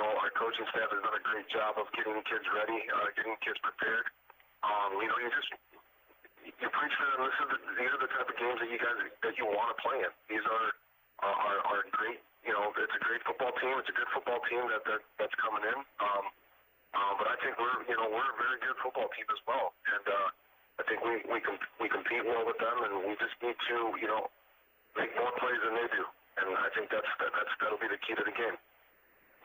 our coaching staff has done a great job of getting kids ready, getting kids prepared. You preach to them. These are the type of games that you want to play in. These are great. It's a great football team. It's a good football team that's coming in. But I think we're a very good football team as well, and I think we compete well with them, and we just need to make more plays than they do, and I think that'll be the key to the game.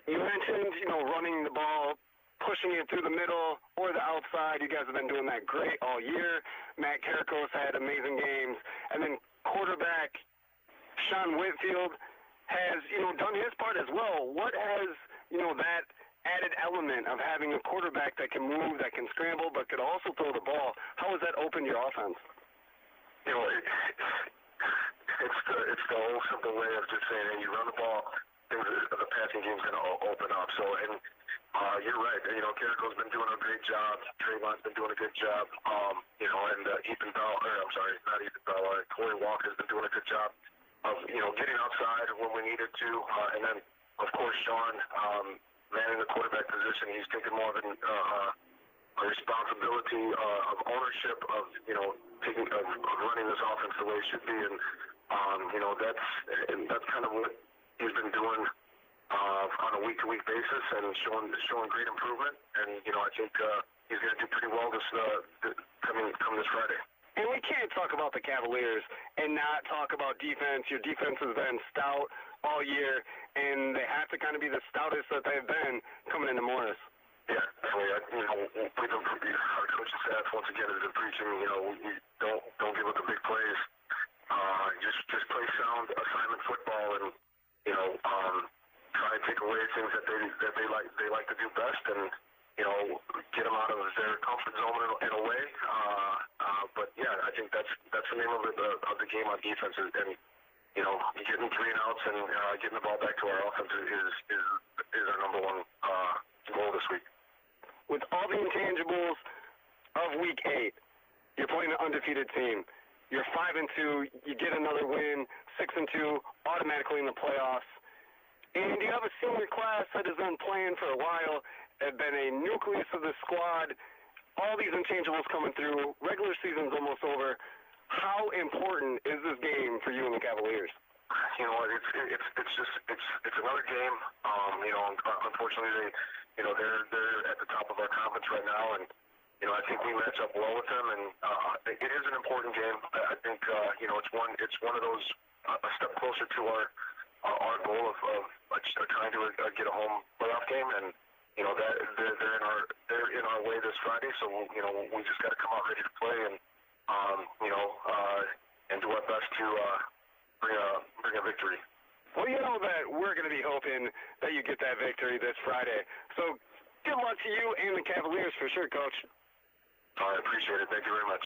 You mentioned running the ball, pushing it through the middle or the outside. You guys have been doing that great all year. Matt Carrickos had amazing games, and then quarterback Sean Whitfield has done his part as well. What has that added element of having a quarterback that can move, that can scramble, but could also throw the ball? How has that opened your offense? It's the old simple way of just saying, hey, you run the ball, the passing game's going to open up. So, and you're right. Carrickos been doing a great job. Trayvon's been doing a good job. And Ethan Bell, not Ethan Bell, Corey Walker's been doing a good job of getting outside when we needed to. And then, of course, Sean, manning the quarterback position, he's taken more of a responsibility of ownership of running this offense the way it should be, and that's kind of what he's been doing on a week-to-week basis, and showing great improvement. And I think he's going to do pretty well come this Friday. And we can't talk about the Cavaliers and not talk about defense. Your defense has been stout all year, and they have to kind of be the stoutest that they've been coming into Morris. Yeah, our coaching staff once again has been preaching. Don't give up the big plays. Just play sound assignment football, and try to take away things that they like to do best, and get them out of their comfort zone in a way. But yeah, I think that's the name of the game on defense, and getting 3 and outs and getting the ball back to our offense is our number one goal this week. With all the intangibles of Week 8, you're playing an undefeated team. You're 5-2. You get another win, 6-2, automatically in the playoffs. And you have a senior class that has been playing for a while, have been a nucleus of the squad. All these intangibles coming through. Regular season's almost over. How important is this game for you and the Cavaliers? It's another game. Unfortunately, they're at the top of our conference right now, and I think we match up well with them, and it is an important game. I think it's one of those a step closer to our goal of trying to get a home playoff game, and that they're in our way this Friday, so we just got to come out ready to play, and and do our best to bring a victory. Well, that we're going to be hoping that you get that victory this Friday. So good luck to you and the Cavaliers for sure, Coach. I appreciate it. Thank you very much.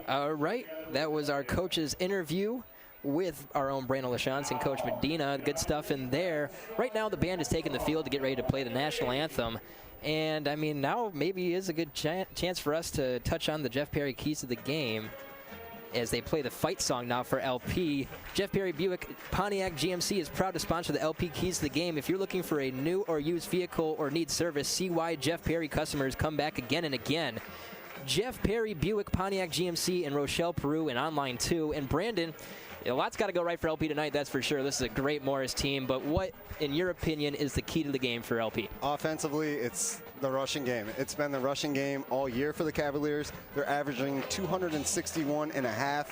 All right, that was our coach's interview with our own Brandon LaSalle and Coach Medina. Good stuff in there. Right now, the band is taking the field to get ready to play the national anthem. And, now maybe is a good chance for us to touch on the Jeff Perry keys to the game as they play the fight song now for LP. Jeff Perry Buick Pontiac GMC is proud to sponsor the LP keys to the game. If you're looking for a new or used vehicle or need service, see why Jeff Perry customers come back again and again. Jeff Perry Buick Pontiac GMC in LaSalle-Peru and online too. And Brandon, a lot's got to go right for LP tonight, that's for sure. This is a great Morris team, but what, in your opinion, is the key to the game for LP? Offensively, it's the rushing game. It's been the rushing game all year for the Cavaliers. They're averaging 261.5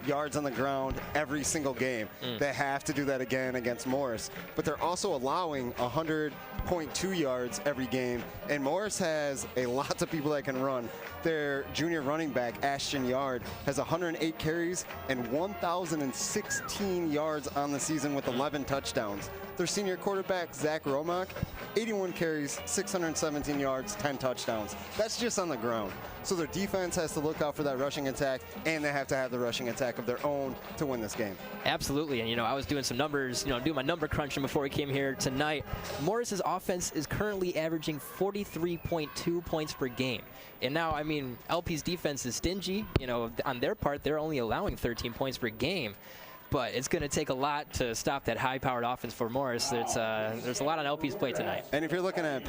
yards on the ground every single game. They have to do that again against Morris. But they're also allowing 100.2 yards every game, and Morris has a lot of people that can run. Their junior running back, Ashton Yard, has 108 carries and 1,016 yards on the season with 11 touchdowns. Their senior quarterback, Zach Romack, 81 carries, 617 yards, 10 touchdowns. That's just on the ground. So their defense has to look out for that rushing attack, and they have to have the rushing attack of their own to win this game. Absolutely. And, I was doing some numbers, doing my number crunching before we came here tonight. Morris's offense is currently averaging 43.2 points per game. And now, LP's defense is stingy. On their part, they're only allowing 13 points per game. But it's going to take a lot to stop that high-powered offense for Morris. There's a lot on LP's plate tonight. And if you're looking at on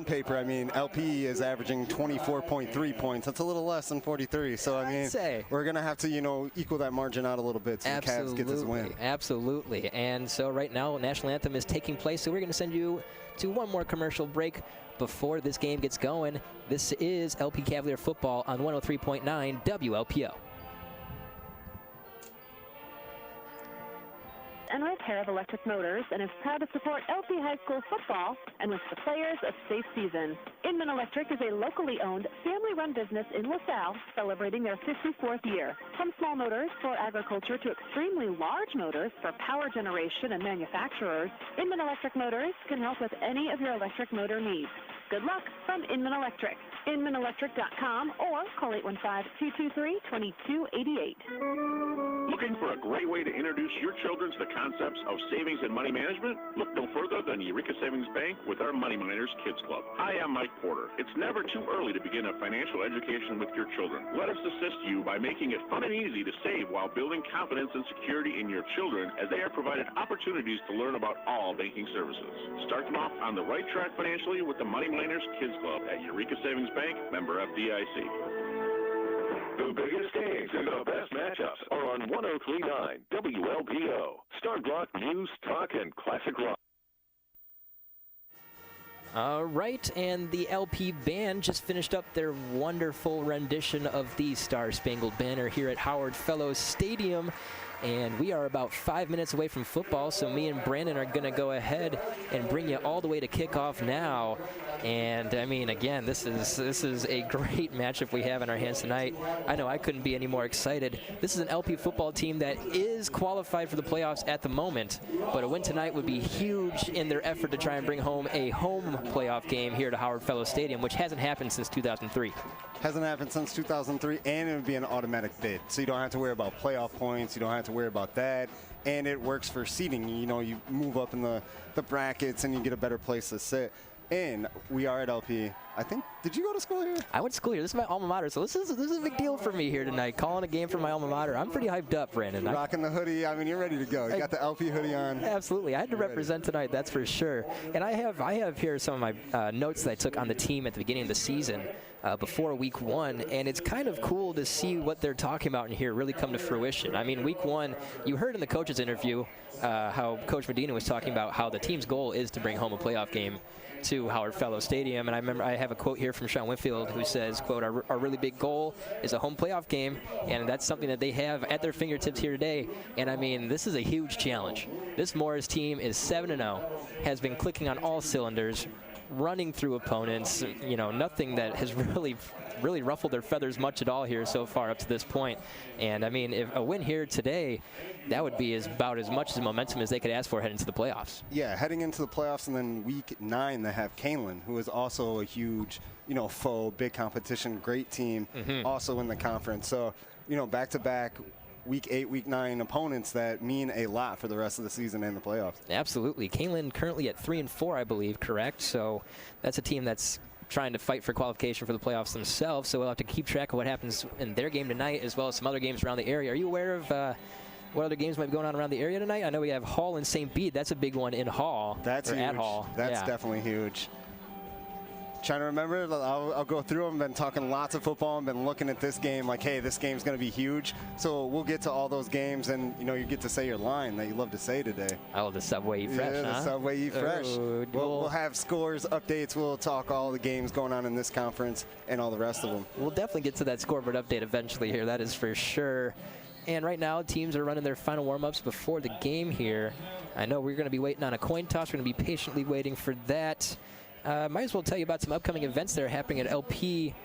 paper, LP is averaging 24.3 points. That's a little less than 43. So we're going to have to equal that margin out a little bit so the Cavs get this win. Absolutely. And so right now, National Anthem is taking place. So we're going to send you to one more commercial break before this game gets going. This is LP Cavalier football on 103.9 WLPO. And repair of electric motors, and is proud to support LP High School football and wish the players a safe season. Inman Electric is a locally owned, family-run business in LaSalle celebrating their 54th year. From small motors for agriculture to extremely large motors for power generation and manufacturers, Inman Electric Motors can help with any of your electric motor needs. Good luck from Inman Electric. InmanElectric.com or call 815-223-2288. Looking for a great way to introduce your children to the concepts of savings and money management? Look no further than Eureka Savings Bank with our Money Miners Kids Club. Hi, I'm Mike Porter. It's never too early to begin a financial education with your children. Let us assist you by making it fun and easy to save while building confidence and security in your children, as they are provided opportunities to learn about all banking services. Start them off on the right track financially with the Money Miners Kids Club at Eureka Savings Bank, member FDIC. The biggest games and the best matchups are on 103.9 WLPO. Star Rock News, Talk, and Classic Rock. All right, and the LP band just finished up their wonderful rendition of the Star Spangled Banner here at Howard Fellows Stadium. And we are about 5 minutes away from football, so me and Brandon are going to go ahead and bring you all the way to kickoff now. And, again, this is a great matchup we have in our hands tonight. I know I couldn't be any more excited. This is an LP football team that is qualified for the playoffs at the moment, but a win tonight would be huge in their effort to try and bring home a home playoff game here to Howard Fellows Stadium, which hasn't happened since 2003. Hasn't happened since 2003, and it would be an automatic bid. So you don't have to worry about playoff points. You don't have to worry about that. And it works for seeding. You move up in the brackets, and you get a better place to sit. And we are at LP. I think, did you go to school here? I went to school here. This is my alma mater, so this is a big deal for me here tonight. Calling a game for my alma mater. I'm pretty hyped up, Brandon. Rocking the hoodie. You're ready to go. You got the LP hoodie on. Absolutely. I had to represent tonight, that's for sure. And I have here some of my notes that I took on the team at the beginning of the season before week one, and it's kind of cool to see what they're talking about in here really come to fruition. Week one, you heard in the coach's interview how Coach Medina was talking about how the team's goal is to bring home a playoff game to Howard Fellows Stadium. And I remember I have a quote here from Sean Winfield who says, quote, our really big goal is a home playoff game, and that's something that they have at their fingertips here today. And this is a huge challenge. This Morris team is 7-0, has been clicking on all cylinders, running through opponents, nothing that has really ruffled their feathers much at all here so far up to this point. And if a win here today, that would be about as much as momentum as they could ask for heading into the playoffs. Yeah, heading into the playoffs, and then week 9 they have Canelan, who is also a huge, foe, big competition, great team, also in the conference. So, back-to-back week 8, week 9 opponents that mean a lot for the rest of the season and the playoffs. Absolutely. Canelan currently at 3-4, I believe, correct? So that's a team that's trying to fight for qualification for the playoffs themselves, so we'll have to keep track of what happens in their game tonight as well as some other games around the area. Are you aware of what other games might be going on around the area tonight? I know we have Hall and St. Bede. That's a big one in Hall. That's huge. At Hall. That's definitely huge. Trying to remember, I'll go through them. Been talking lots of football and been looking at this game like, hey, this game's going to be huge. So we'll get to all those games, and you get to say your line that you love to say today. Oh, the Subway Eat Fresh, the Subway Eat Fresh. We'll have scores, updates. We'll talk all the games going on in this conference and all the rest of them. We'll definitely get to that scoreboard update eventually here. That is for sure. And right now, teams are running their final warm-ups before the game here. I know we're going to be waiting on a coin toss. We're going to be patiently waiting for that. Might as well tell you about some upcoming events that are happening at LP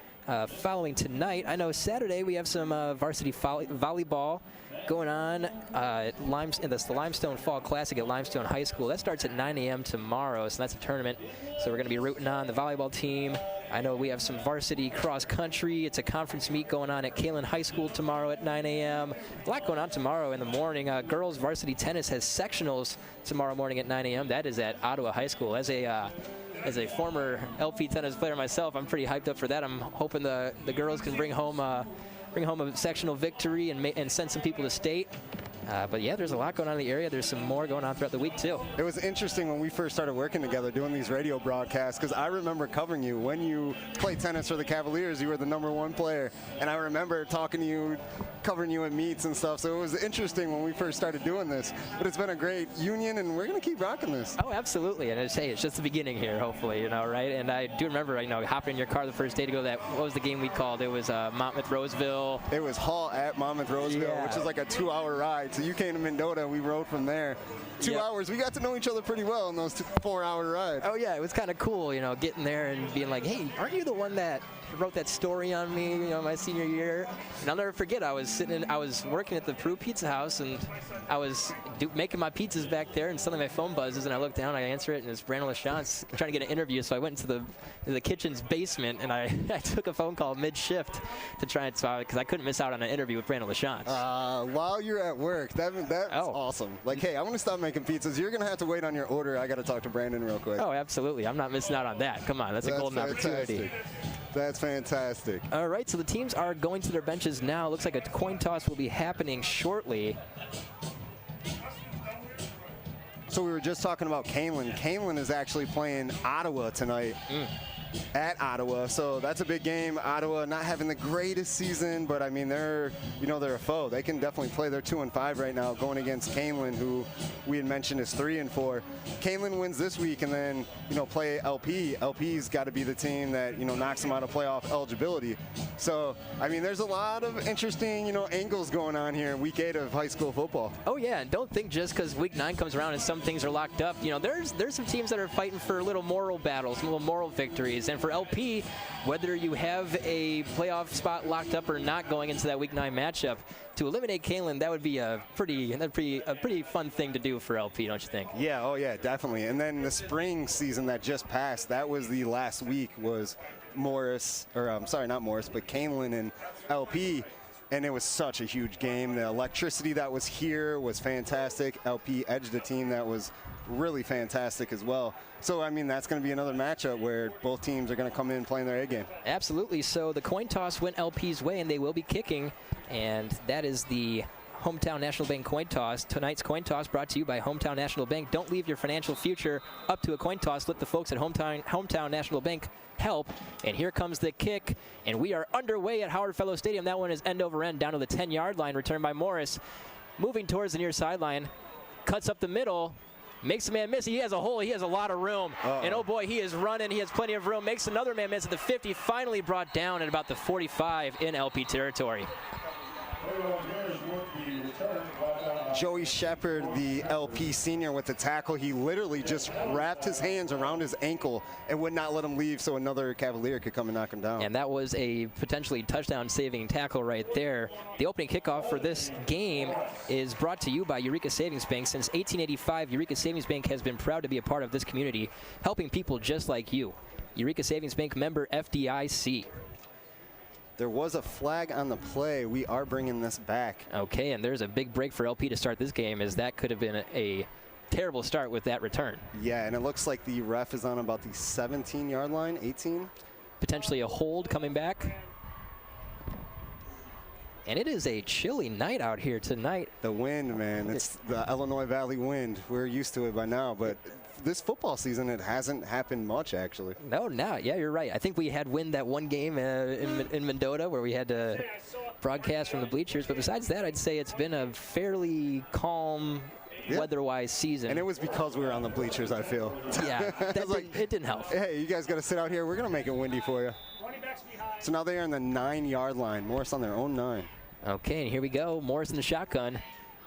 following tonight. I know Saturday we have some varsity volleyball going on in the Limestone Fall Classic at Limestone High School. That starts at 9 a.m. tomorrow, so that's a tournament. So we're going to be rooting on the volleyball team. I know we have some varsity cross country. It's a conference meet going on at Kalen High School tomorrow at 9 a.m. A lot going on tomorrow in the morning. Girls varsity tennis has sectionals tomorrow morning at 9 a.m. That is at Ottawa High School. As a former LP tennis player myself, I'm pretty hyped up for that. I'm hoping the girls can bring home a sectional victory and send some people to state. But yeah, there's a lot going on in the area. There's some more going on throughout the week too. It was interesting when we first started working together doing these radio broadcasts, because I remember covering you when you played tennis for the Cavaliers. You were the #1 player, and I remember talking to you, covering you at meets and stuff. So it was interesting when we first started doing this. But it's been a great union, and we're gonna keep rocking this. Oh, absolutely. And it's just the beginning here, hopefully, right? And I do remember, hopping in your car the first day to go to that. What was the game we called? It was Monmouth-Roseville. It was Hall at Monmouth-Roseville, yeah. Which is like a 2-hour ride. So you came to Mendota, we rode from there. 2 hours. We got to know each other pretty well in those 4-hour rides. Oh yeah, it was kind of cool, getting there and being like, hey, aren't you the one that wrote that story on me, my senior year? And I'll never forget, I was working at the Peru Pizza House, and I was making my pizzas back there, and suddenly my phone buzzes, and I look down, I answer it, and it's Brandon LaSalle trying to get an interview. So I went into the kitchen's basement, and I took a phone call mid-shift to try and because I couldn't miss out on an interview with Brandon LaSalle. While you're at work, that's awesome. Like, hey, I want to stop making pizzas. You're gonna have to wait on your order. I got to talk to Brandon real quick. Oh, absolutely. I'm not missing out on that. Come on, that's a golden opportunity. That's fantastic. All right, so the teams are going to their benches now. Looks like a coin toss will be happening shortly. So we were just talking about Kalen. Kalen is actually playing Ottawa tonight. At Ottawa, so that's a big game. Ottawa not having the greatest season, but I mean they're a foe. They can definitely play. They're 2-5 right now, going against Kalen, who we had mentioned is 3-4. Kalen wins this week, and then play LP. LP's got to be the team that knocks them out of playoff eligibility. So I mean, there's a lot of interesting angles going on here in Week 8 of high school football. Oh yeah, and don't think just because Week 9 comes around and some things are locked up. There's some teams that are fighting for little moral battles, little moral victories. And for LP, whether you have a playoff spot locked up or not going into that Week 9 matchup, to eliminate Kalen, that would be a pretty fun thing to do for LP, don't you think? Yeah, oh yeah, definitely. And then the spring season that just passed, that was the last week, was Kalen and LP. And it was such a huge game. The electricity that was here was fantastic. LP edged a team that was really fantastic as well. So, I mean, that's going to be another matchup where both teams are going to come in playing their A game. Absolutely. So the coin toss went LP's way, and they will be kicking. And that is the Hometown National Bank coin toss. Tonight's coin toss brought to you by Hometown National Bank. Don't leave your financial future up to a coin toss. Let the folks at Hometown National Bank help. And here comes the kick, and we are underway at Howard Fellow Stadium. That one is end over end down to the 10-yard line. Return by Morris. Moving towards the near sideline. Cuts up the middle. Makes a man miss. He has a hole. He has a lot of room. And oh boy, he is running. He has plenty of room. Makes another man miss at the 50. Finally brought down at about the 45 in LP territory. Joey Shepard, the LP senior, with the tackle. He literally just wrapped his hands around his ankle and would not let him leave so another Cavalier could come and knock him down. And that was a potentially touchdown-saving tackle right there. The opening kickoff for this game is brought to you by Eureka Savings Bank. Since 1885, Eureka Savings Bank has been proud to be a part of this community, helping people just like you. Eureka Savings Bank member FDIC. There was a flag on the play. We are bringing this back. Okay, and there's a big break for LP to start this game, as that could have been a terrible start with that return. Yeah, and it looks like the ref is on about the 17-yard line, 18. Potentially a hold coming back. And it is a chilly night out here tonight. The wind, man. It's the Illinois Valley wind. We're used to it by now, but this football season, it hasn't happened much, actually. No, yeah, you're right. I think we had wind that one game in Mendota where we had to broadcast from the bleachers. But besides that, I'd say it's been a fairly calm, weather-wise season. And it was because we were on the bleachers, I feel. Yeah, it didn't help. Hey, you guys got to sit out here. We're going to make it windy for you. So now they are on the 9-yard line. Morris on their own 9. Okay, and here we go. Morris in the shotgun.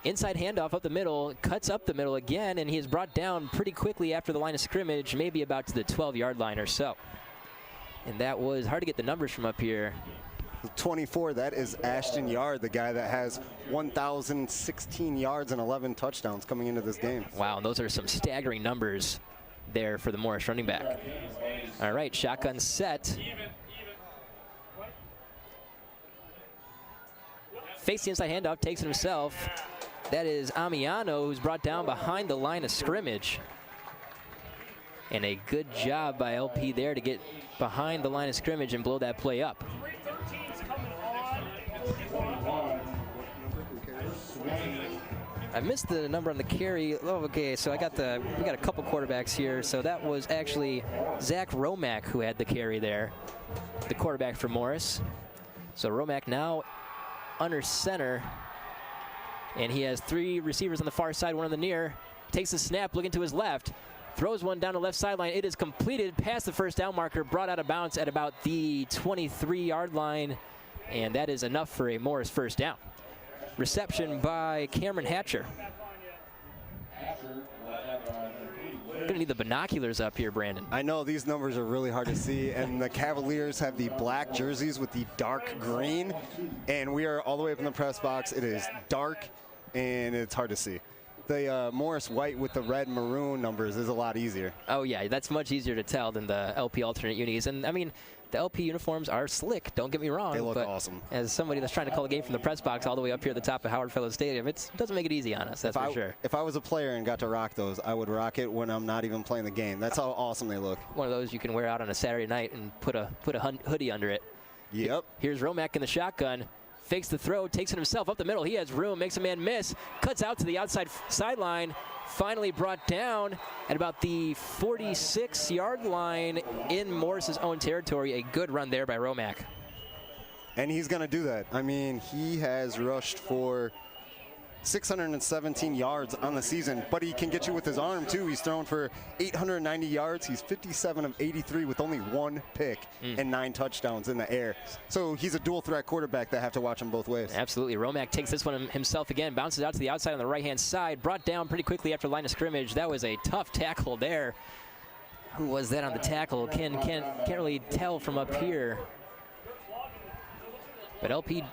Inside handoff up the middle, cuts up the middle again, and he is brought down pretty quickly after the line of scrimmage, maybe about to the 12-yard line or so. And that was hard to get the numbers from up here. 24, that is Ashton Yard, the guy that has 1,016 yards and 11 touchdowns coming into this game. Wow, and those are some staggering numbers there for the Morris running back. All right, shotgun set. Fakes the inside handoff, takes it himself. That is Amiano, who's brought down behind the line of scrimmage. And a good job by LP there to get behind the line of scrimmage and blow that play up. I missed the number on the carry. Oh, okay, so we got a couple quarterbacks here. So that was actually Zach Romack who had the carry there, the quarterback for Morris. So Romack now under center, and he has 3 receivers on the far side, one on the near. Takes the snap, looking to his left, throws one down the left sideline. It is completed past the first down marker, brought out of bounds at about the 23-yard line, and that is enough for a Morris first down. Reception by Cameron Hatcher. Gonna need the binoculars up here, Brandon. I know these numbers are really hard to see, and the Cavaliers have the black jerseys with the dark green, and we are all the way up in the press box. It is dark, and it's hard to see. The Morris white with the red maroon numbers is a lot easier. Oh yeah, that's much easier to tell than the LP alternate unis. And I mean, the LP uniforms are slick, don't get me wrong. They look but awesome. As somebody that's trying to call a game from the press box all the way up here at the top of Howard Fellows Stadium, it doesn't make it easy on us, that's for sure. If I was a player and got to rock those, I would rock it when I'm not even playing the game. That's how awesome they look. One of those you can wear out on a Saturday night and put a hoodie under it. Yep. Here's Romack in the shotgun. Fakes the throw, takes it himself up the middle. He has room, makes a man miss, cuts out to the outside sideline. Finally brought down at about the 46-yard line in Morris's own territory. A good run there by Romack. And he's going to do that. I mean, he has rushed for 617 yards on the season, but he can get you with his arm too. He's thrown for 890 yards. He's 57 of 83 with only 1 pick and 9 touchdowns in the air. So he's a dual threat quarterback that have to watch him both ways. Absolutely. Romack takes this one himself again, bounces out to the outside on the right-hand side, brought down pretty quickly after line of scrimmage. That was a tough tackle there. Who was that on the tackle? Can't really tell from up here. But LP,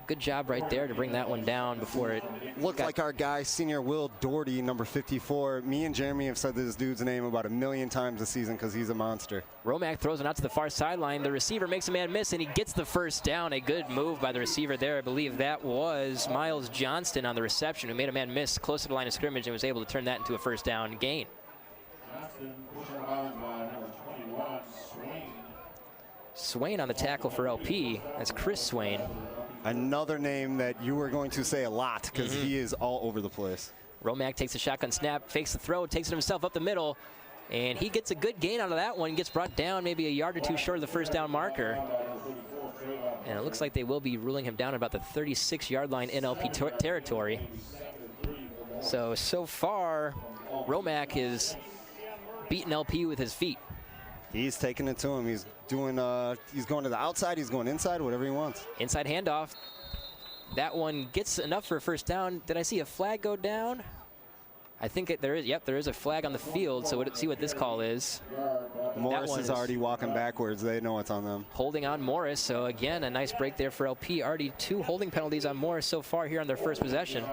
good job right there to bring that one down before it looked like our guy, senior Will Doherty, number 54. Me and Jeremy have said this dude's name about 1,000,000 times this season because he's a monster. Romack throws it out to the far sideline. The receiver makes a man miss, and he gets the first down. A good move by the receiver there. I believe that was Miles Johnston on the reception, who made a man miss close to the line of scrimmage and was able to turn that into a first down gain. Swain on the tackle for LP. That's Chris Swain. Another name that you were going to say a lot because he is all over the place. Romack takes a shotgun snap, fakes the throw, takes it himself up the middle, and he gets a good gain out of that one. Gets brought down maybe a yard or two short of the first down marker. And it looks like they will be ruling him down at about the 36-yard line in LP territory. So far, Romack is beating LP with his feet. He's taking it to him. He's doing. He's going to the outside. He's going inside. Whatever he wants. Inside handoff. That one gets enough for a first down. Did I see a flag go down? I think there is. Yep, there is a flag on the field. So let's see what this call is. Morris is already walking backwards. They know it's on them. Holding on Morris. So again, a nice break there for LP. Already 2 holding penalties on Morris so far here on their first possession.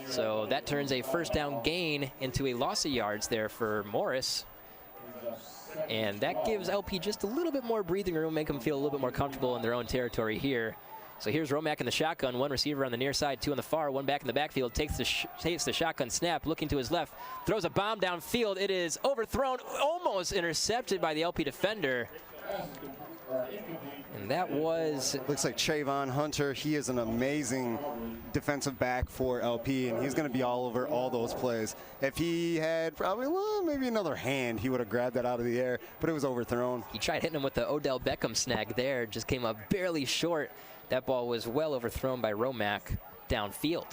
So that turns a first down gain into a loss of yards there for Morris. And that gives LP just a little bit more breathing room, make them feel a little bit more comfortable in their own territory here. So here's Romack in the shotgun, 1 receiver on the near side, 2 on the far, 1 back in the backfield, takes the shotgun snap, looking to his left, throws a bomb downfield. It is overthrown, almost intercepted by the LP defender. And that was... Looks like Trayvon Hunter. He is an amazing defensive back for LP, and he's going to be all over all those plays. If he had probably, well, maybe another hand, he would have grabbed that out of the air, but it was overthrown. He tried hitting him with the Odell Beckham snag there, just came up barely short. That ball was well overthrown by Romack downfield.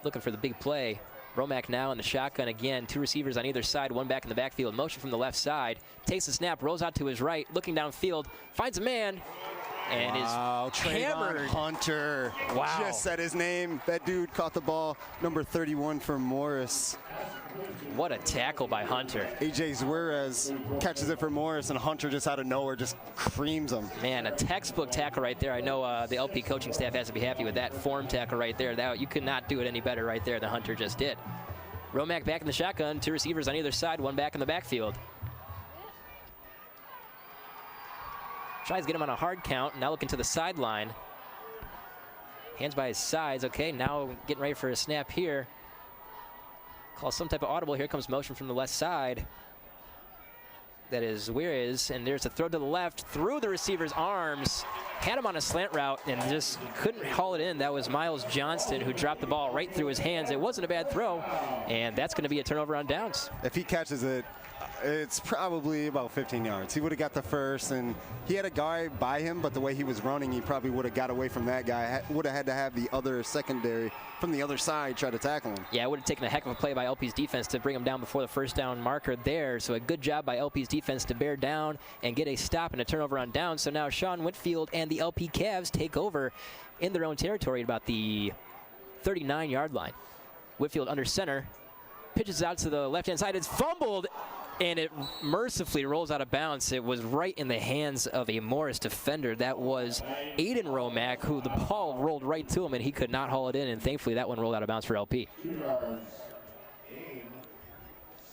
Looking for the big play. Romack now in the shotgun again. 2 receivers on either side, 1 back in the backfield. Motion from the left side. Takes the snap, rolls out to his right, looking downfield, finds a man, and is hammered. Hunter. Wow. Just said his name. That dude caught the ball. Number 31 for Morris. What a tackle by Hunter. A.J. Zuarez catches it for Morris, and Hunter just out of nowhere just creams him. Man, a textbook tackle right there. I know the LP coaching staff has to be happy with that form tackle right there. You could not do it any better right there than Hunter just did. Romack back in the shotgun, 2 receivers on either side, 1 back in the backfield. Tries to get him on a hard count, now looking to the sideline. Hands by his sides, okay, now getting ready for a snap here. Call some type of audible, here comes motion from the left side. That is Juarez, and there's a throw to the left, through the receiver's arms. Had him on a slant route and just couldn't haul it in. That was Miles Johnston who dropped the ball right through his hands. It wasn't a bad throw, and that's going to be a turnover on downs. If he catches it, it's probably about 15 yards. He would have got the first, and he had a guy by him, but the way he was running, he probably would have got away from that guy. Would have had to have the other secondary from the other side try to tackle him. Yeah, it would have taken a heck of a play by LP's defense to bring him down before the first down marker there. So a good job by LP's defense to bear down and get a stop and a turnover on down. So now Sean Whitfield and the LP Cavs take over in their own territory at about the 39-yard line. Whitfield under center, pitches out to the left-hand side. It's fumbled, and it mercifully rolls out of bounds. It was right in the hands of a Morris defender. That was Aiden Romack, who the ball rolled right to him, and he could not haul it in, and thankfully that one rolled out of bounds for LP.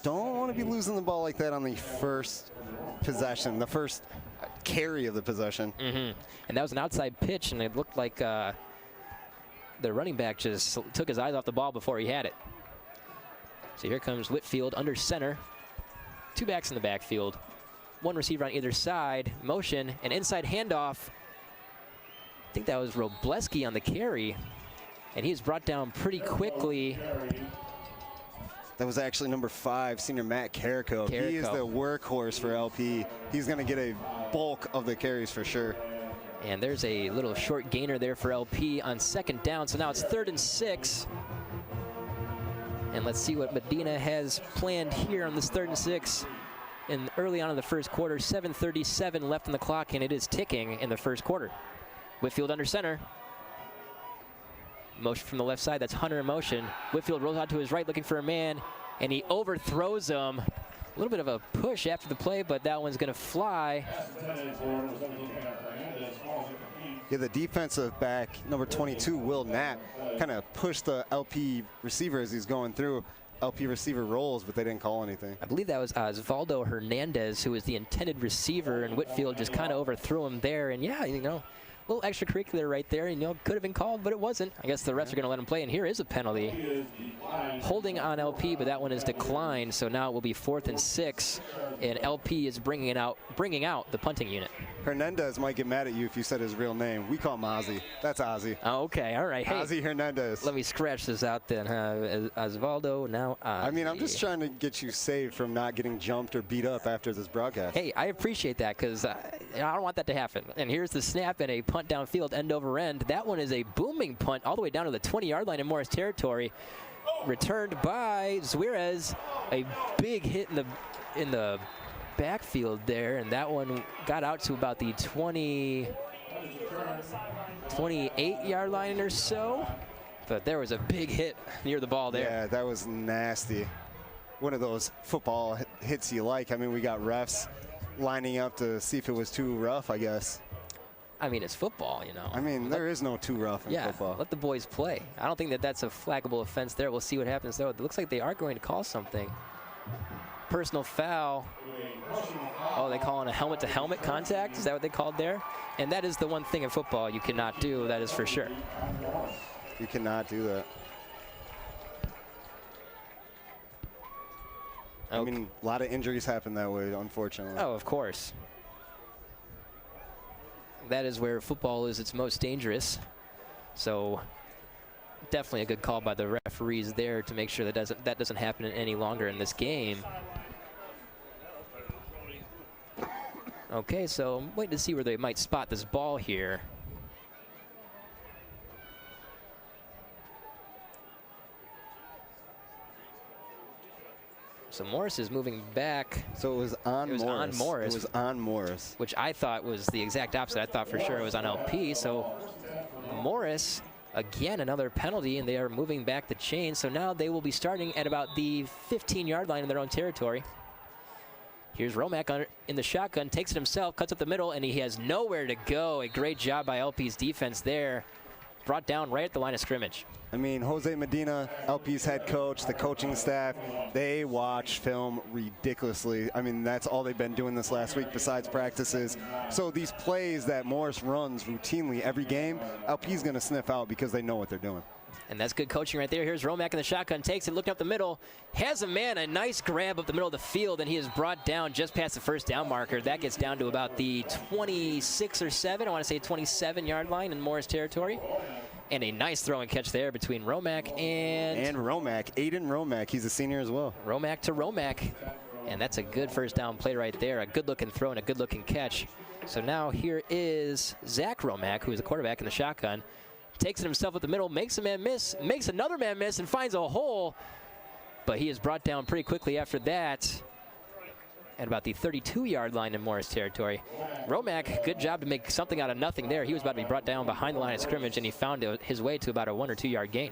Don't want to be losing the ball like that on the first possession, the first carry of the possession. And that was an outside pitch, and it looked like the running back just took his eyes off the ball before he had it. So here comes Whitfield under center. 2 backs in the backfield, 1 receiver on either side, motion, an inside handoff. I think that was Robleski on the carry, and he's brought down pretty quickly. That was actually number 5, senior Matt Carrico. He is the workhorse for LP. He's going to get a bulk of the carries for sure. And there's a little short gainer there for LP on 2nd down, so now it's 3rd and 6. And let's see what Medina has planned here on this 3rd and 6. And early on in the first quarter, 7:37 left on the clock, and it is ticking in the first quarter. Whitfield under center. Motion from the left side, that's Hunter in motion. Whitfield rolls out to his right looking for a man, and he overthrows him. A little bit of a push after the play, but that one's going to fly. Yeah, the defensive back, number 22, Will Knapp, kind of pushed the LP receiver as he's going through. LP receiver rolls, but they didn't call anything. I believe that was Osvaldo Hernandez, who was the intended receiver, and Whitfield just kind of overthrew him there. And yeah, you know, a little extracurricular right there. You know, could have been called, but it wasn't. I guess the refs are going to let him play, and here is a penalty. Holding on LP, but that one is declined, so now it will be 4th and 6, and LP is bringing out the punting unit. Hernandez might get mad at you if you said his real name. We call him Ozzy. That's Ozzy. Oh, okay, all right. Hey, Ozzy Hernandez. Let me scratch this out then. Osvaldo, now Ozzy. I mean, I'm just trying to get you saved from not getting jumped or beat up after this broadcast. Hey, I appreciate that because I don't want that to happen. And here's the snap and a punt downfield, end over end. That one is a booming punt all the way down to the 20-yard line in Morris territory. Returned by Zuarez. A big hit in the backfield there, and that one got out to about the 28-yard line or so. But there was a big hit near the ball there. Yeah, that was nasty. One of those football hits you like. I mean, we got refs lining up to see if it was too rough, I guess. I mean, it's football, you know. I mean, there is no too rough in football. Let the boys play. I don't think that that's a flaggable offense there. We'll see what happens, though. It looks like they are going to call something. Personal foul. Oh, they calling a helmet-to-helmet contact? Is that what they called there? And that is the one thing in football you cannot do, that is for sure. You cannot do that. Okay. I mean, a lot of injuries happen that way, unfortunately. Oh, of course. That is where football is its most dangerous. So definitely a good call by the referees there to make sure that doesn't happen any longer in this game. Okay, so I'm waiting to see where they might spot this ball here. So Morris is moving back. So it was on Morris. It was on Morris. Which I thought was the exact opposite. I thought for sure it was on LP. So Morris, again, another penalty, and they are moving back the chain. So now they will be starting at about the 15-yard line in their own territory. Here's Romack in the shotgun, takes it himself, cuts up the middle, and he has nowhere to go. A great job by LP's defense there. brought down right at the line of scrimmage. I mean, Jose Medina, LP's head coach, the coaching staff, they watch film ridiculously. I mean, that's all they've been doing this last week besides practices. So these plays that Morris runs routinely every game, LP's going to sniff out because they know what they're doing. And that's good coaching right there. Here's Romack in the shotgun, takes it, looking up the middle, has a man, a nice grab up the middle of the field, and he is brought down just past the first down marker. That gets down to about the 26 or 7, I want to say 27-yard line in Morris territory. And a nice throw and catch there between Romack and Romack, Aiden Romack. He's a senior as well. Romack to Romack. And that's a good first down play right there. A good-looking throw and a good-looking catch. So now here is Zach Romack, who is a quarterback in the shotgun. Takes it himself up the middle, makes a man miss, makes another man miss, and finds a hole. But he is brought down pretty quickly after that at about the 32-yard line in Morris territory. Romack, good job to make something out of nothing there. He was about to be brought down behind the line of scrimmage, and he found his way to about a 1 or 2 yard gain.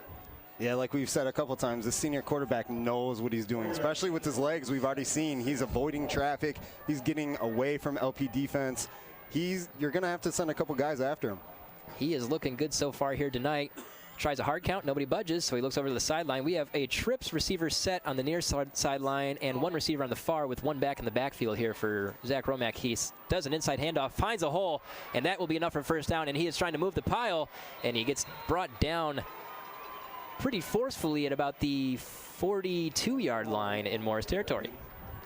Yeah, like we've said a couple times, the senior quarterback knows what he's doing, especially with his legs. We've already seen he's avoiding traffic. He's getting away from LP defense. You're going to have to send a couple guys after him. He is looking good so far here tonight. Tries a hard count, nobody budges, so he looks over to the sideline. We have a trips receiver set on the near sideline and one receiver on the far with one back in the backfield here for Zach Romack. He does an inside handoff, finds a hole, and that will be enough for first down, and he is trying to move the pile, and he gets brought down pretty forcefully at about the 42-yard line in Morris territory.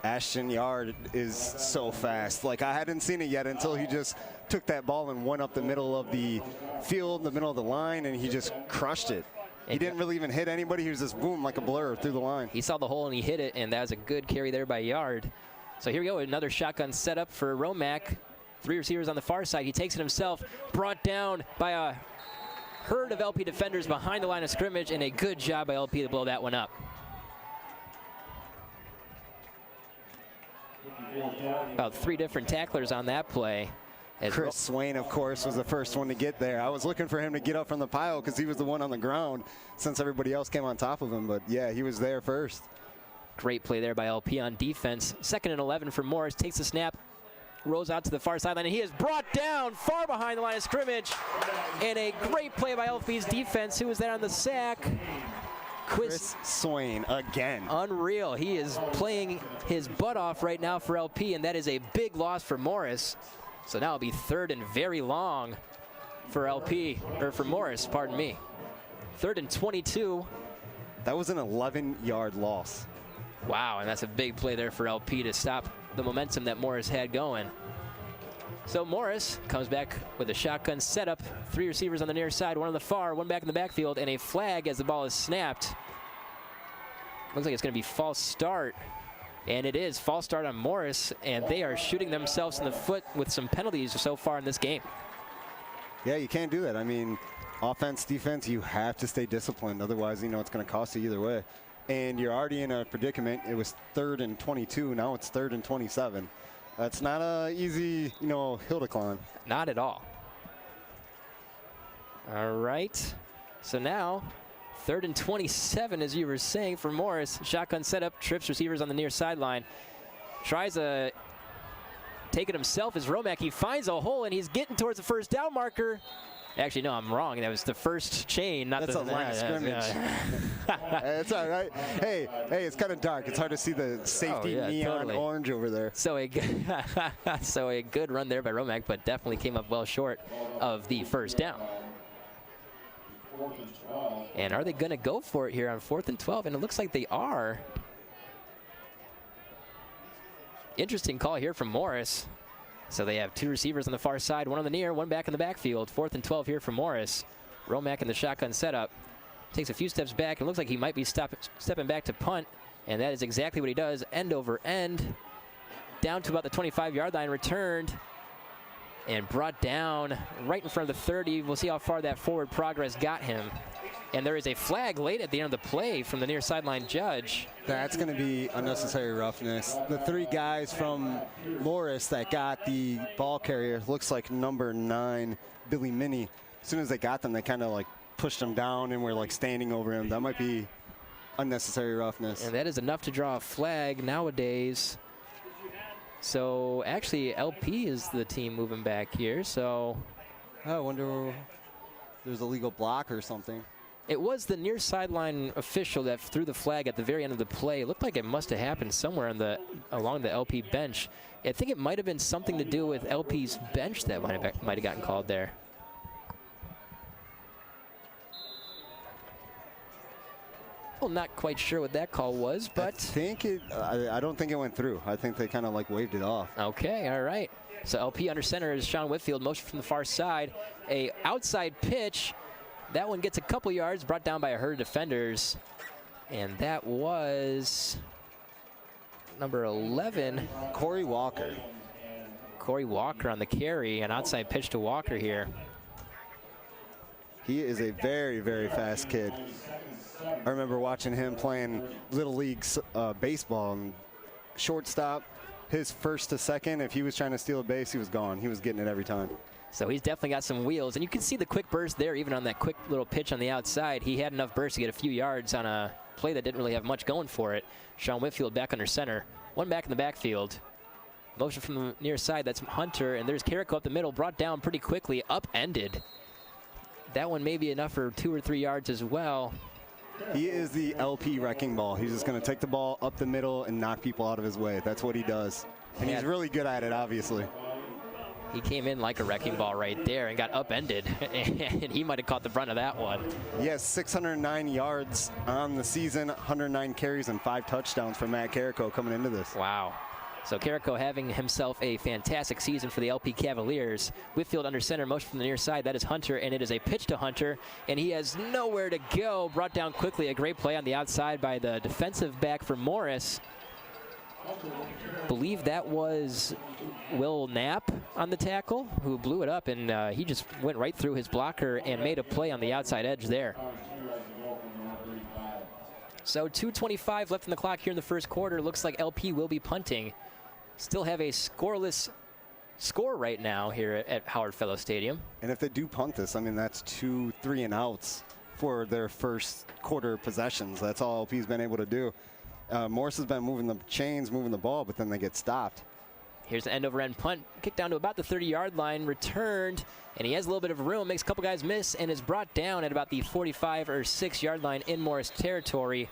Ashton Yard is so fast. Like, I hadn't seen it yet until he just took that ball and went up the middle of the field, the middle of the line, and he just crushed it. He didn't really even hit anybody. He was just boom, like a blur through the line. He saw the hole and he hit it, and that was a good carry there by Yard. So here we go, another shotgun setup for Romack. 3 receivers on the far side. He takes it himself, brought down by a herd of LP defenders behind the line of scrimmage, and a good job by LP to blow that one up. About 3 different tacklers on that play. Chris Swain, of course, was the first one to get there. I was looking for him to get up from the pile because he was the one on the ground since everybody else came on top of him. But, yeah, he was there first. Great play there by LP on defense. 2nd and 11 for Morris. Takes the snap, rolls out to the far sideline, and he is brought down far behind the line of scrimmage. And a great play by LP's defense. Who was there on the sack? Chris Swain again. Unreal. He is playing his butt off right now for LP, and that is a big loss for Morris. So now it'll be 3rd and very long for LP, or for Morris, pardon me. 3rd and 22. That was an 11-yard loss. Wow, and that's a big play there for LP to stop the momentum that Morris had going. So Morris comes back with a shotgun setup. 3 receivers on the near side, 1 on the far, 1 back in the backfield, and a flag as the ball is snapped. Looks like it's going to be false start. And it is false start on Morris, and they are shooting themselves in the foot with some penalties so far in this game. Yeah, you can't do that. I mean, offense, defense, you have to stay disciplined. Otherwise, you know, it's going to cost you either way. And you're already in a predicament. It was 3rd and 22. Now it's 3rd and 27. That's not an easy, you know, hill to climb. Not at all. All right. So now, 3rd and 27, as you were saying, for Morris. Shotgun setup, trips receivers on the near sideline. Tries a take it himself as Romack. He finds a hole, and he's getting towards the first down marker. Actually, no, I'm wrong. That was the first chain, not That's the line of scrimmage. It's all right. Hey, it's kind of dark. It's hard to see the safety neon orange over there. So a good run there by Romack, but definitely came up well short of the first down. And are they going to go for it here on 4th and 12? And it looks like they are. Interesting call here from Morris. So they have 2 receivers on the far side, 1 on the near, 1 back in the backfield. 4th and 12 here for Morris. Romack in the shotgun setup. Takes a few steps back, and looks like he might be stepping back to punt. And that is exactly what he does, end over end. Down to about the 25-yard line, returned. And brought down right in front of the 30. We'll see how far that forward progress got him. And there is a flag late at the end of the play from the near sideline judge. That's going to be unnecessary roughness. The 3 guys from Morris that got the ball carrier, looks like number 9, Billy Minnie. As soon as they got them, they kind of like pushed him down and were like standing over him. That might be unnecessary roughness. And that is enough to draw a flag nowadays. So actually LP is the team moving back here. So I wonder. there's a legal block or something. It was the near sideline official that threw the flag at the very end of the play. It looked like it must have happened somewhere along the LP bench. I think it might have been something to do with LP's bench that might have gotten called there. Well, not quite sure what that call was, but I don't think it went through. I think they kind of like waved it off. Okay, all right. So LP under center is Sean Whitfield, motion from the far side. A outside pitch. That one gets a couple yards, brought down by a herd of defenders. And that was number 11. Corey Walker. Corey Walker on the carry, an outside pitch to Walker here. He is a very, very fast kid. I remember watching him playing Little League baseball, and shortstop, his first to second, if he was trying to steal a base, he was gone. He was getting it every time. So he's definitely got some wheels, and you can see the quick burst there, even on that quick little pitch on the outside. He had enough burst to get a few yards on a play that didn't really have much going for it. Sean Whitfield back under center. One back in the backfield. Motion from the near side, that's Hunter, and there's Carrico up the middle, brought down pretty quickly, upended. That one may be enough for 2 or 3 yards as well. He is the LP wrecking ball. He's just going to take the ball up the middle and knock people out of his way. That's what he does. And he's really good at it, obviously. He came in like a wrecking ball right there and got upended, and he might have caught the brunt of that one. He has 609 yards on the season, 109 carries, and 5 touchdowns for Matt Carrico coming into this. Wow. So Carrico having himself a fantastic season for the LP Cavaliers. Whitfield under center, motion from the near side. That is Hunter, and it is a pitch to Hunter, and he has nowhere to go. Brought down quickly. A great play on the outside by the defensive back for Morris. Believe that was Will Knapp on the tackle, who blew it up, and he just went right through his blocker and made a play on the outside edge there. So 2:25 left in the clock here in the first quarter. Looks like LP will be punting. Still have a scoreless score right now here at Howard Fellow Stadium. And if they do punt this, I mean, that's 2 3-and-outs for their first quarter possessions. That's all LP's been able to do. Morris has been moving the chains, moving the ball, but then they get stopped. Here's the end-over-end punt, kicked down to about the 30-yard line, returned, and he has a little bit of room, makes a couple guys miss, and is brought down at about the 45 or 6-yard line in Morris territory.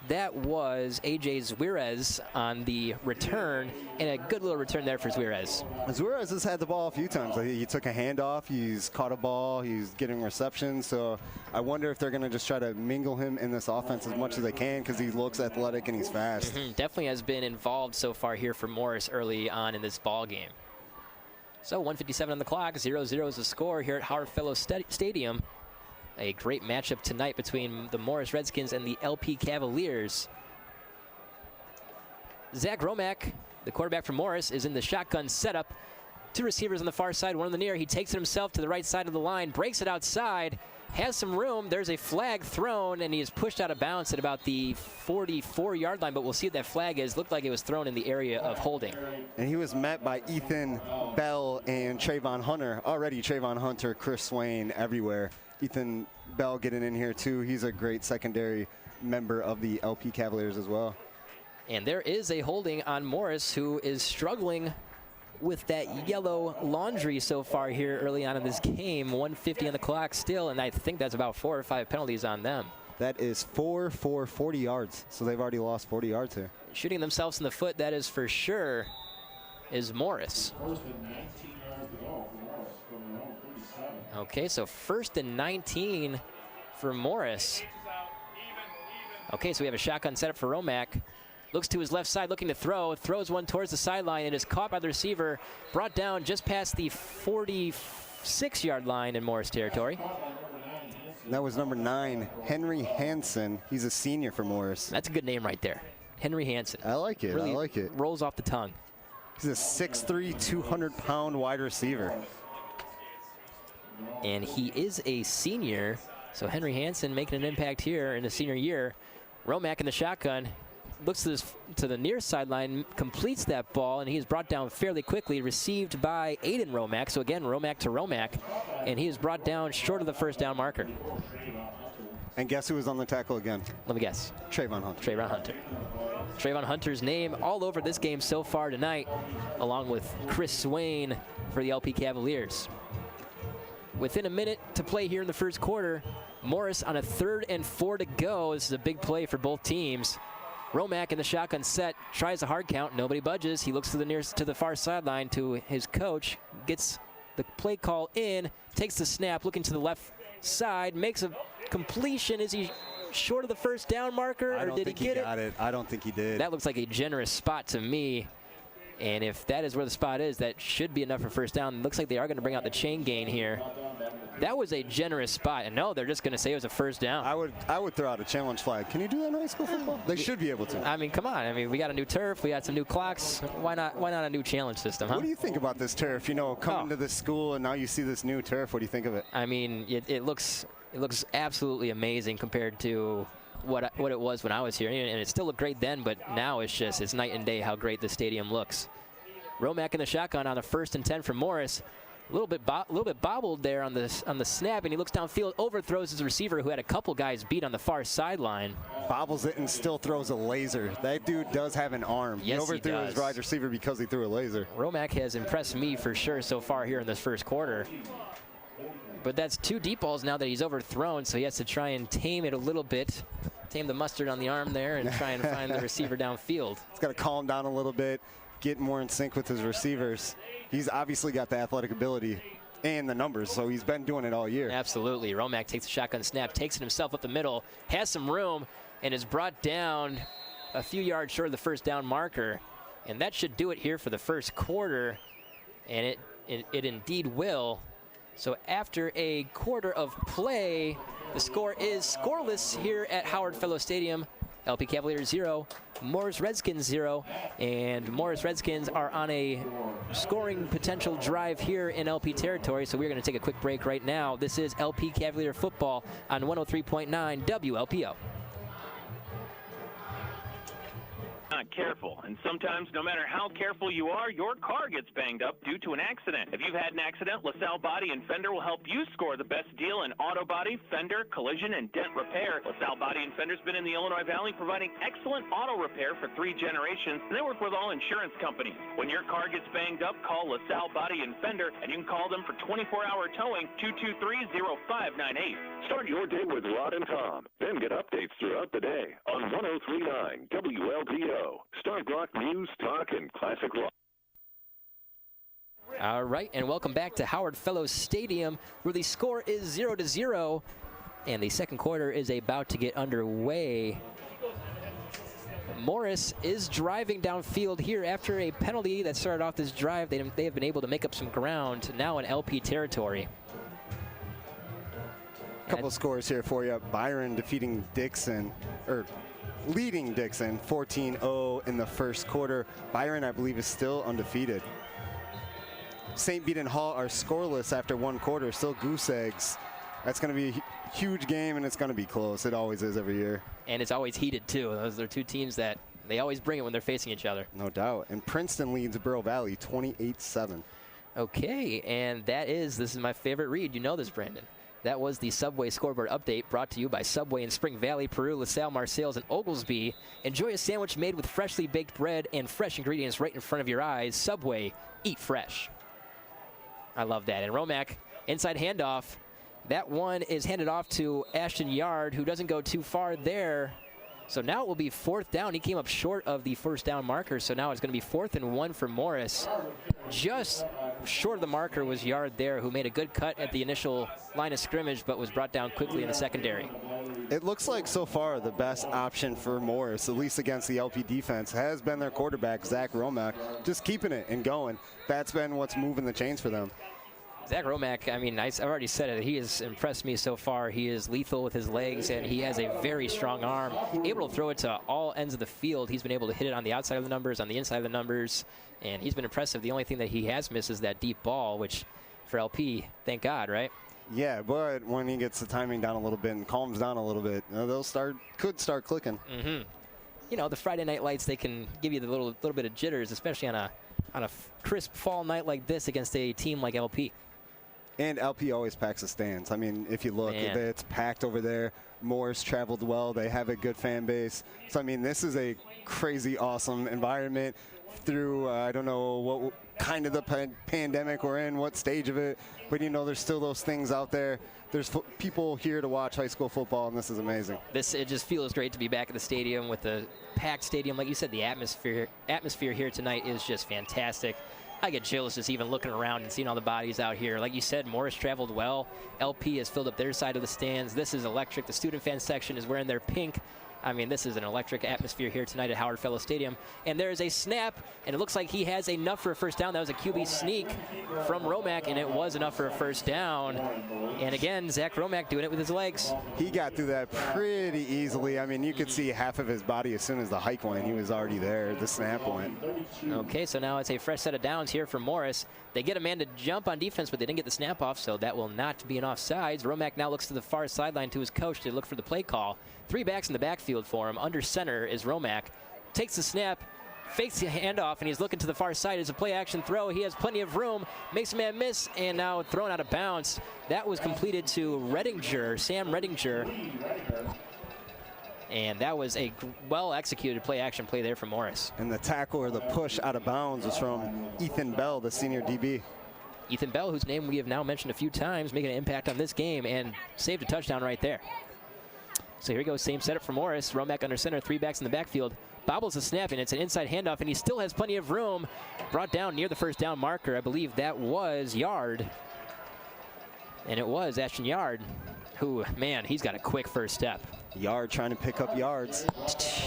That was A.J. Zwirecz on the return, and a good little return there for Zwirecz. Zwirecz has had the ball a few times. He took a handoff, he's caught a ball, he's getting receptions, so I wonder if they're going to just try to mingle him in this offense as much as they can, because he looks athletic and he's fast. Definitely has been involved so far here for Morris early on in this ball game. So 1:57 on the clock, 0-0 is the score here at Howard Fellow Stadium. A great matchup tonight between the Morris Redskins and the LP Cavaliers. Zach Romack, the quarterback for Morris, is in the shotgun setup. 2 receivers on the far side, one on the near. He takes it himself to the right side of the line, breaks it outside, has some room. There's a flag thrown, and he is pushed out of bounds at about the 44-yard line, but we'll see what that flag is. Looked like it was thrown in the area of holding. And he was met by Ethan Bell and Trayvon Hunter. Already Trayvon Hunter, Chris Swain everywhere. Ethan Bell getting in here too. He's a great secondary member of the LP Cavaliers as well. And there is a holding on Morris, who is struggling with that yellow laundry so far here early on in this game. 1:50 on the clock still, and I think that's about 4 or 5 penalties on them. That is 4 for 40 yards, so they've already lost 40 yards here. Shooting themselves in the foot, that is for sure, is Morris. Okay, so 1st and 19 for Morris. Okay, so we have a shotgun setup for Romack. Looks to his left side, looking to throw. Throws one towards the sideline and is caught by the receiver. Brought down just past the 46-yard line in Morris territory. That was number 9, Henry Hansen. He's a senior for Morris. That's a good name right there. Henry Hansen. I like it. Really I like it. Rolls off the tongue. He's a 6'3", 200-pound wide receiver. And he is a senior, so Henry Hansen making an impact here in his senior year. Romack in the shotgun, looks to the near sideline, completes that ball, and he is brought down fairly quickly, received by Aiden Romack. So again, Romack to Romack, and he is brought down short of the first down marker. And guess who was on the tackle again? Let me guess. Trayvon Hunter. Trayvon Hunter. Trayvon Hunter's name all over this game so far tonight, along with Chris Swain for the LP Cavaliers. within a minute to play here in the first quarter. Morris on a 3rd and 4 to go. This is a big play for both teams. Romack in the shotgun set, tries a hard count. Nobody budges. He looks to the far sideline to his coach, gets the play call in, takes the snap, looking to the left side, makes a completion. Is he short of the first down marker, or did he get it? I don't think he did. That looks like a generous spot to me. And if that is where the spot is, that should be enough for first down. It looks like they are going to bring out the chain gain here. That was a generous spot. And no, they're just going to say it was a first down. I would throw out a challenge flag. Can you do that in high school football? They should be able to. I mean, come on. I mean, we got a new turf. We got some new clocks. Why not a new challenge system, huh? What do you think about this turf? You know, coming to this school and now you see this new turf. What do you think of it? I mean, it looks absolutely amazing compared to what it was when I was here, and it still looked great then, but now it's night and day how great the stadium looks. Romack in the shotgun on a 1st and 10 for Morris. A little bit bobbled there on the snap, and he looks downfield, overthrows his receiver who had a couple guys beat on the far sideline. Bobbles it and still throws a laser. That dude does have an arm. Yes, he overthrew his wide receiver because he threw a laser. Romack has impressed me for sure so far here in this first quarter. But that's 2 deep balls now that he's overthrown, so he has to try and tame it a little bit. Tame the mustard on the arm there and try and find the receiver downfield. He's got to calm down a little bit, get more in sync with his receivers. He's obviously got the athletic ability and the numbers, so he's been doing it all year. Absolutely. Romack takes the shotgun snap, takes it himself up the middle, has some room, and is brought down a few yards short of the first down marker. And that should do it here for the first quarter, and it indeed will. So after a quarter of play, the score is scoreless here at Howard Fellow Stadium. LP Cavaliers 0, Morris Redskins 0, and Morris Redskins are on a scoring potential drive here in LP territory, so we're going to take a quick break right now. This is LP Cavalier football on 103.9 WLPO. Not careful, and sometimes no matter how careful you are, your car gets banged up due to an accident. If you've had an accident, LaSalle Body and Fender will help you score the best deal in auto body, fender, collision, and dent repair. LaSalle Body and Fender's been in the Illinois Valley providing excellent auto repair for 3 generations, and they work with all insurance companies. When your car gets banged up, call LaSalle Body and Fender, and you can call them for 24-hour towing, 223-0598. Start your day with Rod and Tom, then get updates throughout the day on 103.9 WLPO. Start Rock News, Talk, and Classic Rock. All right, and welcome back to Howard Fellows Stadium, where the score is 0-0, and the second quarter is about to get underway. Morris is driving downfield here after a penalty that started off this drive. They have been able to make up some ground now in LP territory. Couple of scores here for you. Byron leading Dixon 14-0 in the first quarter. Byron, I believe, is still undefeated. St. Beaton Hall are scoreless after 1 quarter, still goose eggs. That's going to be a huge game, and it's going to be close. It always is every year. And it's always heated, too. Those are 2 teams that they always bring it when they're facing each other. No doubt. And Princeton leads Burrow Valley 28-7. Okay, and this is my favorite read. You know this, Brandon. That was the Subway scoreboard update brought to you by Subway in Spring Valley, Peru, LaSalle, Marseilles, and Oglesby. Enjoy a sandwich made with freshly baked bread and fresh ingredients right in front of your eyes. Subway, eat fresh. I love that. And Romack, inside handoff. That one is handed off to Ashton Yard, who doesn't go too far there. So now it will be 4th down. He came up short of the first down marker, so now it's going to be 4th and 1 for Morris. Just short of the marker was Yard there, who made a good cut at the initial line of scrimmage, but was brought down quickly in the secondary. It looks like so far the best option for Morris, at least against the LP defense, has been their quarterback, Zach Romack, just keeping it and going. That's been what's moving the chains for them. Zach Romack, I mean, I've already said it. He has impressed me so far. He is lethal with his legs, and he has a very strong arm. Able to throw it to all ends of the field. He's been able to hit it on the outside of the numbers, on the inside of the numbers, and he's been impressive. The only thing that he has missed is that deep ball, which for LP, thank God, right? Yeah, but when he gets the timing down a little bit and calms down a little bit, could start clicking. Mm-hmm. You know, the Friday night lights, they can give you the little bit of jitters, especially on a crisp fall night like this against a team like LP. And LP always packs the stands. I mean, if you look, it's packed over there. Morris traveled well. They have a good fan base. So, I mean, this is a crazy, awesome environment. through, I don't know what kind of the pandemic we're in, what stage of it, but you know, there's still those things out there. There's people here to watch high school football, and this is amazing. It just feels great to be back at the stadium with the packed stadium. Like you said, the atmosphere here tonight is just fantastic. I get chills just even looking around and seeing all the bodies out here. Like you said, Morris traveled well. LP has filled up their side of the stands. This is electric. The student fan section is wearing their pink. I mean, this is an electric atmosphere here tonight at Howard Fellow Stadium. And there is a snap, and it looks like he has enough for a first down. That was a QB sneak from Romack, and it was enough for a first down. And again, Zach Romack doing it with his legs. He got through that pretty easily. I mean, you could see half of his body as soon as the hike went. He was already there. The snap went. Okay, so now it's a fresh set of downs here for Morris. They get a man to jump on defense, but they didn't get the snap off, so that will not be an offsides. Romack now looks to the far sideline to his coach to look for the play call. 3 backs in the backfield for him. Under center is Romack. Takes the snap, fakes the handoff, and he's looking to the far side. It's a play-action throw. He has plenty of room. Makes a man miss, and now thrown out of bounds. That was completed to Redinger, Sam Redinger. And that was a well-executed play-action play there from Morris. And the tackle or the push out of bounds was from Ethan Bell, the senior DB. Ethan Bell, whose name we have now mentioned a few times, making an impact on this game and saved a touchdown right there. So here we go, same setup for Morris. Romack under center, 3 backs in the backfield. Bobbles the snap, and it's an inside handoff, and he still has plenty of room. Brought down near the first down marker. I believe that was Yard. And it was Ashton Yard, who, man, he's got a quick first step. Yard trying to pick up yards.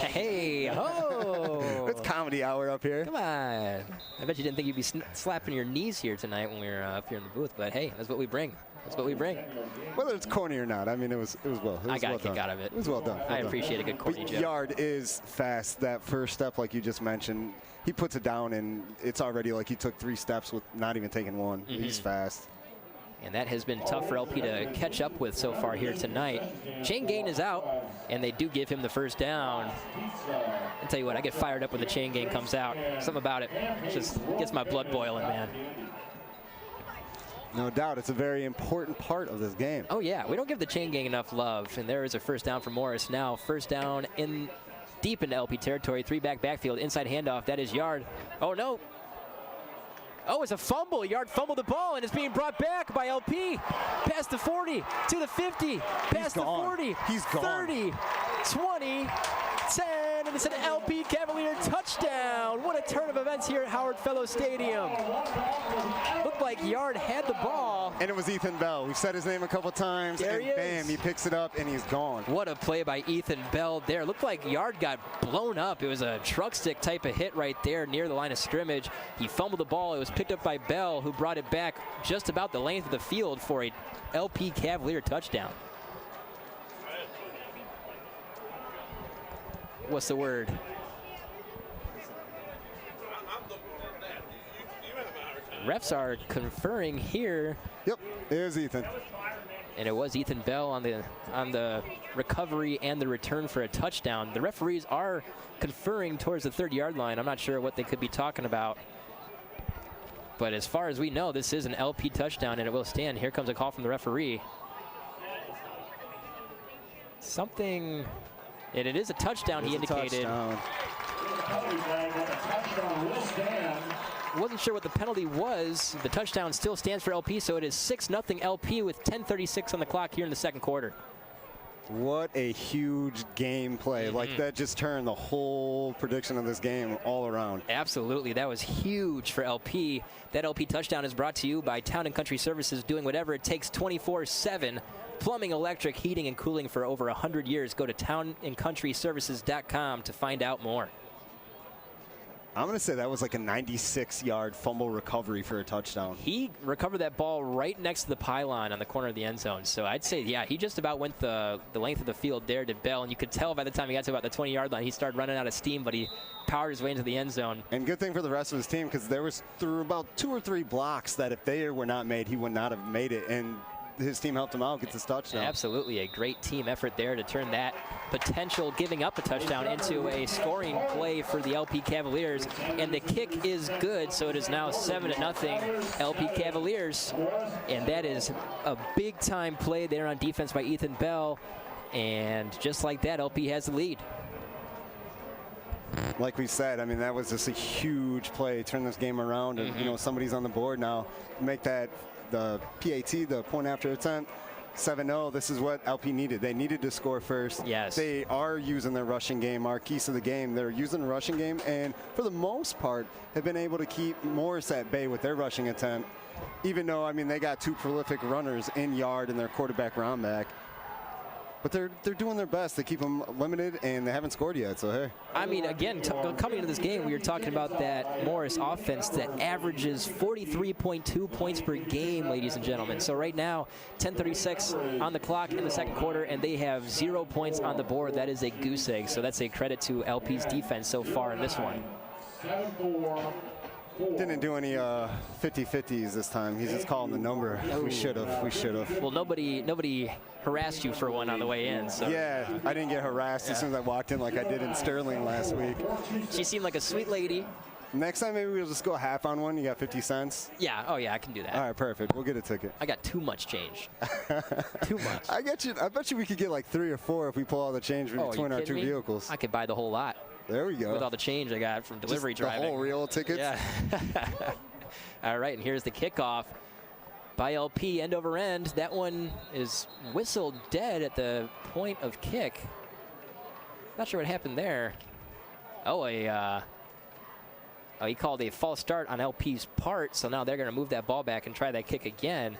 Hey, ho! It's comedy hour up here. Come on. I bet you didn't think you'd be slapping your knees here tonight when we were up here in the booth, but hey, that's what we bring. That's what we bring. Whether it's corny or not, I mean, it was well. I got a kick out of it. It was well done. I appreciate a good corny joke. Yard is fast. That first step, like you just mentioned, he puts it down, and it's already like he took 3 steps with not even taking one. Mm-hmm. He's fast. And that has been tough for LP to catch up with so far here tonight. Chain gain is out, and they do give him the first down. I'll tell you what, I get fired up when the chain gain comes out. Something about it just gets my blood boiling, man. No doubt, it's a very important part of this game. Oh yeah, we don't give the chain gang enough love, and there is a first down for Morris. Now first down deep into LP territory, 3-back backfield, inside handoff. That is Yard. Oh no. Oh, it's a fumble. Yard fumbled the ball, and it's being brought back by LP. Past the 40, to the 50, past the 40, He's gone. 30, 20, 10, and it's an LP Cavalier touchdown. What a turn of events here at Howard Fellow Stadium. Looked like Yard had the ball. And it was Ethan Bell. We've said his name a couple times, there and bam, he picks it up, and he's gone. What a play by Ethan Bell there. Looked like Yard got blown up. It was a truck stick type of hit right there near the line of scrimmage. He fumbled the ball. It was picked up by Bell, who brought it back just about the length of the field for a LP Cavalier touchdown. What's the word? Refs are conferring here. Yep, it is Ethan. And it was Ethan Bell on the recovery and the return for a touchdown. The referees are conferring towards the 30-yard line. I'm not sure what they could be talking about. But as far as we know, this is an LP touchdown, and it will stand. Here comes a call from the referee. Something, and it is a touchdown, he indicated. Touchdown. Wasn't sure what the penalty was. The touchdown still stands for LP, so it is 6-0 LP with 10:36 on the clock here in the second quarter. What a huge game play. Like, that just turned the whole prediction of this game all around. Absolutely. That was huge for LP. That LP touchdown is brought to you by Town and Country Services, doing whatever it takes 24/7. Plumbing, electric, heating, and cooling for over 100 years. Go to townandcountryservices.com to find out more. I'm going to say that was like a 96-yard fumble recovery for a touchdown. He recovered that ball right next to the pylon on the corner of the end zone. So I'd say, yeah, he just about went the length of the field there to Bell. And you could tell by the time he got to about the 20-yard line, he started running out of steam, but he powered his way into the end zone. And good thing for the rest of his team, because there was through about 2 or 3 blocks that if they were not made, he would not have made it. And his team helped him out, gets his touchdown. Absolutely, a great team effort there to turn that potential giving up a touchdown into a scoring play for the LP Cavaliers. And the kick is good, so it is now 7-0 LP Cavaliers. And that is a big-time play there on defense by Ethan Bell. And just like that, LP has the lead. Like we said, I mean, that was just a huge play, turn this game around, and, you know, somebody's on the board now. Make that the PAT, the point after attempt, 7-0. This is what LP needed. They needed to score first. Yes. They are using their rushing game, our keys of the game. They're using the rushing game, and for the most part, have been able to keep Morris at bay with their rushing attempt, even though, I mean, they got 2 prolific runners in Yard and their quarterback round back. But they're doing their best to keep them limited, and they haven't scored yet, so hey. I mean, again, coming into this game, we were talking about that Morris offense that averages 43.2 points per game, ladies and gentlemen. So right now, 10:36 on the clock in the second quarter, and they have 0 points on the board. That is a goose egg, so that's a credit to LP's defense so far in this one. Didn't do any 50-50s this time. He's just calling the number. We should have. Well, nobody harassed you for one on the way in. So. Yeah, I didn't get harassed as soon as I walked in like I did in Sterling last week. She seemed like a sweet lady. Next time, maybe we'll just go half on one. You got 50 cents? Yeah. Oh, yeah, I can do that. All right, perfect. We'll get a ticket. I got too much change. Too much. I bet you we could get like 3 or 4 if we pull all the change between our 2 vehicles. I could buy the whole lot. There we go. With all the change I got from delivery driving. The whole reel of tickets? Yeah. All right, and here's the kickoff by LP, end over end. That one is whistled dead at the point of kick. Not sure what happened there. Oh, he called a false start on LP's part, so now they're going to move that ball back and try that kick again.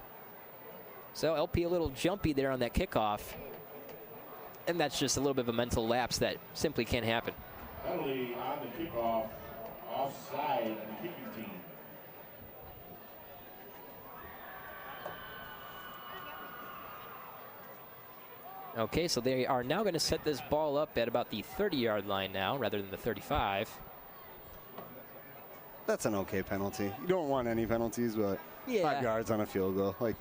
So LP a little jumpy there on that kickoff. And that's just a little bit of a mental lapse that simply can't happen. Penalty on the kickoff, offside on the kicking team. Okay, so they are now going to set this ball up at about the 30-yard line now, rather than the 35. That's an okay penalty. You don't want any penalties, but 5 yards on a field goal, like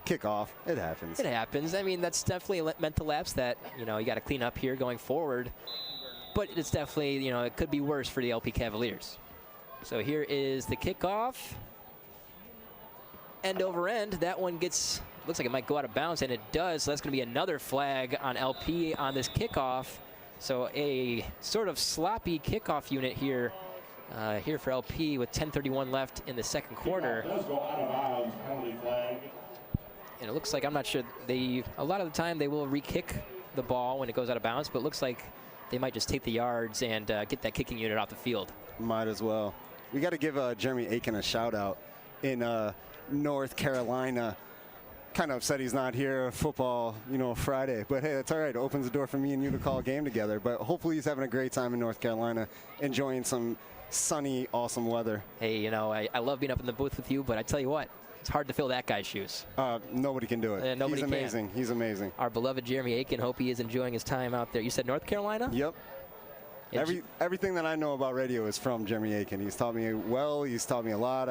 kickoff, it happens. It happens. I mean, that's definitely a mental lapse that, you know, you got to clean up here going forward. But it's definitely, you know, it could be worse for the LP Cavaliers. So here is the kickoff. End over end. That one looks like it might go out of bounds, and it does. So that's going to be another flag on LP on this kickoff. So a sort of sloppy kickoff unit here for LP with 10:31 left in the second quarter. It does go out of bounds, penalty flag. And it looks like, I'm not sure, a lot of the time they will re-kick the ball when it goes out of bounds, but it looks like they might just take the yards and get that kicking unit off the field. Might as well. We got to give Jeremy Aiken a shout out in North Carolina. Kind of upset he's not here football, Friday. But hey, that's all right. It opens the door for me and you to call a game together. But hopefully he's having a great time in North Carolina, enjoying some sunny, awesome weather. Hey, I love being up in the booth with you, but I tell you what, it's hard to fill that guy's shoes. Nobody can do it. Nobody He's amazing. He's amazing. Our beloved Jeremy Aiken, hope he is enjoying his time out there. You said North Carolina? Yep. Everything that I know about radio is from Jeremy Aiken. He's taught me well. He's taught me a lot.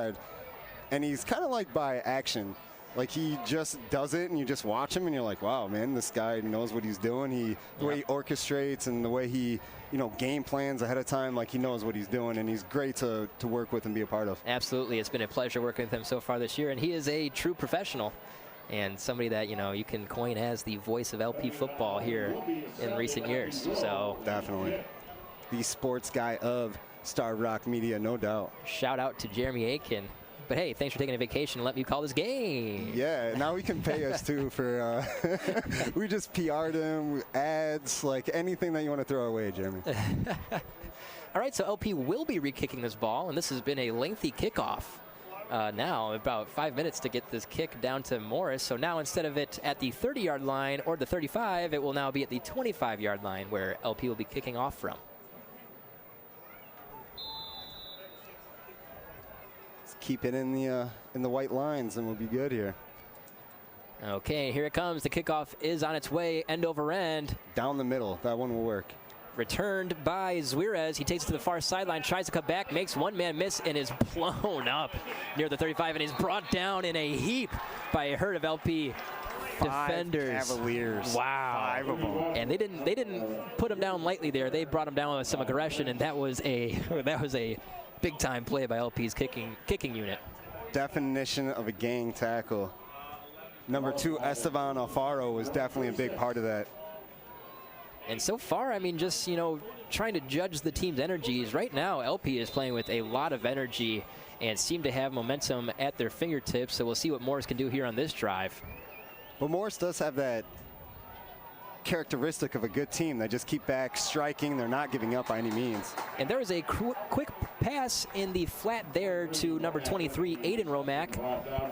And he's kind of like by action. Like, he just does it, and you just watch him, and you're like, wow, man, this guy knows what he's doing. The way he orchestrates and the way he, game plans ahead of time, like, he knows what he's doing, and he's great to work with and be a part of. Absolutely. It's been a pleasure working with him so far this year, and he is a true professional and somebody that, you can coin as the voice of LP football here in recent years. So definitely. The sports guy of Star Rock Media, no doubt. Shout out to Jeremy Aiken. But hey, thanks for taking a vacation and let me call this game. Yeah, now he can pay us too for, we just PR'd him, ads, like anything that you want to throw our way, Jeremy. All right, so LP will be re-kicking this ball, and this has been a lengthy kickoff. Now, about 5 minutes to get this kick down to Morris. So now instead of it at the 30-yard line or the 35, it will now be at the 25-yard line where LP will be kicking off from. Keep it in the white lines, and we'll be good here. Okay, here it comes. The kickoff is on its way, end over end. Down the middle. That one will work. Returned by Zuirez. He takes it to the far sideline, tries to cut back, makes one man miss, and is blown up near the 35, and is brought down in a heap by a herd of LP defenders. 5 Cavaliers. Wow. 5 of them. And they didn't put him down lightly there. They brought him down with some aggression, and that was a big-time play by LP's kicking unit. Definition of a gang tackle. Number 2, Esteban Alfaro, was definitely a big part of that. And so far, I mean, just, trying to judge the team's energies. Right now, LP is playing with a lot of energy and seem to have momentum at their fingertips. So we'll see what Morris can do here on this drive. But Morris does have that characteristic of a good team. They just keep back striking. They're not giving up by any means. And there was a quick pass in the flat there to number 23, Aiden Romack,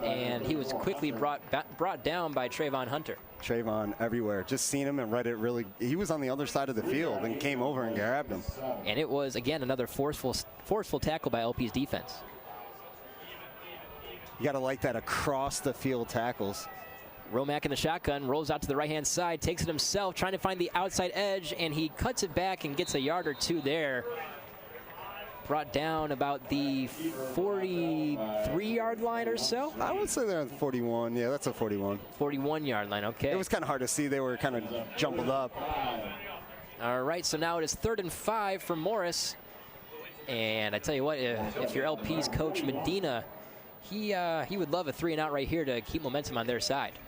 and he was quickly brought down by Trayvon Hunter. Trayvon everywhere. Just seen him and read it really. He was on the other side of the field and came over and grabbed him. And it was, again, another forceful tackle by LP's defense. You got to like that across the field tackles. Romack in the shotgun, rolls out to the right-hand side, takes it himself, trying to find the outside edge, and he cuts it back and gets a yard or two there. Brought down about the 43-yard line or so. I would say they're at 41. Yeah, that's a 41. 41-yard line, okay. It was kind of hard to see. They were kind of jumbled up. All right, so now it is 3rd and 5 for Morris. And I tell you what, if you're LP's coach Medina, he would love a 3-and-out right here to keep momentum on their side.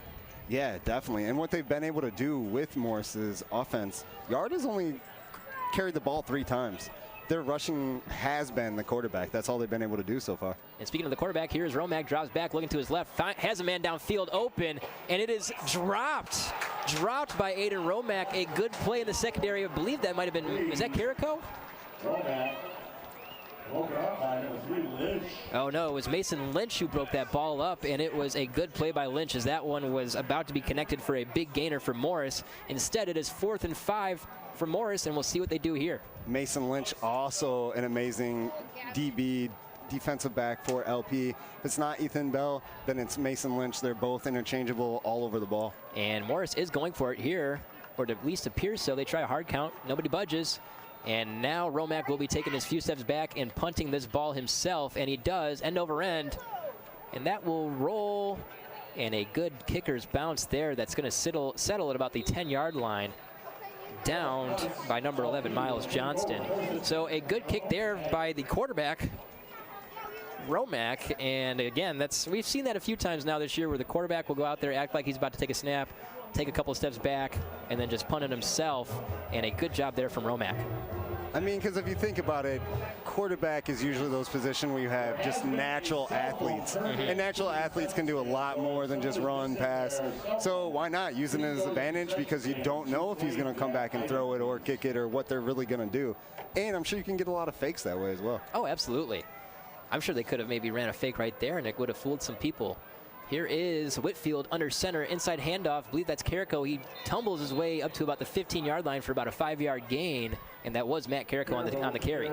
Yeah, definitely. And what they've been able to do with Morris's offense, Yard has only carried the ball 3 times. Their rushing has been the quarterback. That's all they've been able to do so far. And speaking of the quarterback, here's Romack, drops back, looking to his left, has a man downfield open, and it is dropped by Aiden Romack. A good play in the secondary. I believe that might have been, is that Carrico? Oh no, it was Mason Lynch who broke that ball up, and it was a good play by Lynch as that one was about to be connected for a big gainer for Morris. Instead, it is 4th and 5 for Morris, and we'll see what they do here. Mason Lynch, also an amazing DB, defensive back for LP. If it's not Ethan Bell, then it's Mason Lynch. They're both interchangeable all over the ball. And Morris is going for it here, or at least appears so. They try a hard count. Nobody budges. And now Romack will be taking his few steps back and punting this ball himself, and he does, end over end. And that will roll, and a good kicker's bounce there that's going to settle at about the 10-yard line, downed by number 11, Miles Johnston. So a good kick there by the quarterback, Romack. And again, we've seen that a few times now this year where the quarterback will go out there, act like he's about to take a snap, take a couple steps back, and then just punt it himself. And a good job there from Romack. I mean, because if you think about it, quarterback is usually those positions where you have just natural athletes. And natural athletes can do a lot more than just run, pass. So why not use it as an advantage? Because you don't know if he's going to come back and throw it or kick it or what they're really going to do. And I'm sure you can get a lot of fakes that way as well. Oh, absolutely. I'm sure they could have maybe ran a fake right there, and it would have fooled some people. Here is Whitfield under center, inside handoff. I believe that's Carrico. He tumbles his way up to about the 15-yard line for about a 5-yard gain, and that was Matt Carrico on the carry.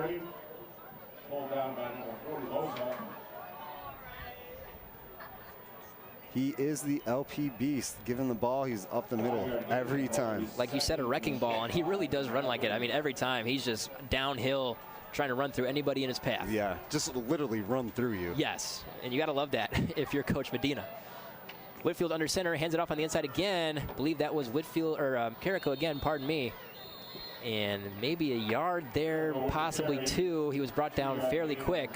He is the LP beast. Given the ball, he's up the middle every time. Like you said, a wrecking ball, and he really does run like it. I mean, every time he's just downhill, trying to run through anybody in his path. Yeah, just literally run through you. Yes, and you got to love that if you're Coach Medina. Whitfield under center, hands it off on the inside again. I believe that was Whitfield, or Carrico again, pardon me. And maybe a yard there, possibly 2. He was brought down fairly quick.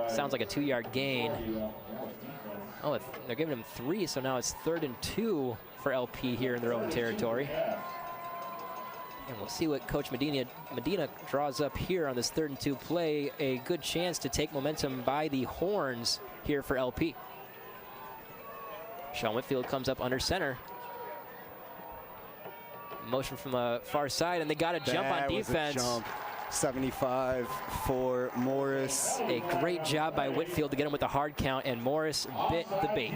Sounds like a 2-yard gain. Oh, they're giving him 3, so now it's 3rd and 2 for LP here in their own territory. And we'll see what Coach Medina draws up here on this 3rd and 2 play. A good chance to take momentum by the horns here for LP. Sean Whitfield comes up under center. Motion from the far side, and they got a jump on defense. Was a jump. 75 for Morris. A great job by Whitfield to get him with a hard count, and Morris bit the bait.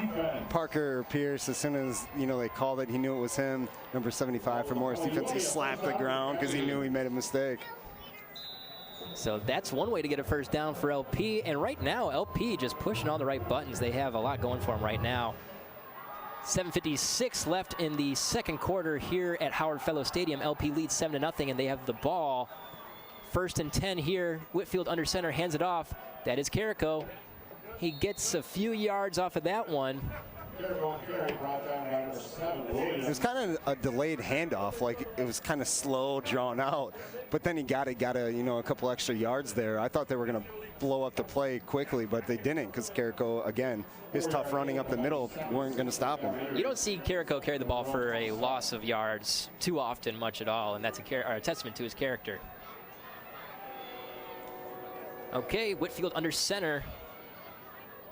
Parker Pierce, as soon as they called it, he knew it was him. Number 75 for Morris defense. He slapped the ground because he knew he made a mistake. So that's one way to get a first down for LP, and right now LP just pushing all the right buttons. They have a lot going for them right now. 7:56 left in the second quarter here at Howard Fellow Stadium. LP leads 7-0, and they have the ball. 1st and 10 here. Whitfield under center, hands it off. That is Carrico. He gets a few yards off of that one. It was kind of a delayed handoff, like it was kind of slow, drawn out. But then he got a couple extra yards there. I thought they were going to blow up the play quickly, but they didn't because Carrico, again, his tough running up the middle weren't going to stop him. You don't see Carrico carry the ball for a loss of yards too often, much at all, and that's a testament to his character. Okay, Whitfield under center.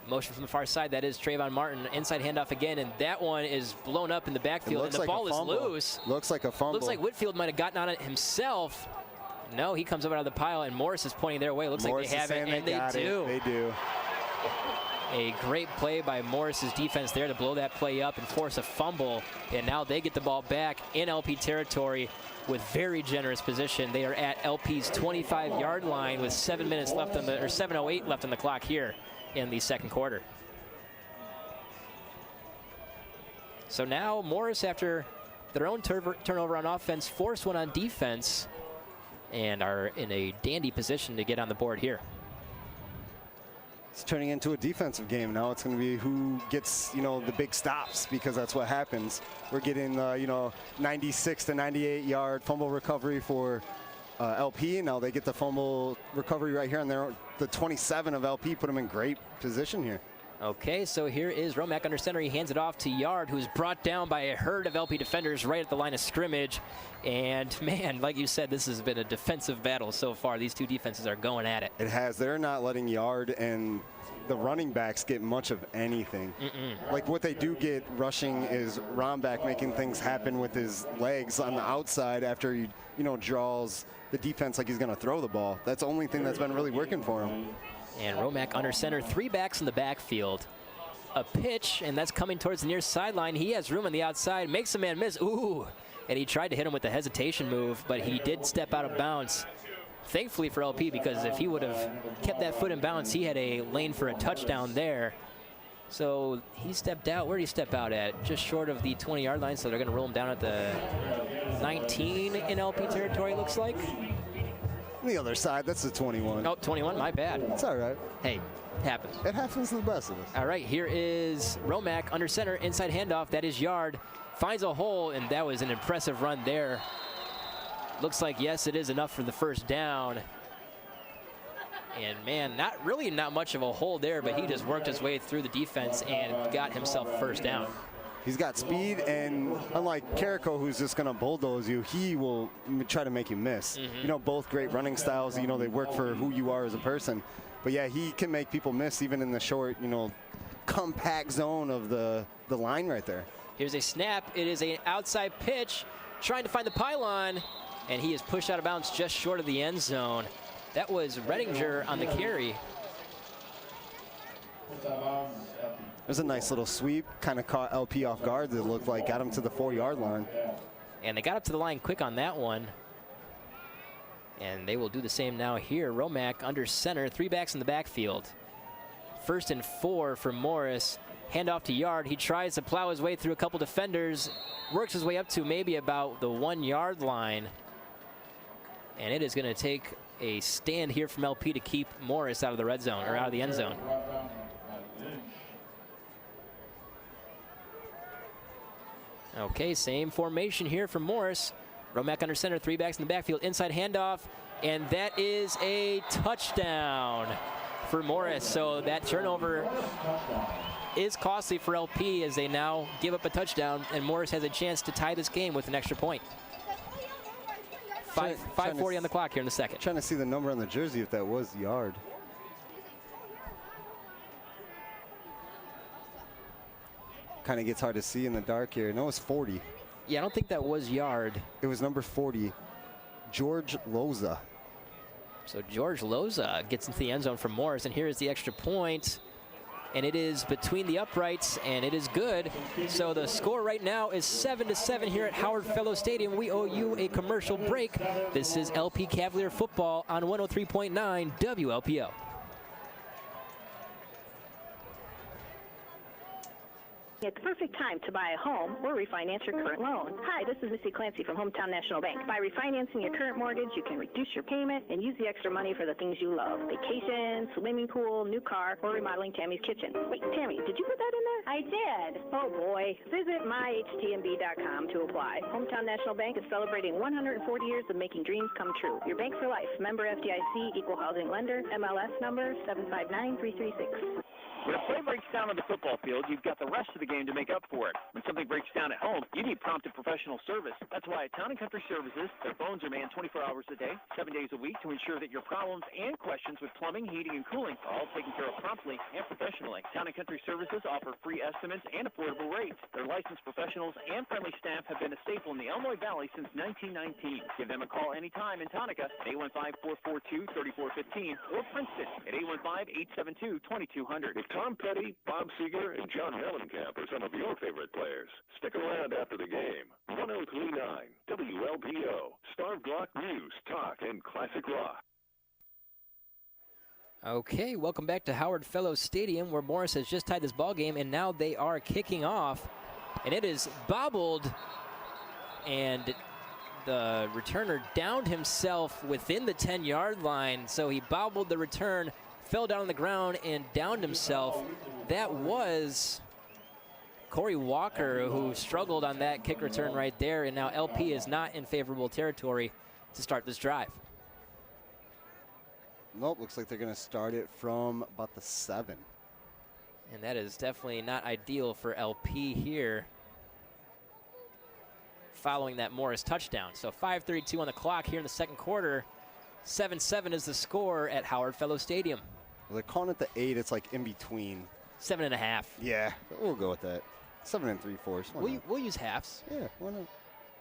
Motion from the far side, that is Trayvon Martin. Inside handoff again, and that one is blown up in the backfield, and the ball is loose. Looks like a fumble. Looks like Whitfield might have gotten on it himself. No, he comes up out of the pile, and Morris is pointing their way. Looks like they have it, and they do. They do. A great play by Morris's defense there to blow that play up and force a fumble, and now they get the ball back in LP territory with very generous position. They are at LP's 25-yard line with 7 minutes left on the, or 7:08 left on the clock here in the second quarter. So now Morris, after their own turnover on offense, forced one on defense and are in a dandy position to get on the board here. It's turning into a defensive game now. It's going to be who gets, the big stops, because that's what happens. We're getting, 96 to 98 yard fumble recovery for LP. Now they get the fumble recovery right here on the 27 of LP. Put them in great position here. Okay, so here is Romack under center. He hands it off to Yard, who's brought down by a herd of LP defenders right at the line of scrimmage. And man, like you said, this has been a defensive battle so far. These two defenses are going at it. It has. They're not letting Yard and the running backs get much of anything. Like what they do get rushing is Romback making things happen with his legs on the outside after he, draws the defense like he's going to throw the ball. That's the only thing that's been really working for him. And Romack under center, 3 backs in the backfield. A pitch, and that's coming towards the near sideline. He has room on the outside, makes a man miss. Ooh, and he tried to hit him with a hesitation move, but he did step out of bounds. Thankfully for LP, because if he would have kept that foot in bounds, he had a lane for a touchdown there. So he stepped out. Where did he step out at? Just short of the 20-yard line, so they're going to roll him down at the 19 in LP territory, it looks like. On the other side, that's the 21. Oh, 21, my bad. It's all right. Hey, happens. It happens to the best of us. All right, here is Romack under center, inside handoff. That is Yard. Finds a hole, and that was an impressive run there. Looks like, yes, it is enough for the first down. And man, not much of a hole there, but he just worked his way through the defense and got himself first down. He's got speed, and unlike Carrico, who's just going to bulldoze you, he will try to make you miss. Both great running styles. They work for who you are as a person. But yeah, he can make people miss even in the short, compact zone of the line right there. Here's a snap. It is an outside pitch, trying to find the pylon, and he is pushed out of bounds just short of the end zone. That was Redinger on the carry. It was a nice little sweep, kind of caught LP off guard, it looked like, got him to the 4-yard line. And they got up to the line quick on that one. And they will do the same now here. Romack under center, 3 backs in the backfield. 1st and 4 for Morris. Handoff to Yard. He tries to plow his way through a couple defenders, works his way up to maybe about the 1-yard line. And it is going to take a stand here from LP to keep Morris out of the red zone, or out of the end zone. Okay, same formation here from Morris. Romack under center, 3 backs in the backfield, inside handoff, and that is a touchdown for Morris. So that turnover is costly for LP as they now give up a touchdown, and Morris has a chance to tie this game with an extra point. 5:40 on the clock here in the second. Trying to see the number on the jersey if that was Yard. Kind of gets hard to see in the dark here. No, it's 40. Yeah, I don't think that was Yard. It was number 40, George Loza. So George Loza gets into the end zone from Morris, and here is the extra point. And it is between the uprights, and it is good. So the score right now is 7-7 here at Howard Fellow Stadium. We owe you a commercial break. This is LP Cavalier football on 103.9 WLPO. It's the perfect time to buy a home or refinance your current loan. Hi, this is Missy Clancy from Hometown National Bank. By refinancing your current mortgage, you can reduce your payment and use the extra money for the things you love. Vacation, swimming pool, new car, or remodeling Tammy's kitchen. Wait, Tammy, did you put that in there? I did. Oh boy. Visit myhtmb.com to apply. Hometown National Bank is celebrating 140 years of making dreams come true. Your bank for life. Member FDIC, Equal Housing Lender, MLS number 759336. When a play breaks down on the football field, you've got the rest of the game to make up for it. When something breaks down at home, you need prompt and professional service. That's why at Town & Country Services, their phones are manned 24 hours a day, 7 days a week to ensure that your problems and questions with plumbing, heating, and cooling are all taken care of promptly and professionally. Town & Country Services offer free estimates and affordable rates. Their licensed professionals and friendly staff have been a staple in the Illinois Valley since 1919. Give them a call anytime in Tonica at 815-442-3415 or Princeton at 815-872-2200. Tom Petty, Bob Seeger, and John Mellencamp are some of your favorite players. Stick around after the game. 1039 WLPO. Starved Rock News, Talk, and Classic Rock. Okay, welcome back to Howard Fellows Stadium, where Morris has just tied this ball game, and now they are kicking off, and it is bobbled, and the returner downed himself within the 10-yard line, so he bobbled the return, fell down on the ground and downed himself. That was Corey Walker, who struggled on that kick return right there, and now LP is not in favorable territory to start this drive. Nope, looks like they're going to start it from about the 7. And that is definitely not ideal for LP here, following that Morris touchdown. So 5:32 on the clock here in the second quarter. 7-7 is the score at Howard Fellows Stadium. Well, they're calling it the 8. It's like in between. 7.5. Yeah, we'll go with that. 7 3/4. We'll use halves. Yeah, why not?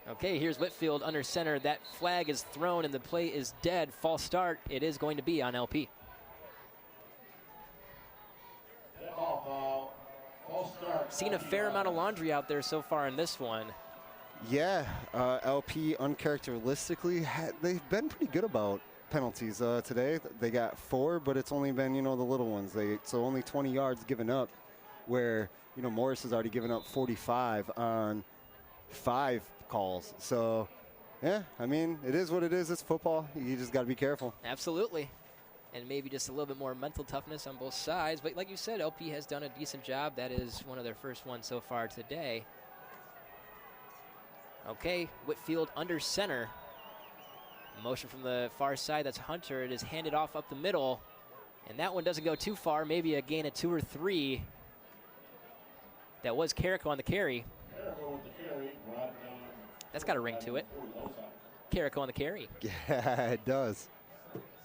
Okay, here's Whitfield under center. That flag is thrown and the play is dead. False start. It is going to be on LP. Seen a fair amount of laundry out there so far in this one. Yeah, LP uncharacteristically, they've been pretty good about penalties today. They got 4, but it's only been, the little ones. So only 20 yards given up, where, Morris has already given up 45 on 5 calls. So, yeah, I mean, it is what it is. It's football. You just got to be careful. Absolutely. And maybe just a little bit more mental toughness on both sides. But like you said, LP has done a decent job. That is one of their first ones so far today. Okay, Whitfield under center. Motion from the far side, that's Hunter. It is handed off up the middle. And that one doesn't go too far, maybe a gain of 2 or 3. That was Carrico on the carry. That's got a ring to it. Carrico on the carry. Yeah, it does.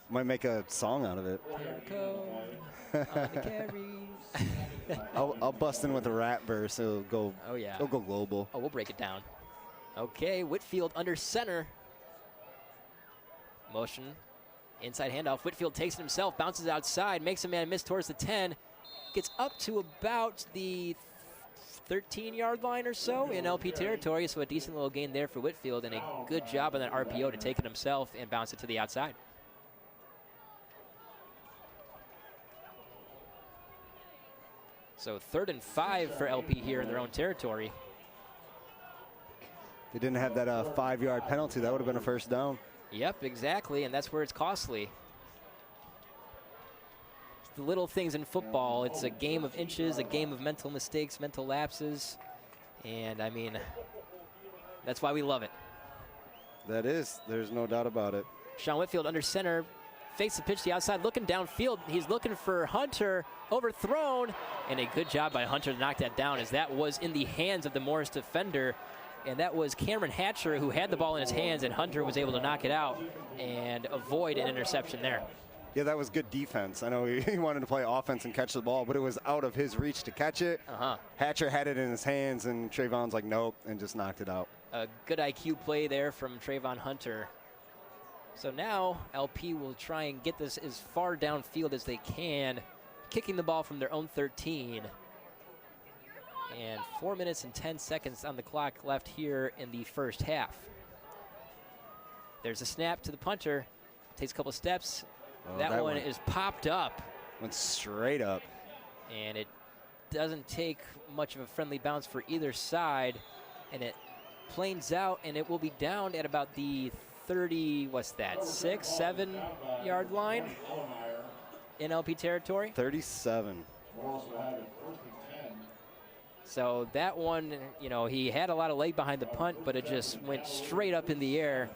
Might make a song out of it. Carrico on the carry. I'll bust in with a rap verse. It'll go. Oh yeah. It'll go global. Oh, we'll break it down. Okay, Whitfield under center. Motion, inside handoff. Whitfield takes it himself, bounces outside, makes a man miss towards the 10. Gets up to about the 13-yard line or so in LP territory, so a decent little gain there for Whitfield, and a good job on that RPO to take it himself and bounce it to the outside. So 3rd and 5 for LP here in their own territory. They didn't have that 5-yard penalty. That would have been a first down. Yep, exactly, and that's where it's costly. It's the little things in football. It's a game of inches, a game of mental mistakes, mental lapses, and I mean, that's why we love it. That is. There's no doubt about it. Sean Whitfield under center, fakes the pitch to the outside, looking downfield. He's looking for Hunter, overthrown, and a good job by Hunter to knock that down, as that was in the hands of the Morris defender. And that was Cameron Hatcher who had the ball in his hands, and Hunter was able to knock it out and avoid an interception there. Yeah, that was good defense. I know he wanted to play offense and catch the ball, but it was out of his reach to catch it. Hatcher had it in his hands, and Trayvon's like, nope, and just knocked it out. A good IQ play there from Trayvon Hunter. So now LP will try and get this as far downfield as they can, kicking the ball from their own 13. And 4 minutes and 10 seconds on the clock left here in the first half. There's a snap to the punter. Takes a couple steps. That one is popped up. Went straight up. And it doesn't take much of a friendly bounce for either side, and it planes out, and it will be down at about the 30, what's that, 6, 7 yard line in LP territory. 37. So that one, you know, he had a lot of leg behind the punt, but it just went straight up in the air.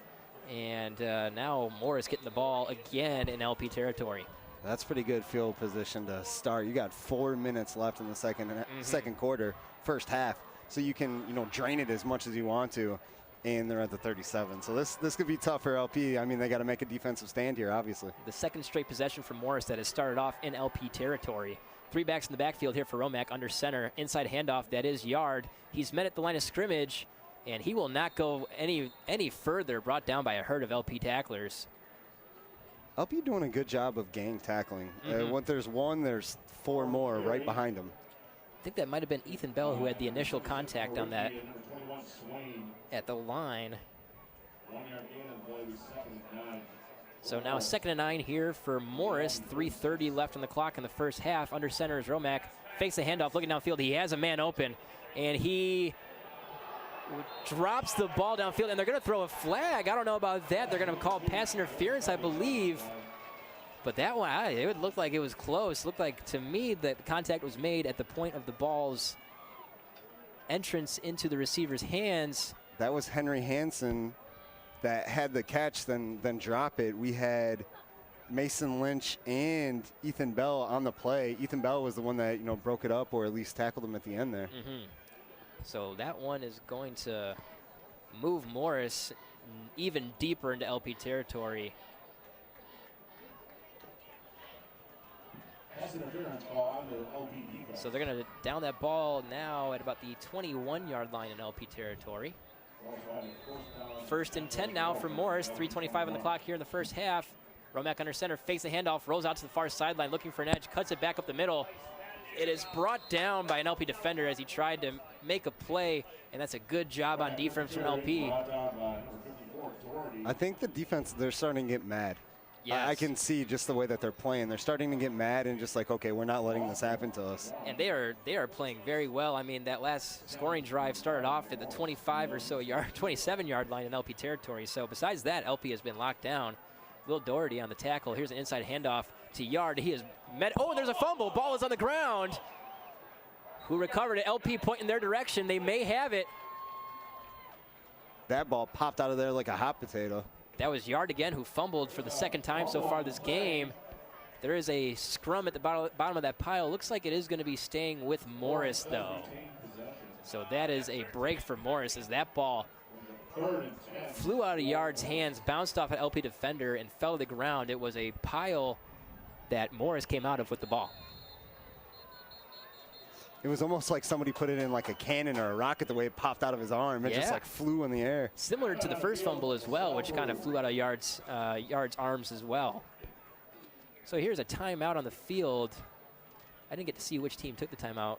And now Morris getting the ball again in LP territory. That's pretty good field position to start. You got 4 minutes left in the second quarter, first half. So you can, you know, drain it as much as you want to. And they're at the 37. So this could be tough for LP. I mean, they got to make a defensive stand here, obviously. The second straight possession for Morris that has started off in LP territory. 3 backs in the backfield here for Romack under center. Inside handoff, that is Yard. He's met at the line of scrimmage, and he will not go any further, brought down by a herd of LP tacklers. LP doing a good job of gang tackling. When there's one, there's 4 more right behind him. I think that might have been Ethan Bell who had the initial contact on that at the line. So now 2nd and 9 here for Morris. 3:30 left on the clock in the first half. Under center is Romack. Fakes the handoff, looking downfield. He has a man open, and he drops the ball downfield, and they're going to throw a flag. I don't know about that. They're going to call pass interference, I believe. But that one, it would look like it was close. Looked like to me that the contact was made at the point of the ball's entrance into the receiver's hands. That was Henry Hansen that had the catch, then drop it. We had Mason Lynch and Ethan Bell on the play. Ethan Bell was the one that, you know, broke it up or at least tackled him at the end there. So that one is going to move Morris even deeper into LP territory. So they're going to down that ball now at about the 21-yard line in LP territory. 1st and 10 now for Morris. 3:25 on the clock here in the first half. Romack under center, fakes the handoff, rolls out to the far sideline looking for an edge, cuts it back up the middle. It is brought down by an LP defender as he tried to make a play, and that's a good job on defense from LP. I think the defense, they're starting to get mad. Yes. I can see just the way that they're playing. They're starting to get mad and just like, okay, we're not letting this happen to us. And they are playing very well. I mean, that last scoring drive started off at the 25 or so yard, 27-yard line in LP territory. So besides that, LP has been locked down. Will Doherty on the tackle. Here's an inside handoff to Yard. He is met. Oh, and there's a fumble. Ball is on the ground. Who recovered it? LP pointing their direction. They may have it. That ball popped out of there like a hot potato. That was Yard again, who fumbled for the second time so far this game. There is a scrum at the bottom of that pile. Looks like it is going to be staying with Morris, though. So that is a break for Morris as that ball flew out of Yard's hands, bounced off an LP defender, and fell to the ground. It was a pile that Morris came out of with the ball. It was almost like somebody put it in like a cannon or a rocket the way it popped out of his arm. It just like flew in the air. Similar to the first fumble as well, which kind of flew out of Yard's arms as well. So here's a timeout on the field. I didn't get to see which team took the timeout.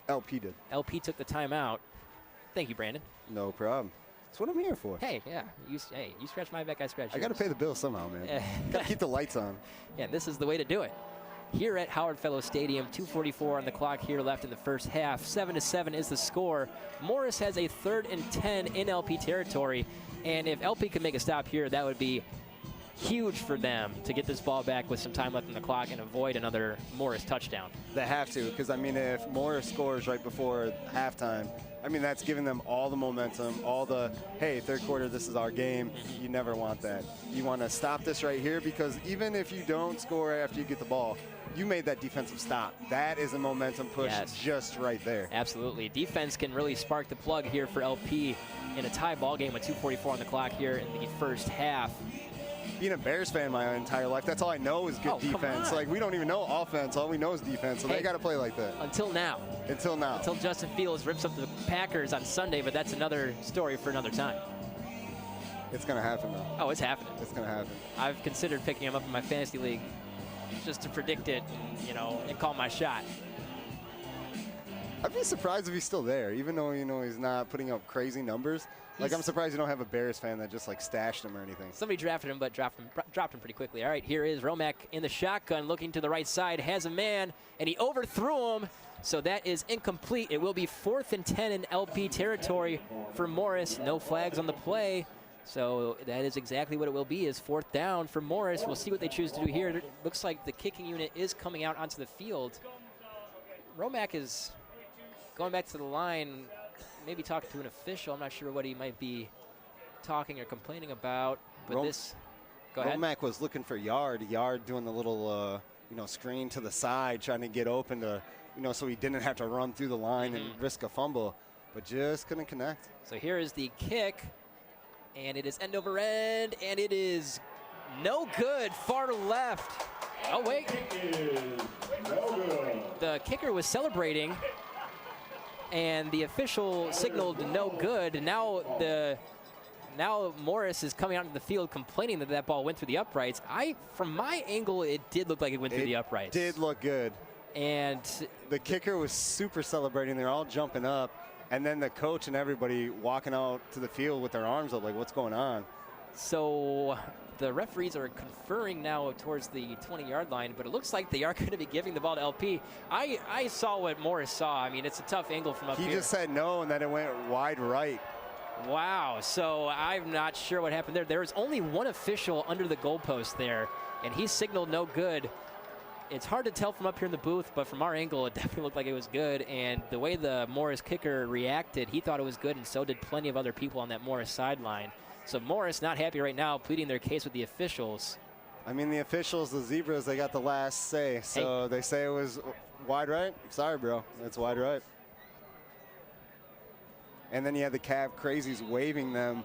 LP did. LP took the timeout. Thank you, Brandon. No problem. That's what I'm here for. Hey, yeah. You scratch my back, I scratch yours. I got to pay the bill somehow, man. Got to keep the lights on. Yeah, this is the way to do it. Here at Howard Fellows Stadium, 2:44 on the clock here left in the first half. 7-7 is the score. Morris has a 3rd and 10 in LP territory, and if LP could make a stop here, that would be huge for them to get this ball back with some time left on the clock and avoid another Morris touchdown. They have to, because, I mean, if Morris scores right before halftime, I mean, that's giving them all the momentum, all the, hey, third quarter, this is our game. You never want that. You want to stop this right here, because even if you don't score after you get the ball, you made that defensive stop. That is a momentum push just right there. Absolutely. Defense can really spark the plug here for LP in a tie ball game with 2:44 on the clock here in the first half. Being a Bears fan my entire life, that's all I know is good defense. Like, we don't even know offense. All we know is defense, so they got to play like that. Until now. Until now. Until Justin Fields rips up the Packers on Sunday, but that's another story for another time. It's going to happen, though. Oh, it's happening. It's going to happen. I've considered picking him up in my fantasy league just to predict it, and call my shot. I'd be surprised if he's still there, even though, he's not putting up crazy numbers. Like, I'm surprised you don't have a Bears fan that just, like, stashed him or anything. Somebody drafted him, but dropped him pretty quickly. All right, here is Romack in the shotgun, looking to the right side, has a man, and he overthrew him. So that is incomplete. It will be 4th and 10 in LP territory for Morris. No flags on the play. So that is exactly what it will be, is 4th down for Morris. We'll see what they choose to do here. It looks like the kicking unit is coming out onto the field. Romack is going back to the line, maybe talking to an official. I'm not sure what he might be talking or complaining about. But go ahead. Romack was looking for Yard doing the little, screen to the side, trying to get open to, so he didn't have to run through the line and risk a fumble, but just couldn't connect. So here is the kick, and it is end over end, and it is no good, far left. Oh, wait. The kicker was celebrating, and the official signaled no good. Now Morris is coming out into the field complaining that ball went through the uprights. From my angle, it did look like it went through the uprights. It did look good. And the kicker was super celebrating. They're all jumping up. And then the coach and everybody walking out to the field with their arms up, like, what's going on? So the referees are conferring now towards the 20-yard line, but it looks like they are going to be giving the ball to LP. I saw what Morris saw. I mean, it's a tough angle from up here. He just said no, and then it went wide right. Wow, so I'm not sure what happened there. There was only one official under the goalpost there, and he signaled no good. It's hard to tell from up here in the booth, but from our angle, it definitely looked like it was good. And the way the Morris kicker reacted, he thought it was good, and so did plenty of other people on that Morris sideline. So Morris not happy right now, pleading their case with the officials. I mean, the officials, the Zebras, they got the last say. So They say it was wide right. Sorry, bro. It's wide right. And then you had the Cav crazies waving the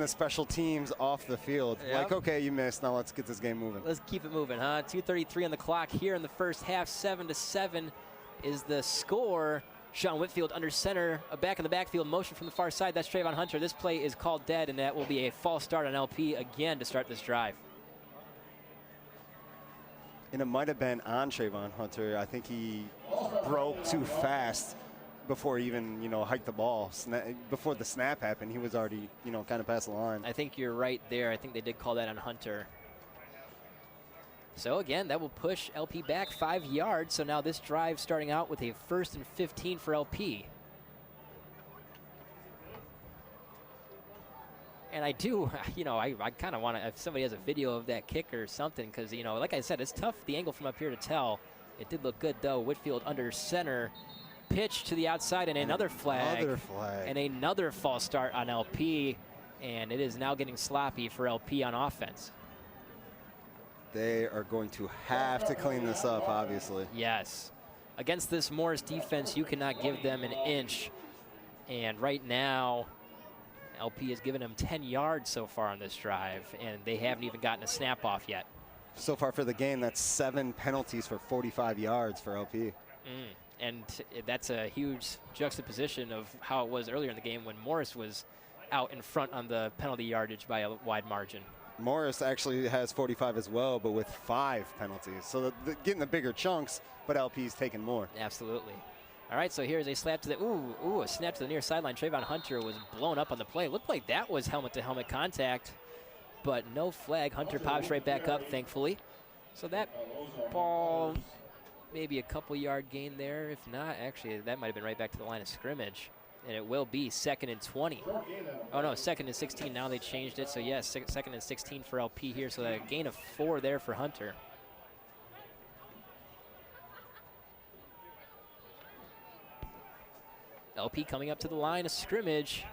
special teams off the field. Yep. Like, okay, you missed. Now let's get this game moving. Let's keep it moving, huh? 2:33 on the clock here in the first half. 7-7 is the score. Sean Whitfield under center, a back in the backfield motion from the far side. That's Trayvon Hunter. This play is called dead, and that will be a false start on LP again to start this drive. And it might have been on Trayvon Hunter. I think he broke too fast before he even, hiked the ball. Before the snap happened, he was already, kind of past the line. I think you're right there. I think they did call that on Hunter. So again, that will push LP back 5 yards. So now this drive starting out with a 1st and 15 for LP. And I do, I kind of want to, if somebody has a video of that kick or something, because, like I said, it's tough, the angle from up here to tell. It did look good, though. Whitfield under center. Pitch to the outside, and another flag. And another false start on LP. And it is now getting sloppy for LP on offense. They are going to have to clean this up, obviously. Yes. Against this Morris defense, you cannot give them an inch. And right now, LP has given them 10 yards so far on this drive, and they haven't even gotten a snap off yet. So far for the game, that's 7 penalties for 45 yards for LP. And that's a huge juxtaposition of how it was earlier in the game when Morris was out in front on the penalty yardage by a wide margin. Morris actually has 45 as well, but with 5 penalties. So getting the bigger chunks, but LP's taking more. Absolutely. All right, so here's a slap to the, a snap to the near sideline. Trayvon Hunter was blown up on the play. Looked like that was helmet-to-helmet contact, but no flag. Hunter pops right back up, thankfully. So that ball, maybe a couple yard gain there. If not, actually, that might have been right back to the line of scrimmage. And it will be 2nd and 20. Oh, no, 2nd and 16. Now they changed it. So, yes, 2nd and 16 for LP here. So a gain of 4 there for Hunter. LP coming up to the line of scrimmage.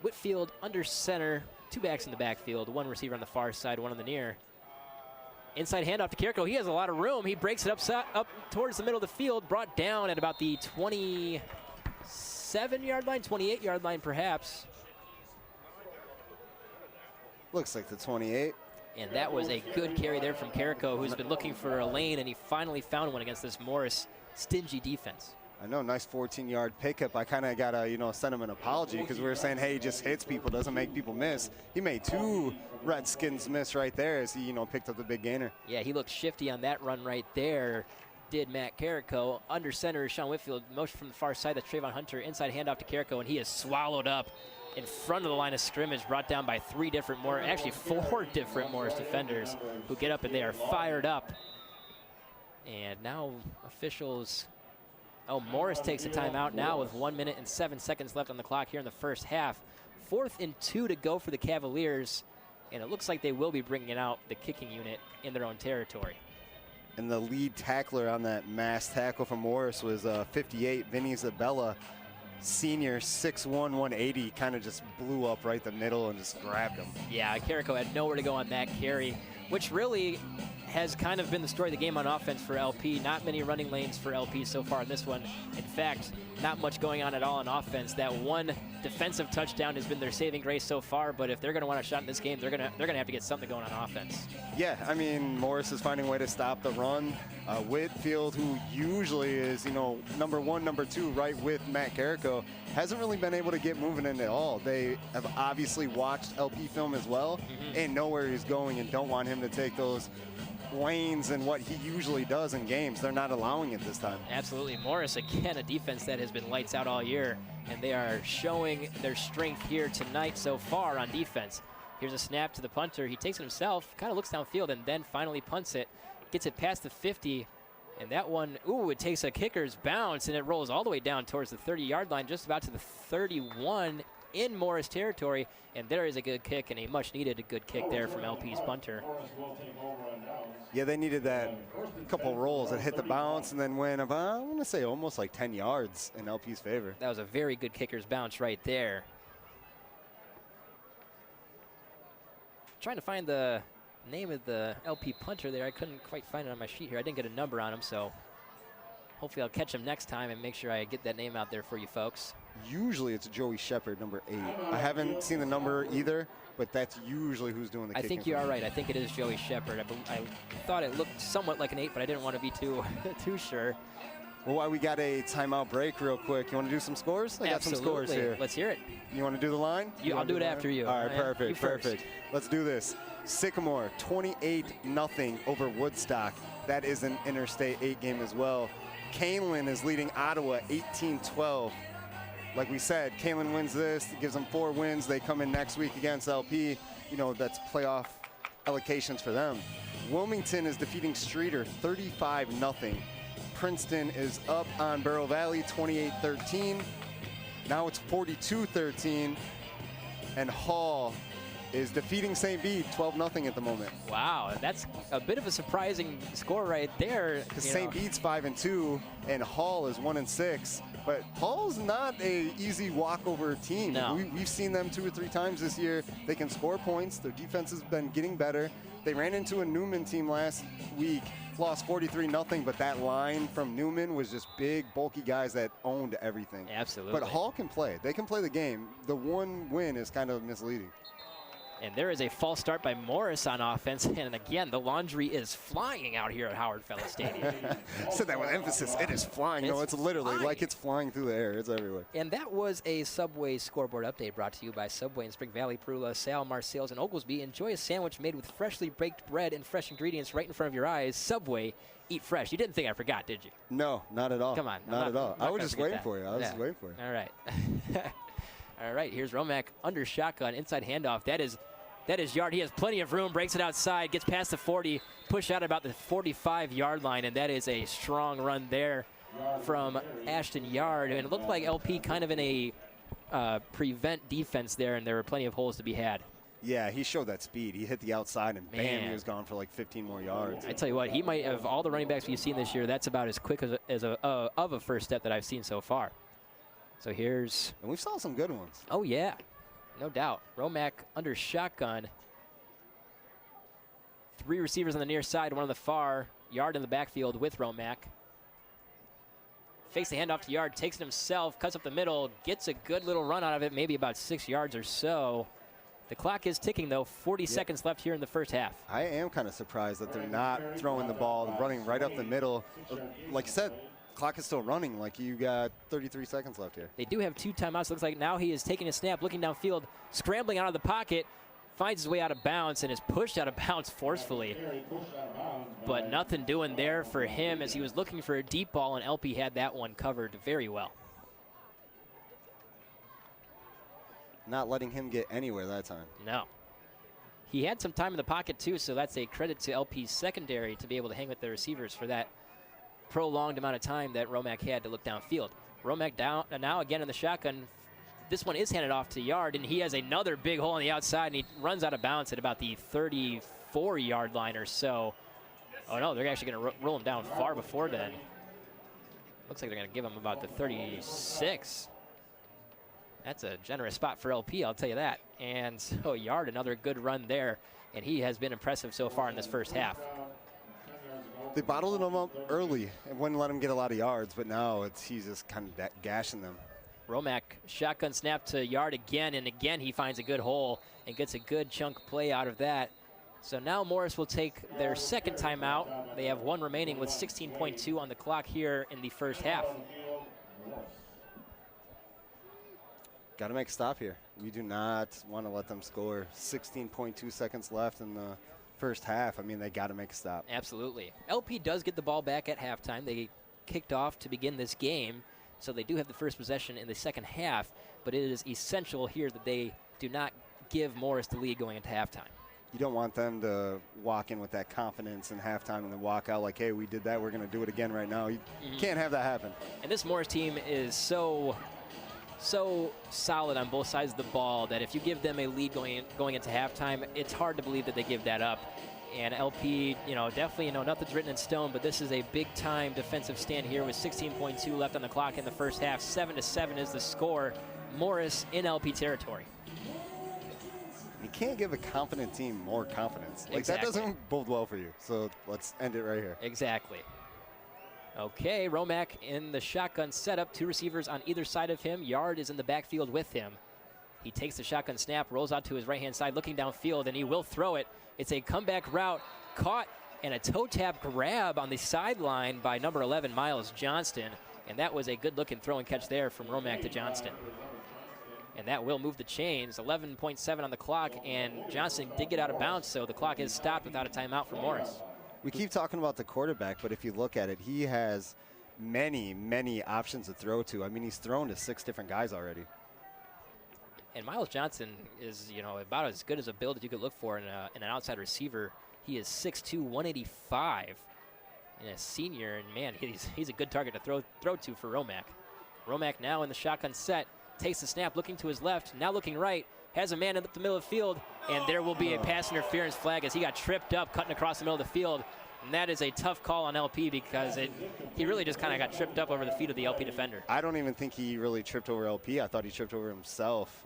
Whitfield under center. 2 backs in the backfield. 1 receiver on the far side, 1 on the near. Inside handoff to Kirko. He has a lot of room. He breaks it up towards the middle of the field. Brought down at about the 27-yard line, 28-yard line perhaps. Looks like the 28. And that was a good carry there from Kirko, who's been looking for a lane, and he finally found one against this Morris stingy defense. I know, nice 14-yard pickup. I kind of got to, send him an apology because we were saying, hey, he just hits people, doesn't make people miss. He made 2 Redskins miss right there as he, picked up the big gainer. Yeah, he looked shifty on that run right there, did Matt Carrico. Under center, Sean Whitfield, motion from the far side. That's Trayvon Hunter. Inside handoff to Carrico, and he is swallowed up in front of the line of scrimmage, brought down by 4 different Morris defenders who get up, and they are fired up. And now officials Oh, Morris takes a timeout now with 1 minute and 7 seconds left on the clock here in the first half. 4th and 2 to go for the Cavaliers, and it looks like they will be bringing out the kicking unit in their own territory. And the lead tackler on that mass tackle for Morris was 58, Vinny Zabella, senior, 6'1", 180, kind of just blew up right the middle and just grabbed him. Yeah, Carrico had nowhere to go on that carry, which really has kind of been the story of the game on offense for LP. Not many running lanes for LP so far in this one. In fact, not much going on at all on offense. That one defensive touchdown has been their saving grace so far, but if they're going to want a shot in this game, they're going to have to get something going on offense. Yeah, I mean, Morris is finding a way to stop the run. Whitfield, who usually is, you know, number 1, number 2, right with Matt Carrico, hasn't really been able to get moving in at all. They have obviously watched LP film as well and know where he's going and don't want him to take those lanes and what he usually does in games. They're not allowing it this time. Absolutely. Morris, again, a defense that has been lights out all year, and they are showing their strength here tonight so far on defense. Here's a snap to the punter. He takes it himself, kind of looks downfield, and then finally punts it. Gets it past the 50, and that one, ooh, it takes a kicker's bounce, and it rolls all the way down towards the 30-yard line, just about to the 31 in Morris territory, and there is a good kick, and a much-needed good kick there from LP's punter. Yeah, they needed that couple rolls that hit the bounce and then went about, I want to say, almost like 10 yards in LP's favor. That was a very good kicker's bounce right there. Trying to find the name of the LP punter there. I couldn't quite find it on my sheet here. I didn't get a number on him, so hopefully I'll catch him next time and make sure I get that name out there for you folks. Usually it's Joey Shepard, number 8. I haven't seen the number either, but that's usually who's doing the kicking. I think you are right. I think it is Joey Shepard. I thought it looked somewhat like an 8, but I didn't want to be too sure. Well, while we got a timeout break real quick, you want to do some scores? I got some scores here. Let's hear it. You want to do the line? I'll do it after you. All right, perfect. Let's do this. Sycamore, 28-0 over Woodstock. That is an Interstate 8 game as well. Canelan is leading Ottawa 18-12. Like we said, Canelan wins this, it gives them 4 wins. They come in next week against LP. You know, that's playoff allocations for them. Wilmington is defeating Streeter 35-0. Princeton is up on Barrow Valley 28-13. Now it's 42-13. And Hall is defeating St. Bede 12-0 at the moment. Wow, that's a bit of a surprising score right there. Because St. Bede's 5-2 and Hall is 1-6. But Hall's not a easy walkover team. No. We've seen them 2 or 3 times this year. They can score points. Their defense has been getting better. They ran into a Newman team last week, lost 43-0, but that line from Newman was just big, bulky guys that owned everything. Absolutely. But Hall can play. They can play the game. The one win is kind of misleading. And there is a false start by Morris on offense. And again, the laundry is flying out here at Howard Fellows Stadium. Said that with emphasis. It is flying. No, it's literally like it's flying through the air. It's everywhere. And that was a Subway scoreboard update brought to you by Subway in Spring Valley, Peru, LaSalle, Marseilles, and Oglesby. Enjoy a sandwich made with freshly baked bread and fresh ingredients right in front of your eyes. Subway, eat fresh. You didn't think I forgot, did you? No, not at all. Come on. Not at all. I was just waiting for you. I was just waiting for you. All right. All right, here's Romack under shotgun, inside handoff. That is Yard. He has plenty of room, breaks it outside, gets past the 40, push out about the 45-yard line, and that is a strong run there from Ashton Yard. And it looked like LP kind of in a prevent defense there, and there were plenty of holes to be had. Yeah, he showed that speed. He hit the outside, and bam, he was gone for like 15 more yards. I tell you what, he might have all the running backs we've seen this year. That's about as quick as a first step that I've seen so far. So here's... And we saw some good ones. Oh, yeah. No doubt. Romack under shotgun. 3 receivers on the near side, 1 on the far. Yard in the backfield with Romack. Fakes the handoff to Yard, takes it himself, cuts up the middle, gets a good little run out of it, maybe about 6 yards or so. The clock is ticking, though. 40 seconds left here in the first half. I am kind of surprised that they're not throwing the ball, running right up the middle. Like I said, clock is still running. Like, you got 33 seconds left here. They do have 2 timeouts. Looks like now he is taking a snap, looking downfield, scrambling out of the pocket, finds his way out of bounds, and is pushed out of bounds forcefully. But nothing doing there for him as he was looking for a deep ball, and LP had that one covered very well. Not letting him get anywhere that time. No. He had some time in the pocket, too, so that's a credit to LP's secondary to be able to hang with the receivers for that prolonged amount of time that Romack had to look downfield. Romack down now again in the shotgun. This one is handed off to Yard, and he has another big hole on the outside, and he runs out of bounds at about the 34-yard line or so. Oh, no, they're actually going to roll him down far before then. Looks like they're going to give him about the 36. That's a generous spot for LP, I'll tell you that. And so Yard, another good run there, and he has been impressive so far in this first half. They bottled him up early and wouldn't let him get a lot of yards, but now he's just kind of gashing them. Romack shotgun snap to Yard again, and again he finds a good hole and gets a good chunk play out of that. So now Morris will take their second timeout. They have one remaining with 16.2 on the clock here in the first half. Got to make a stop here. We do not want to let them score. 16.2 seconds left in the first half. I mean, they got to make a stop. Absolutely. LP does get the ball back at halftime. They kicked off to begin this game, so they do have the first possession in the second half, but it is essential here that they do not give Morris the lead going into halftime. You don't want them to walk in with that confidence in halftime and then walk out like, hey, we did that, we're going to do it again right now. You can't have that happen. And this Morris team is so solid on both sides of the ball that if you give them a lead going into halftime, it's hard to believe that they give that up. And LP, definitely, nothing's written in stone, but this is a big-time defensive stand here with 16.2 left on the clock in the first half. 7-7 is the score. Morris in LP territory. You can't give a confident team more confidence. Like, exactly. That doesn't bode well for you. So let's end it right here. Exactly. Okay, Romack in the shotgun setup. Two receivers on either side of him. Yard is in the backfield with him. He takes the shotgun snap, rolls out to his right-hand side, looking downfield, and he will throw it. It's a comeback route, caught, and a toe tap grab on the sideline by number 11, Miles Johnston. And that was a good-looking throw and catch there from Romack to Johnston. And that will move the chains. 11.7 on the clock, and Johnston did get out of bounds, so the clock is stopped without a timeout for Morris. We keep talking about the quarterback, but if you look at it, he has many, many options to throw to. I mean, he's thrown to 6 different guys already. And Miles Johnson is, about as good as a build that you could look for in an outside receiver. He is 6'2", 185, and a senior, and man, he's a good target to throw to for Romack. Romack now in the shotgun set, takes the snap, looking to his left, now looking right, has a man up the middle of the field, and there will be a pass interference flag as he got tripped up, cutting across the middle of the field. And that is a tough call on LP because he really just kind of got tripped up over the feet of the LP defender. I don't even think he really tripped over LP. I thought he tripped over himself.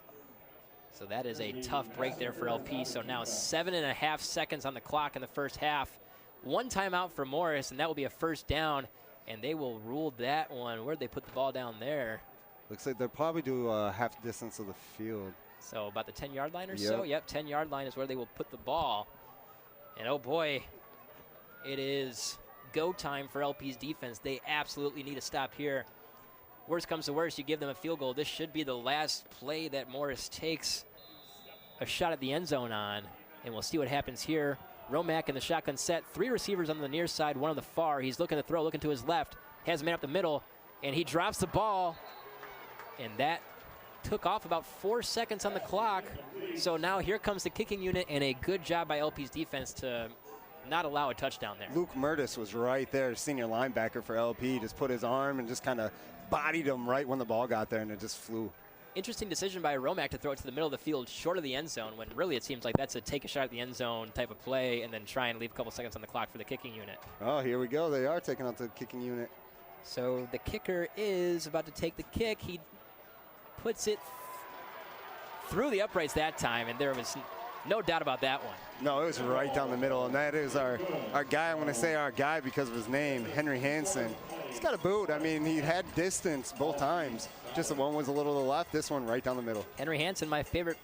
So that is a tough break there for LP. So now 7.5 seconds on the clock in the first half. One timeout for Morris, and that will be a first down. And they will rule that one. Where'd they put the ball down there? Looks like they'll probably do half distance of the field. So about the 10-yard line or so? Yep, 10-yard line is where they will put the ball. And oh boy, it is go time for LP's defense. They absolutely need to stop here. Worst comes to worst, you give them a field goal. This should be the last play that Morris takes a shot at the end zone on. And we'll see what happens here. Romack in the shotgun set. 3 receivers on the near side, 1 on the far. He's looking to throw, looking to his left. Has a man up the middle, and he drops the ball. And that took off about 4 seconds on the clock. So now here comes the kicking unit, and a good job by LP's defense to not allow a touchdown there. Luke Murtis was right there, senior linebacker for LP. Just put his arm and just kind of bodied him right when the ball got there, and it just flew. Interesting decision by Romack to throw it to the middle of the field short of the end zone when really it seems like that's a take a shot at the end zone type of play and then try and leave a couple seconds on the clock for the kicking unit. Oh, here we go. They are taking out the kicking unit. So the kicker is about to take the kick. He puts it through the uprights that time, and there was no doubt about that one. No, it was right down the middle, and that is our guy. I want to say our guy because of his name, Henry Hansen. He's got a boot. I mean, he had distance both times. Just the one was a little to the left, this one right down the middle. Henry Hansen, my favorite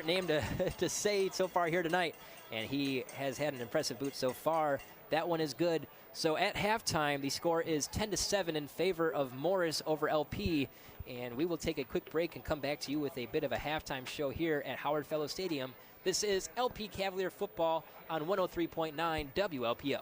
name to say so far here tonight, and he has had an impressive boot so far. That one is good. So at halftime, the score is 10-7 in favor of Morris over LP. And we will take a quick break and come back to you with a bit of a halftime show here at Howard Fellow Stadium. This is LP Cavalier football on 103.9 WLPO.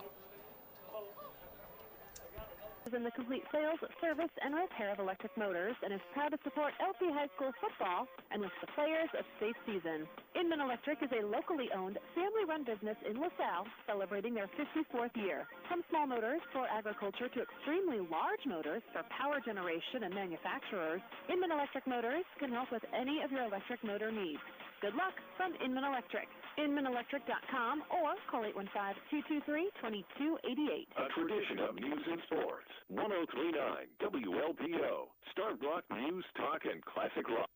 is in the complete sales, service, and repair of electric motors and is proud to support LP High School football and wish the players a safe season. Inman Electric is a locally owned, family-run business in LaSalle celebrating their 54th year. From small motors for agriculture to extremely large motors for power generation and manufacturers, Inman Electric Motors can help with any of your electric motor needs. Good luck from Inman Electric. InmanElectric.com or call 815-223-2288. A tradition of news and sports. 1039 WLPO. Star Block News, Talk, and Classic Rock.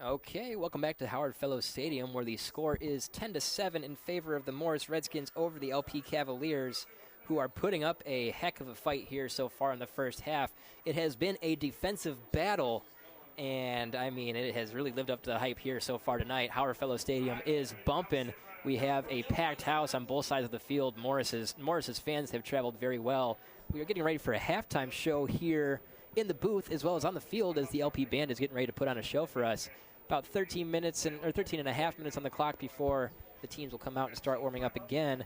Okay, welcome back to Howard Fellows Stadium, where the score is 10-7 in favor of the Morris Redskins over the LP Cavaliers, who are putting up a heck of a fight here so far in the first half. It has been a defensive battle, and, I mean, it has really lived up to the hype here so far tonight. Howard Fellows Stadium is bumping. We have a packed house on both sides of the field. Morris's fans have traveled very well. We are getting ready for a halftime show here in the booth as well as on the field as the LP band is getting ready to put on a show for us. About 13 and a half minutes on the clock before the teams will come out and start warming up again.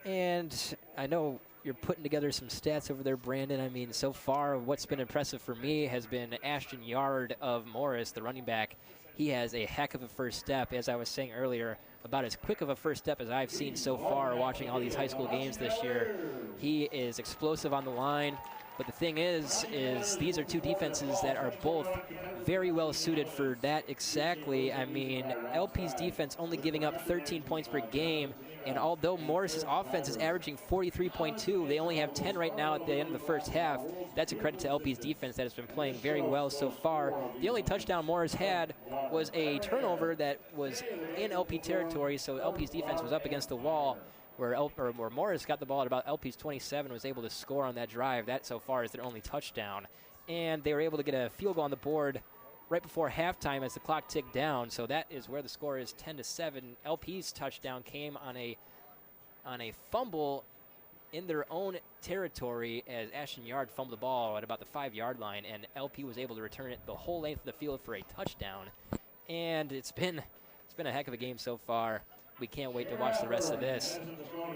And I know you're putting together some stats over there, Brandon. I mean, so far what's been impressive for me has been Ashton Yard of Morris, the running back. He has a heck of a first step, as I was saying earlier, about as quick of a first step as I've seen so far watching all these high school games this year. He is explosive on the line. But the thing is these are two defenses that are both very well suited for that exactly. I mean, LP's defense only giving up 13 points per game, and although Morris's offense is averaging 43.2, they only have 10 right now at the end of the first half. That's a credit to LP's defense that has been playing very well so far. The only touchdown Morris had was a turnover that was in LP territory, so LP's defense was up against the wall. Where Morris got the ball at about LP's 27 and was able to score on that drive. That so far is their only touchdown. And they were able to get a field goal on the board right before halftime as the clock ticked down. So that is where the score is 10-7. LP's touchdown came on a fumble in their own territory as Ashton Yard fumbled the ball at about the 5-yard line, and LP was able to return it the whole length of the field for a touchdown. And it's been a heck of a game so far. We can't wait to watch the rest of this.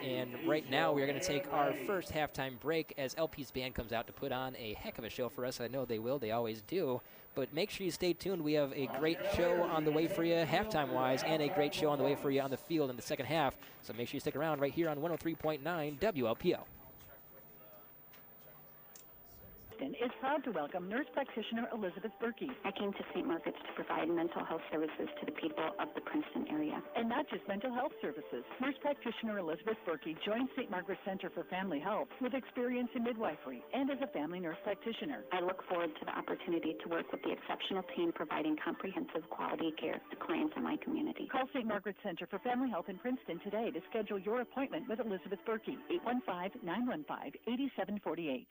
And right now we are going to take our first halftime break as LP's band comes out to put on a heck of a show for us. I know they will. They always do. But make sure you stay tuned. We have a great show on the way for you halftime-wise and a great show on the way for you on the field in the second half. So make sure you stick around right here on 103.9 WLPO. Is proud to welcome nurse practitioner Elizabeth Berkey. I came to St. Margaret's to provide mental health services to the people of the Princeton area. And not just mental health services. Nurse practitioner Elizabeth Berkey joined St. Margaret's Center for Family Health with experience in midwifery and as a family nurse practitioner. I look forward to the opportunity to work with the exceptional team providing comprehensive quality care to clients in my community. Call St. Margaret's Center for Family Health in Princeton today to schedule your appointment with Elizabeth Berkey, 815-915-8748.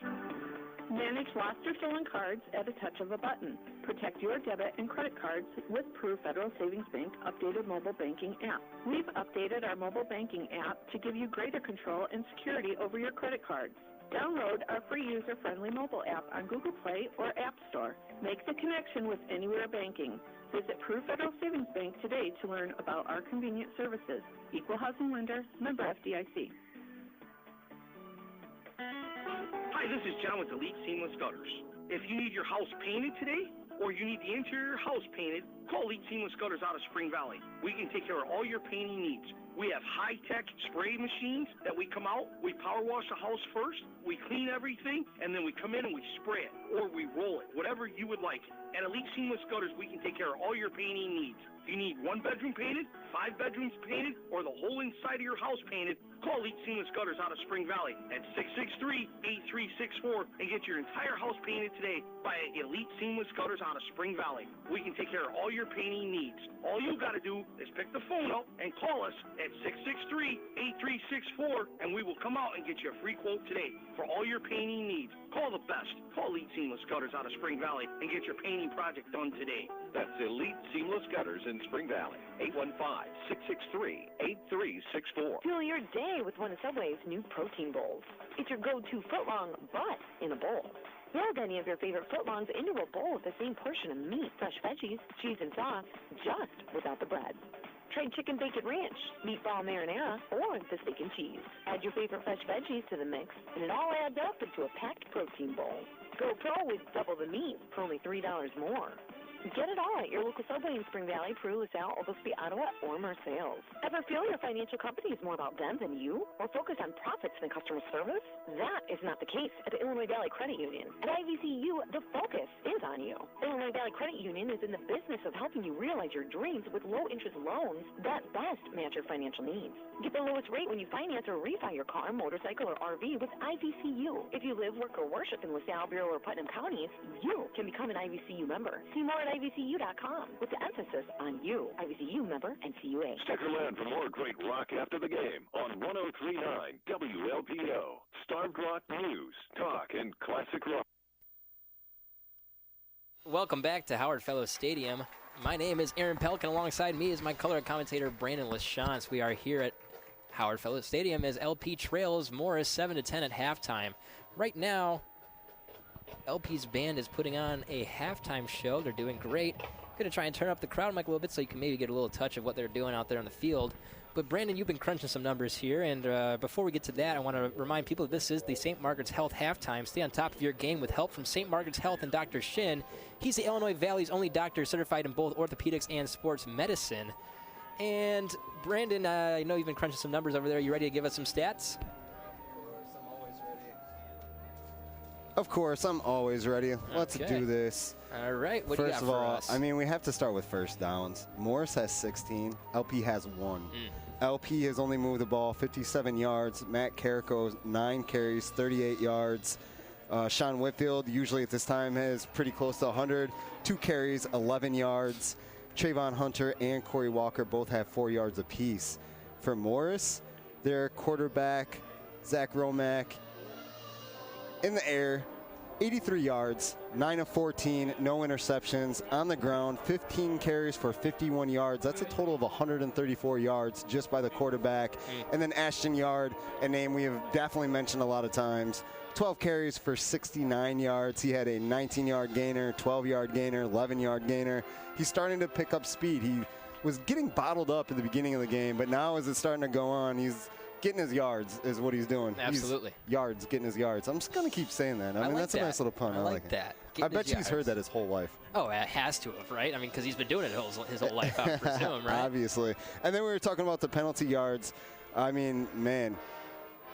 Manage lost or stolen cards at a touch of a button. Protect your debit and credit cards with Peru Federal Savings Bank updated mobile banking app. We've updated our mobile banking app to give you greater control and security over your credit cards. Download our free user-friendly mobile app on Google Play or App Store. Make the connection with Anywhere Banking. Visit Peru Federal Savings Bank today to learn about our convenient services. Equal housing lender, member FDIC. Hi, this is John with Elite Seamless Gutters. If you need your house painted today, or you need the interior house painted, call Elite Seamless Gutters out of Spring Valley. We can take care of all your painting needs. We have high-tech spray machines that we come out, we power wash the house first, we clean everything, and then we come in and we spray it, or we roll it, whatever you would like. At Elite Seamless Gutters, we can take care of all your painting needs. If you need 1 bedroom painted, 5 bedrooms painted, or the whole inside of your house painted, call Elite Seamless Gutters out of Spring Valley at 663-8364 and get your entire house painted today by Elite Seamless Gutters out of Spring Valley. We can take care of all your painting needs. All you got to do is pick the phone up and call us at 663-8364, and we will come out and get you a free quote today for all your painting needs. Call the best. Call Elite Seamless Gutters out of Spring Valley and get your painting project done today. That's Elite Seamless Gutters in Spring Valley. 815-663-8364. Fuel your day with one of Subway's new protein bowls. It's your go-to footlong, but in a bowl. Build any of your favorite footlongs into a bowl with the same portion of meat, fresh veggies, cheese, and sauce, just without the bread. Try chicken bacon ranch, meatball marinara, or the steak and cheese. Add your favorite fresh veggies to the mix, and it all adds up into a packed protein bowl. Go pro with double the meat for only $3 more. Get it all at your local Subway in Spring Valley, Peru, LaSalle, Oglesby, Ottawa, or Marseilles. Ever feel your financial company is more about them than you? Or focus on profits than customer service? That is not the case at the Illinois Valley Credit Union. At IVCU, the focus is on you. Illinois Valley Credit Union is in the business of helping you realize your dreams with low-interest loans that best match your financial needs. Get the lowest rate when you finance or refi your car, motorcycle, or RV with IVCU. If you live, work, or worship in LaSalle, Bureau, or Putnam counties, you can become an IVCU member. See more at IVCU.com with the emphasis on you. IVCU member NCUA. Stick around for more great rock after the game on 103.9 WLPO. Starved Rock News, Talk, and Classic Rock. Welcome back to Howard Fellows Stadium. My name is Aaron Pelican. Alongside me is my color commentator, Brandon LaChance. We are here at Howard Fellows Stadium as LP trails Morris 7-10 at halftime. Right now, LP's band is putting on a halftime show. They're doing great. Going to try and turn up the crowd mic a little bit so you can maybe get a little touch of what they're doing out there on the field. But Brandon, you've been crunching some numbers here, and before we get to that, I want to remind people that this is the St. Margaret's Health halftime. Stay on top of your game with help from St. Margaret's Health and Dr. Shin. He's the Illinois Valley's only doctor certified in both orthopedics and sports medicine. And Brandon, I know you've been crunching some numbers over there. You ready to give us some stats? Of course, I'm always ready. Let's do this. All right, what do you got for us? First of all, I mean, we have to start with first downs. Morris has 16. LP has 1. LP has only moved the ball 57 yards. Matt Carrico, 9 carries, 38 yards. Sean Whitfield, usually at this time, has pretty close to 100. 2 carries, 11 yards. Trayvon Hunter and Corey Walker both have 4 yards apiece. For Morris, their quarterback, Zach Romack, in the air, 83 yards, 9 of 14, no interceptions. On the ground, 15 carries for 51 yards. That's a total of 134 yards just by the quarterback. And then Ashton Yard, a name we have definitely mentioned a lot of times. 12 carries for 69 yards. He had a 19-yard gainer, 12-yard gainer, 11-yard gainer. He's starting to pick up speed. He was getting bottled up at the beginning of the game, but now as it's starting to go on, he's getting his yards is what he's doing. Absolutely. Getting his yards. I'm just going to keep saying that. I mean, that's a nice little pun. I like that. I bet he's heard that his whole life. Oh, it has to have, right? I mean, because he's been doing it his whole life, I presume, right? Obviously. And then we were talking about the penalty yards. I mean, man,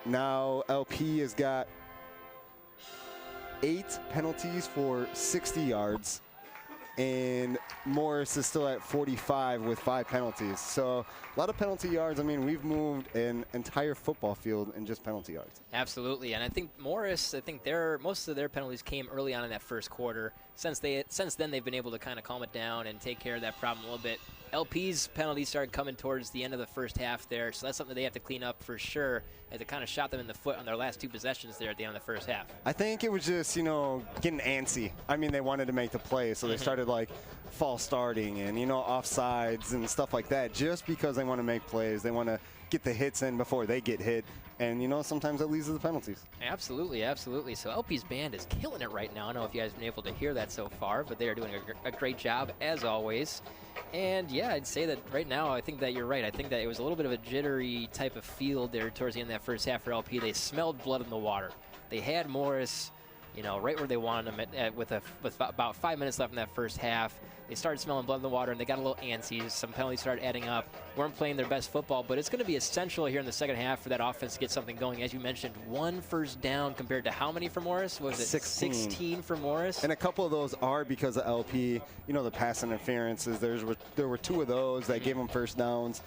now LP has got 8 penalties for 60 yards. And Morris is still at 45 with 5 penalties. So a lot of penalty yards. I mean, we've moved an entire football field in just penalty yards. Absolutely. And I think Morris, most of their penalties came early on in that first quarter. Since then, they've been able to kind of calm it down and take care of that problem a little bit. LP's penalties started coming towards the end of the first half there, so that's something they have to clean up for sure, as it kind of shot them in the foot on their last 2 possessions there at the end of the first half. I think it was just, getting antsy. I mean, they wanted to make the play, so they started, false starting and, offsides and stuff like that just because they want to make plays. They want to get the hits in before they get hit. And, sometimes that leads to the penalties. Absolutely, absolutely. So LP's band is killing it right now. I don't know if you guys have been able to hear that so far, but they are doing a great job, as always. And, yeah, I'd say that right now I think that you're right. I think that it was a little bit of a jittery type of field there towards the end of that first half for LP. They smelled blood in the water. They had Morris, right where they wanted him with about 5 minutes left in that first half. They started smelling blood in the water, and they got a little antsy. Some penalties started adding up. Weren't playing their best football, but it's going to be essential here in the second half for that offense to get something going. As you mentioned, 1 first down compared to how many for Morris? Was it 16 for Morris? And a couple of those are because of LP. The pass interferences. There were 2 of those that gave them first downs.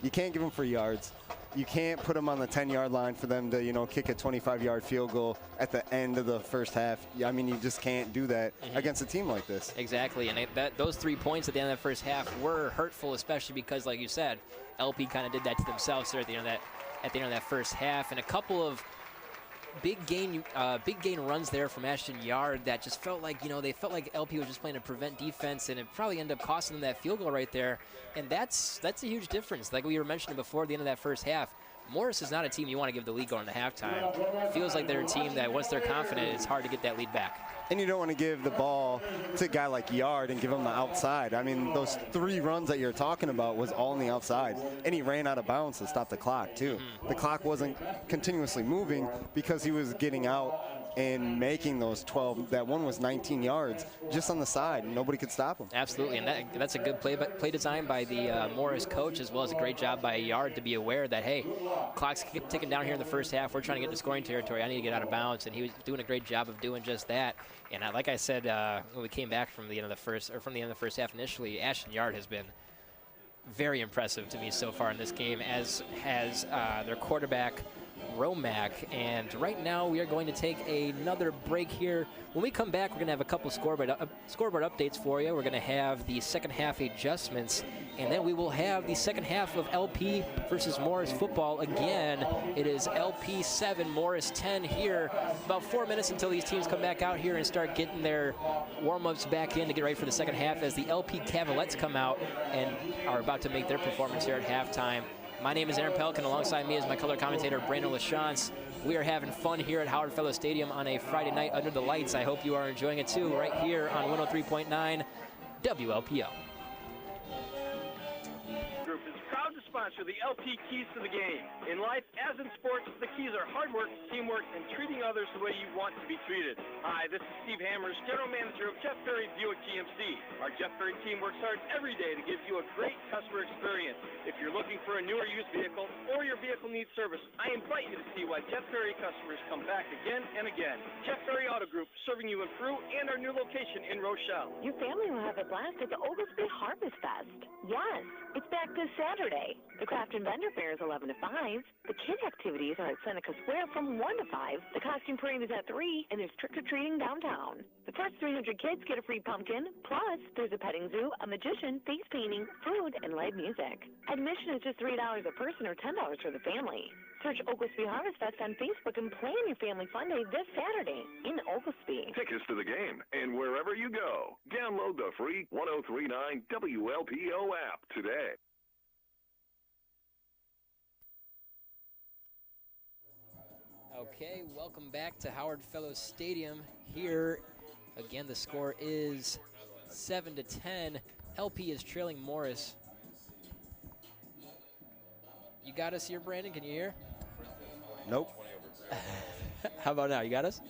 You can't give them for yards. You can't put them on the 10-yard line for them to, kick a 25-yard field goal at the end of the first half. I mean, you just can't do that against a team like this. Exactly, and those 3 points at the end of the first half were hurtful, especially because, like you said, LP kind of did that to themselves there at the end of that first half, and a couple of big gain runs there from Ashton Yard that just felt like, they felt like LP was just playing to prevent defense, and it probably ended up costing them that field goal right there. And that's a huge difference. Like we were mentioning before, at the end of that first half, Morris is not a team you want to give the lead going to halftime. Feels like they're a team that once they're confident, it's hard to get that lead back. And you don't want to give the ball to a guy like Yard and give him the outside. I mean, those 3 runs that you're talking about was all on the outside. And he ran out of bounds to stop the clock, too. The clock wasn't continuously moving because he was getting out and making those 12. That one was 19 yards just on the side, and nobody could stop him. Absolutely, and that's a good play design by the Morris coach, as well as a great job by Yard to be aware that, hey, clock's ticking down here in the first half. We're trying to get into scoring territory. I need to get out of bounds, and he was doing a great job of doing just that. And like I said, when we came back from the end of the first half initially, Ashton Yard has been very impressive to me so far in this game, as has their quarterback, Romack. And right now we are going to take another break here. When we come back, we're going to have a couple scoreboard updates for you. We're going to have the second half adjustments, and then we will have the second half of LP versus Morris football again. It is LP 7, Morris 10 here. About 4 minutes until these teams come back out here and start getting their warm-ups back in to get ready for the second half, as the LP Cavalettes come out and are about to make their performance here at halftime. My name is Aaron Pelican. Alongside me is my color commentator, Brandon LaChance. We are having fun here at Howard Fellows Stadium on a Friday night under the lights. I hope you are enjoying it too, right here on 103.9 WLPO. Group is proud to sponsor the LP Keys to the Game. In life, as in sports, the keys are hard work, teamwork, and treating others the way you want to be treated. Hi, this is Steve Hammers, General Manager of Jeff Berry Buick GMC. Our Jeff Berry team works hard every day to give you a great customer experience. If you're looking for a newer used vehicle or your vehicle needs service, I invite you to see why Jeff Berry customers come back again and again. Jeff Berry Auto Group, serving you in Peru and our new location in Rochelle. Your family will have a blast at the Oglesby Harvest Fest. Yes, it's back this Saturday. The Craft and Vendor Fair is 11 to 5. The kid activities are at Seneca Square from 1 to 5. The costume parade is at 3, and there's trick-or-treating downtown. The first 300 kids get a free pumpkin. Plus, there's a petting zoo, a magician, face painting, food, and live music. Admission is just $3 a person or $10 for the family. Search Oglesby Harvest Fest on Facebook and plan your family fun day this Saturday in Oglesby. Tickets to the game and wherever you go. Download the free 1039 WLPO app today. Okay, welcome back to Howard Fellows Stadium. Here, again, the score is 7 to 10. LP is trailing Morris. You got us here, Brandon? Can you hear? Nope. How about now? You got us?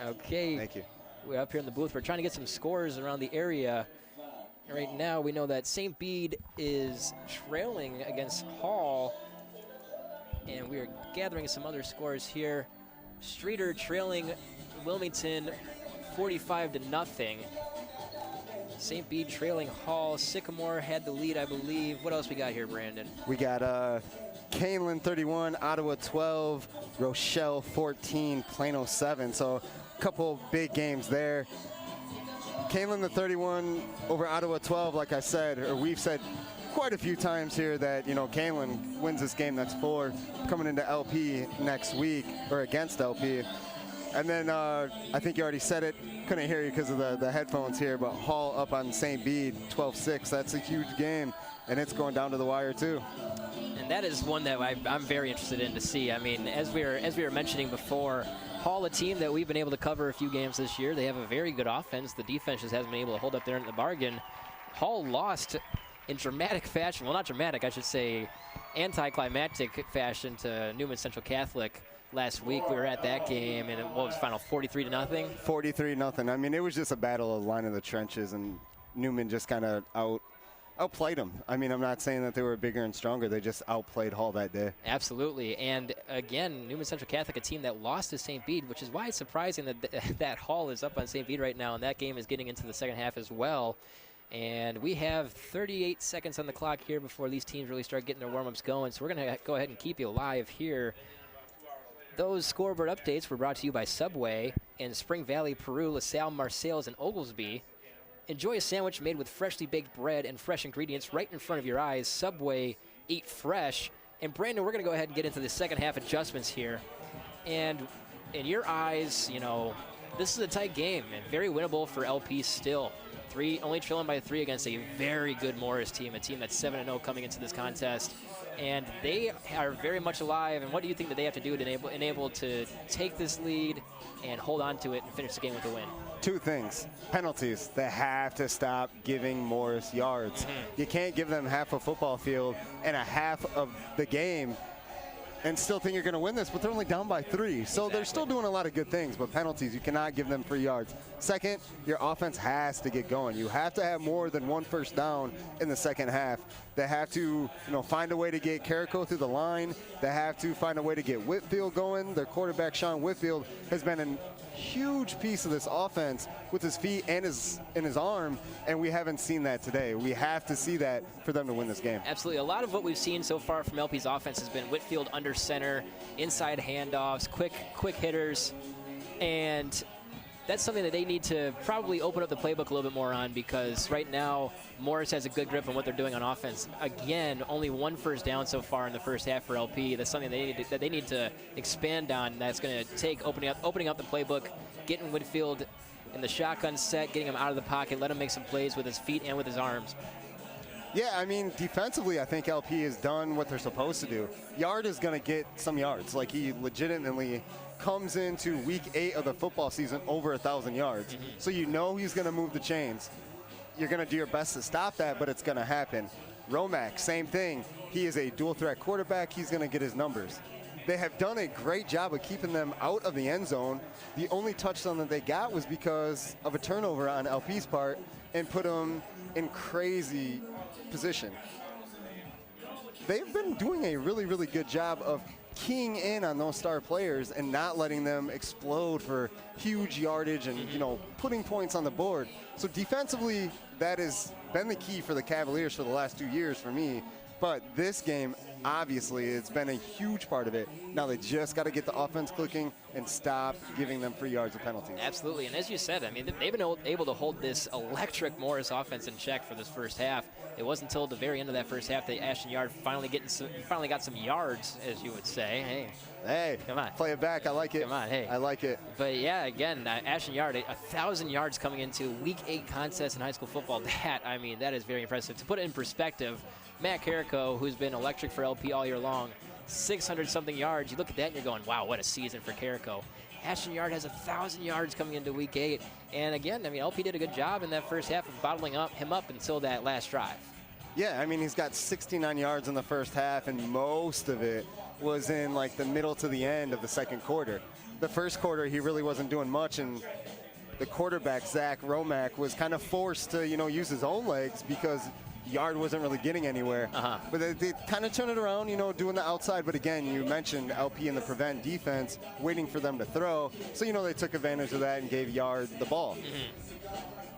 Okay. Thank you. We're up here in the booth. We're trying to get some scores around the area. Right now, we know that St. Bede is trailing against Hall, and we are gathering some other scores here. Streeter trailing Wilmington 45-0. St. Bede trailing Hall. Sycamore had the lead, I believe. What else we got here, Brandon? We got Canelan 31, Ottawa 12, Rochelle 14, Plano 7. So a couple big games there. Canelan the 31 over Ottawa 12, like I said, or we've said quite a few times here that, you know, Canelan wins this game. That's 4 coming into LP next week, or against LP. And then I think you already said it. Couldn't hear you because of the headphones here, but Hall up on St. Bede 12-6. That's a huge game, and it's going down to the wire too. And that is one that I'm very interested in to see. I mean, as we were mentioning before, Hall, a team that we've been able to cover a few games this year. They have a very good offense. The defense just hasn't been able to hold up there in the bargain. Hall lost in dramatic fashion. Well, not dramatic, I should say anticlimactic fashion to Newman Central Catholic last week. We were at that game, and what was the final, 43-0? 43-0. I mean, it was just a battle of line of the trenches, and Newman just kind of outplayed them. I mean, I'm not saying that they were bigger and stronger. They just outplayed Hall that day. Absolutely. And again, Newman Central Catholic, a team that lost to St. Bede, which is why it's surprising that Hall is up on St. Bede right now, and that game is getting into the second half as well. And we have 38 seconds on the clock here before these teams really start getting their warm-ups going. So we're going to go ahead and keep you live here. Those scoreboard updates were brought to you by Subway in Spring Valley, Peru, LaSalle, Marseilles, and Oglesby. Enjoy a sandwich made with freshly baked bread and fresh ingredients right in front of your eyes. Subway, eat fresh. And Brandon, we're going to go ahead and get into the second half adjustments here. And in your eyes, you know, this is a tight game and very winnable for LP still. only trailing by 3 against a very good Morris team, a team that's 7-0 coming into this contest. And they are very much alive. And what do you think that they have to do to enable to take this lead and hold on to it and finish the game with a win? 2 things. Penalties. They have to stop giving Morris yards. You can't give them half a football field and a half of the game and still think you're going to win this, but they're only down by 3. So they're still doing a lot of good things, but penalties, you cannot give them free yards. Second, your offense has to get going. You have to have more than 1 first down in the second half. They have to, find a way to get Carrico through the line. They have to find a way to get Whitfield going. Their quarterback, Sean Whitfield, has been a huge piece of this offense with his feet and his arm, and we haven't seen that today. We have to see that for them to win this game. Absolutely. A lot of what we've seen so far from LP's offense has been Whitfield under center, inside handoffs, quick hitters, and that's something that they need to probably open up the playbook a little bit more on, because right now Morris has a good grip on what they're doing on offense. Again, only 1 first down so far in the first half for LP. That's something that they need to expand on. That's going to take opening up the playbook, getting Whitfield in the shotgun set, getting him out of the pocket, let him make some plays with his feet and with his arms. Yeah, I mean, defensively, I think LP has done what they're supposed to do. Yard is going to get some yards. Like, he legitimately comes into week 8 of the football season over 1,000 yards. So he's going to move the chains. You're going to do your best to stop that, but it's going to happen. Romack, same thing. He is a dual threat quarterback. He's going to get his numbers. They have done a great job of keeping them out of the end zone. The only touchdown that they got was because of a turnover on LP's part and put them in crazy position. They've been doing a really, really good job of keying in on those star players and not letting them explode for huge yardage and, putting points on the board. So defensively, that has been the key for the Cavaliers for the last 2 years for me. But this game, obviously, it's been a huge part of it. Now they just got to get the offense clicking and stop giving them free yards of penalties. Absolutely, and as you said, I mean, they've been able to hold this electric Morris offense in check for this first half. It wasn't until the very end of that first half that Ashton Yard finally got some yards, as you would say. Hey, come on, play it back. I like it. Come on, hey, I like it. But yeah, again, Ashton Yard, 1,000 yards coming into Week 8 contest in high school football. That is very impressive. To put it in perspective, Matt Carrico, who's been electric for LP all year long, 600-something yards. You look at that and you're going, wow, what a season for Carrico. Ashton Yard has 1,000 yards coming into Week 8. And again, I mean, LP did a good job in that first half of bottling him up until that last drive. Yeah, I mean, he's got 69 yards in the first half, and most of it was in, like, the middle to the end of the second quarter. The first quarter, he really wasn't doing much, and the quarterback, Zach Romack, was kind of forced to, use his own legs because Yard wasn't really getting anywhere. But they kind of turned it around, doing the outside. But again, you mentioned LP in the prevent defense, waiting for them to throw. So, they took advantage of that and gave Yard the ball.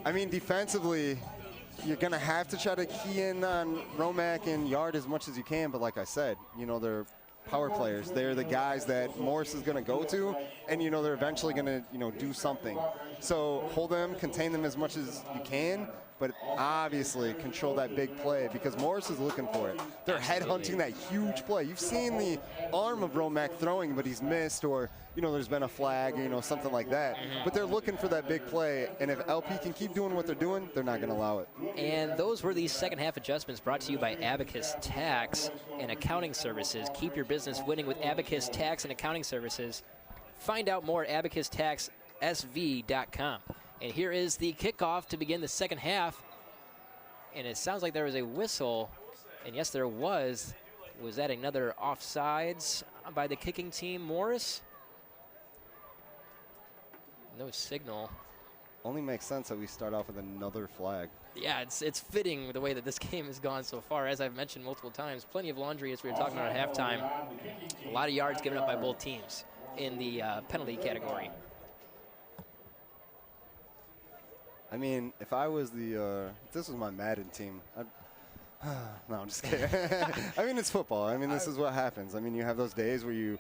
I mean, defensively, you're going to have to try to key in on Romack and Yard as much as you can. But like I said, they're power players. They're the guys that Morris is going to go to, and they're eventually going to do something. So hold them, contain them as much as you can, but obviously control that big play because Morris is looking for it. They're headhunting that huge play. You've seen the arm of Romack throwing, but he's missed, or there's been a flag, or something like that. But they're looking for that big play, and if LP can keep doing what they're doing, they're not going to allow it. And those were the second half adjustments brought to you by Abacus Tax and Accounting Services. Keep your business winning with Abacus Tax and Accounting Services. Find out more at abacustaxsv.com. And here is the kickoff to begin the second half. And it sounds like there was a whistle. And yes, there was. Was that another offsides by the kicking team, Morris? No signal. Only makes sense that we start off with another flag. Yeah, it's fitting the way that this game has gone so far. As I've mentioned multiple times, plenty of laundry as we were talking about at halftime. A lot of yards given up by both teams in the penalty category. I mean, if I was if this was my Madden team, no, I'm just kidding. I mean, it's football. I mean, this is what happens. I mean, you have those days where you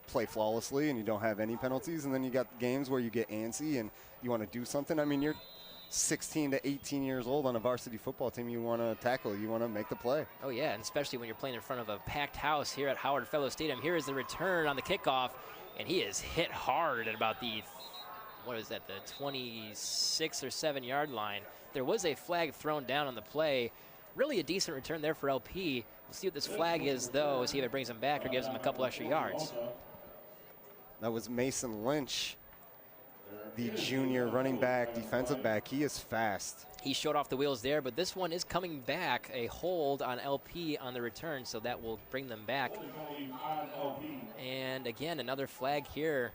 play flawlessly and you don't have any penalties, and then you got games where you get antsy and you want to do something. I mean, you're 16 to 18 years old on a varsity football team. You want to tackle. You want to make the play. Oh, yeah, and especially when you're playing in front of a packed house here at Howard Fellow Stadium. Here is the return on the kickoff, and he is hit hard at about the what is that, the 26 or 7 yard line. There was a flag thrown down on the play. Really a decent return there for LP. We'll see what this flag is, though, see if it brings him back or gives him a couple extra yards. That was Mason Lynch, the junior running back, defensive back. He is fast. He showed off the wheels there, but this one is coming back. A hold on LP on the return, so that will bring them back. And again, another flag here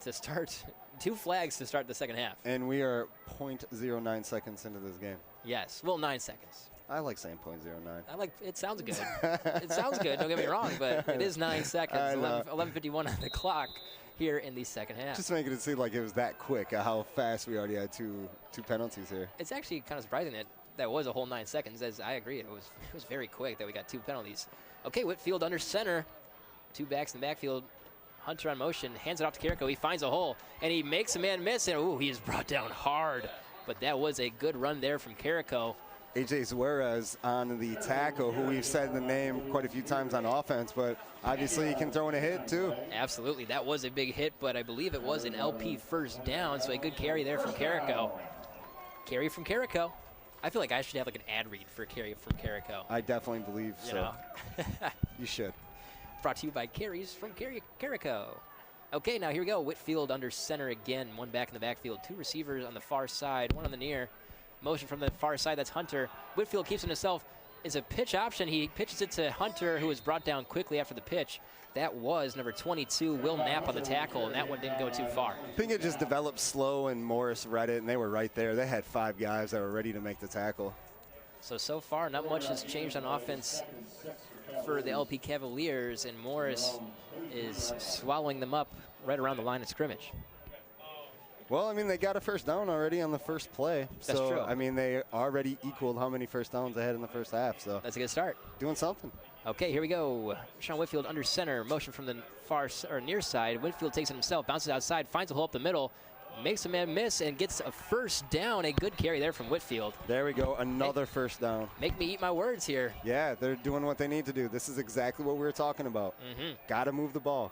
to start. 2 flags to start the second half. And we are 0.09 seconds into this game. Yes, well, 9 seconds. I like saying 0.09. I like, it sounds good. It sounds good, don't get me wrong, but it is 9 seconds, 11:51 on the clock here in the second half. Just making it seem like it was that quick, how fast we already had two penalties here. It's actually kind of surprising that was a whole 9 seconds, as I agree. It was very quick that we got 2 penalties. Okay, Whitfield under center. 2 backs in the backfield. Hunter on motion, hands it off to Carrico. He finds a hole, and he makes a man miss, and ooh, he is brought down hard. But that was a good run there from Carrico. A.J. Suarez on the tackle, who we've said the name quite a few times on offense, but obviously he can throw in a hit too. Absolutely, that was a big hit, but I believe it was an LP first down, so a good carry there from Carrico. Carry from Carrico. I feel like I should have like an ad read for carry from Carrico. I definitely believe so. You should. Brought to you by carries from Carrico. Okay, now here we go. Whitfield under center again. 1 back in the backfield. 2 receivers on the far side. 1 on the near. Motion from the far side. That's Hunter. Whitfield keeps it himself. It's a pitch option. He pitches it to Hunter, who was brought down quickly after the pitch. That was number 22, Will Knapp, on the tackle, and that one didn't go too far. I think it just developed slow, and Morris read it, and they were right there. They had 5 guys that were ready to make the tackle. So far, not much has changed on offense for the LP Cavaliers, and Morris is swallowing them up right around the line of scrimmage. Well, I mean, they got a first down already on the first play. That's true. I mean, they already equaled how many first downs they had in the first half. So that's a good start. Doing something. Okay, here we go. Sean Whitfield under center, motion from the far or near side. Whitfield takes it himself, bounces outside, finds a hole up the middle, makes a man miss, and gets a first down. A good carry there from Whitfield. There we go, another first down. Make me eat my words here. Yeah, they're doing what they need to do. This is exactly what we were talking about. Got to move the ball.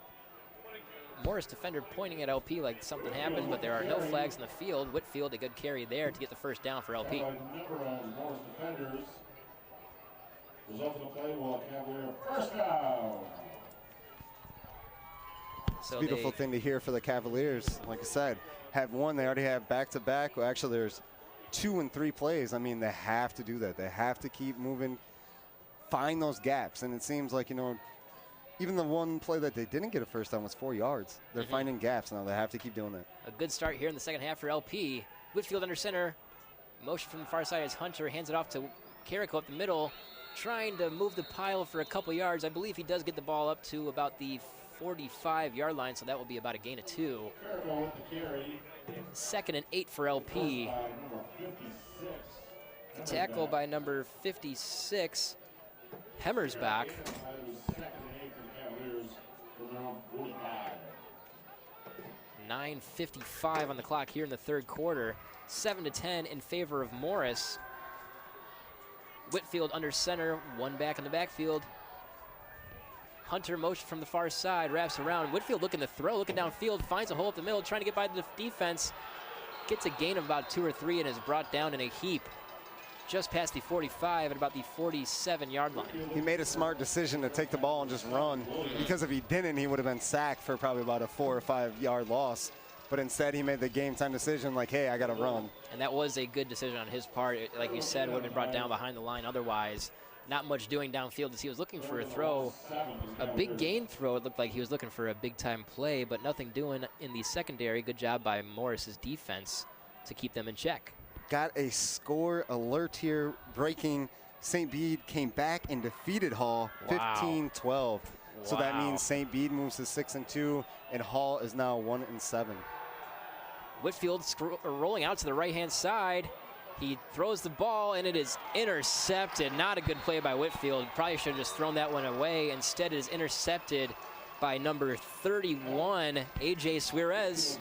Morris defender pointing at LP like something happened, but there are no flags in the field. Whitfield, a good carry there to get the first down for LP. Result of the play will Cavalier first down. It's a beautiful thing to hear for the Cavaliers. Like I said, have one. They already have back-to-back. Well, actually, there's 2 and 3 plays. I mean, they have to do that. They have to keep moving, find those gaps. And it seems like, even the one play that they didn't get a first down was 4 yards. They're finding gaps now. They have to keep doing that. A good start here in the second half for LP. Whitfield under center. Motion from the far side as Hunter hands it off to Carrico up the middle, trying to move the pile for a couple yards. I believe he does get the ball up to about the 45-yard line, so that will be about a gain of 2. 2nd and 8 for LP. The tackle by number 56, Hemmersbach. 9:55 on the clock here in the third quarter. 7-10 in favor of Morris. Whitfield under center, 1 back in the backfield. Hunter motion from the far side, wraps around. Whitfield looking to throw, looking downfield, finds a hole up the middle, trying to get by the defense. Gets a gain of about 2 or 3 and is brought down in a heap just past the 45 at about the 47-yard line. He made a smart decision to take the ball and just run, because if he didn't, he would have been sacked for probably about a 4 or 5 yard loss. But instead, he made the game time decision like, hey, I got to run. And that was a good decision on his part. Like you said, would have been brought down behind the line otherwise. Not much doing downfield as he was looking for a throw. A big gain throw. It looked like he was looking for a big-time play, but nothing doing in the secondary. Good job by Morris's defense to keep them in check. Got a score alert here, breaking. St. Bede came back and defeated Hall 15-12. So that means St. Bede moves to 6-2, and Hall is now 1-7. Whitfield rolling out to the right-hand side. He throws the ball, and it is intercepted. Not a good play by Whitfield. Probably should have just thrown that one away. Instead, it is intercepted by number 31, A.J. Suarez.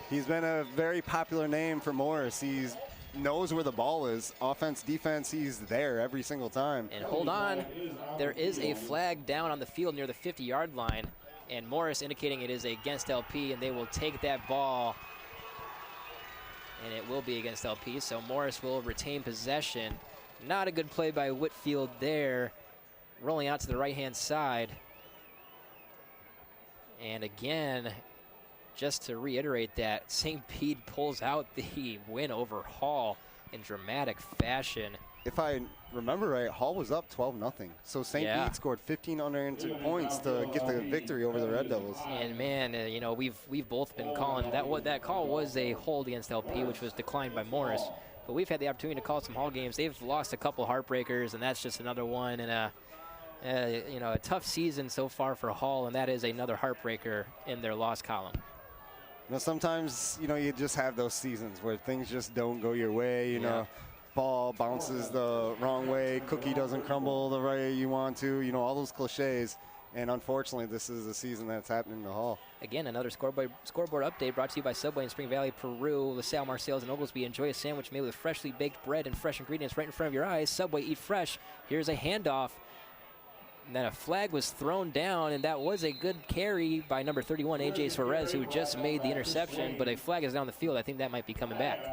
He's been a very popular name for Morris. He knows where the ball is. Offense, defense, he's there every single time. And hold on, there is a flag down on the field near the 50-yard line. And Morris indicating it is against LP, and they will take that ball. And it will be against LP, so Morris will retain possession. Not a good play by Whitfield there. Rolling out to the right-hand side. And again, just to reiterate that, St. Pete pulls out the win over Hall in dramatic fashion. If I remember right, Hall was up 12-0. So St. Pete scored 15 unanswered points to get the victory over the Red Devils. And man, you know, we've both been calling that. What that call was a hold against LP, which was declined by Morris. But we've had the opportunity to call some Hall games. They've lost a couple heartbreakers, and that's just another one. And you know, a tough season so far for Hall, and that is another heartbreaker in their loss column. You know, sometimes, you know, you just have those seasons where things just don't go your way, you know. Ball bounces the wrong way, cookie doesn't crumble the way you want to, you know, all those cliches. And unfortunately, this is the season that's happening in the Hall. Again, another scoreboard update brought to you by Subway in Spring Valley, Peru, LaSalle, Marseilles, and Oglesby. Enjoy a sandwich made with freshly baked bread and fresh ingredients right in front of your eyes. Subway, eat fresh. Here's a handoff. And then a flag was thrown down, and that was a good carry by number 31, A.J. Suarez, who just made the interception. But a flag is down the field. I think that might be coming back.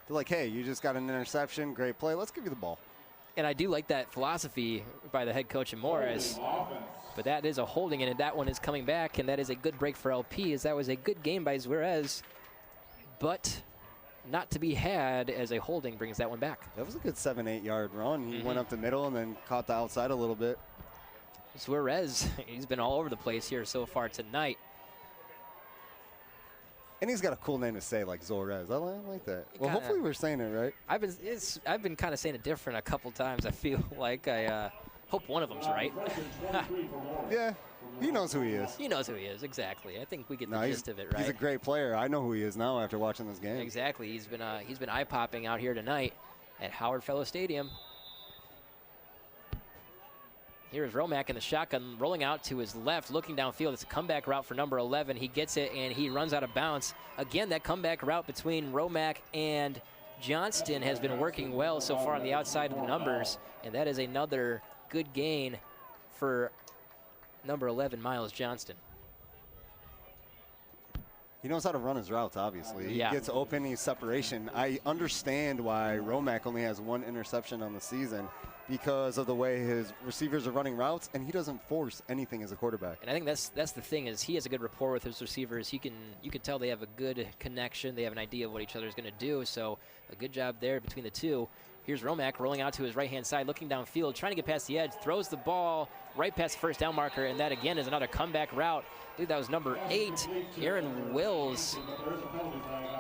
They're like, hey, you just got an interception, great play, let's give you the ball. And I do like that philosophy by the head coach in Morris. But that is a holding, and that one is coming back, and that is a good break for LP, as that was a good game by Suarez, but not to be had, as a holding brings that one back. That was a good 7-8 yard run. He went up the middle and then caught the outside a little bit. Suarez, he's been all over the place here so far tonight. And he's got a cool name to say, like Zorez. I like that. Well, hopefully we're saying it right. I've been kind of saying it different a couple times. I feel like I hope one of them's right. Yeah, he knows who he is. He knows who he is, exactly. I think we get the gist of it, right? He's a great player. I know who he is now after watching this game. Exactly. He's been eye-popping out here tonight at Howard Fellow Stadium. Here's Romack in the shotgun, rolling out to his left, looking downfield. It's a comeback route for number 11. He gets it, and he runs out of bounds. Again, that comeback route between Romack and Johnston has been working well so far on the outside of the numbers, and that is another good gain for number 11, Miles Johnston. He knows how to run his routes, obviously. He gets open, he's separation. I understand why Romack only has one interception on the season, because of the way his receivers are running routes, and he doesn't force anything as a quarterback. And I think that's the thing, is he has a good rapport with his receivers. You can tell they have a good connection. They have an idea of what each other is going to do, so a good job there between the two. Here's Romack rolling out to his right-hand side, looking downfield, trying to get past the edge, throws the ball right past the first down marker, and that again is another comeback route. I believe that was number 8, Aaron Wills.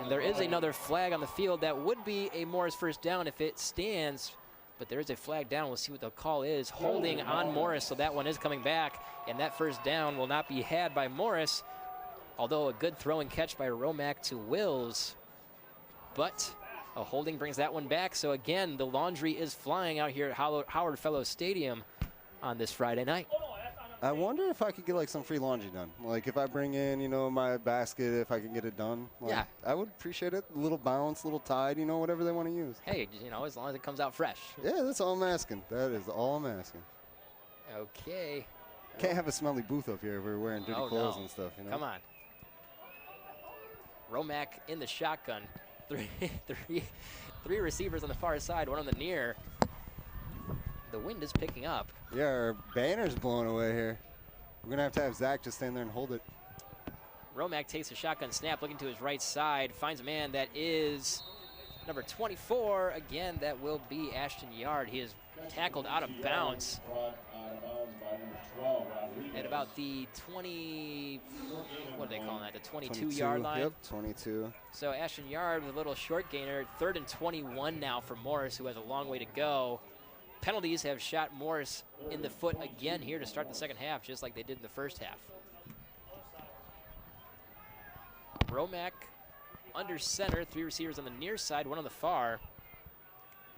And there is another flag on the field. That would be a Morris first down if it stands. But there is a flag down. We'll see what the call is. Holding on Morris, so that one is coming back. And that first down will not be had by Morris, although a good throw and catch by Romack to Wills. But a holding brings that one back. So again, the laundry is flying out here at Howard Fellow Stadium on this Friday night. I wonder if I could get like some free laundry done. Like if I bring in, you know, my basket, if I can get it done. Like, yeah. I would appreciate it. A little bounce, a little tide, you know, whatever they want to use. Hey, you know, as long as it comes out fresh. Yeah, that's all I'm asking. That is all I'm asking. Okay. Can't have a smelly booth up here if we're wearing dirty clothes and stuff, you know. Come on. Romack in the shotgun. Three receivers on the far side, one on the near. The wind is picking up. Yeah, our banner's blowing away here. We're going to have Zach just stand there and hold it. Romack takes a shotgun snap, looking to his right side, finds a man that is number 24. Again, that will be Ashton Yard. He is tackled out of bounds at about the 20, what are they calling that, the 22-yard line? Yep, 22. So Ashton Yard with a little short gainer, 3rd and 21 now for Morris, who has a long way to go. Penalties have shot Morris in the foot again here to start the second half, just like they did in the first half. Romack under center, 3 receivers on the near side, 1 on the far.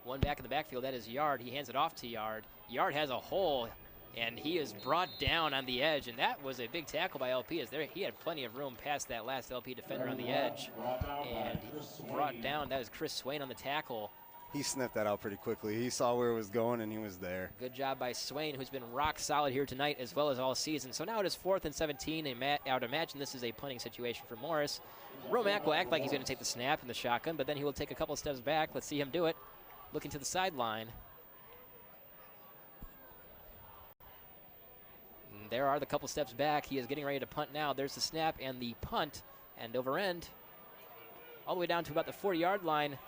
1 back in the backfield, that is Yard. He hands it off to Yard. Yard has a hole, and he is brought down on the edge, and that was a big tackle by LP, as he had plenty of room past that last LP defender on the edge. And brought down, that was Chris Swain on the tackle. He sniffed that out pretty quickly. He saw where it was going, and he was there. Good job by Swain, who's been rock solid here tonight as well as all season. So now it is 4th and 17. I would imagine this is a punting situation for Morris. Romack will act like he's going to take the snap in the shotgun, but then he will take a couple steps back. Let's see him do it. Looking to the sideline. And there are the couple steps back. He is getting ready to punt now. There's the snap and the punt. End over end. All the way down to about the 40-yard line.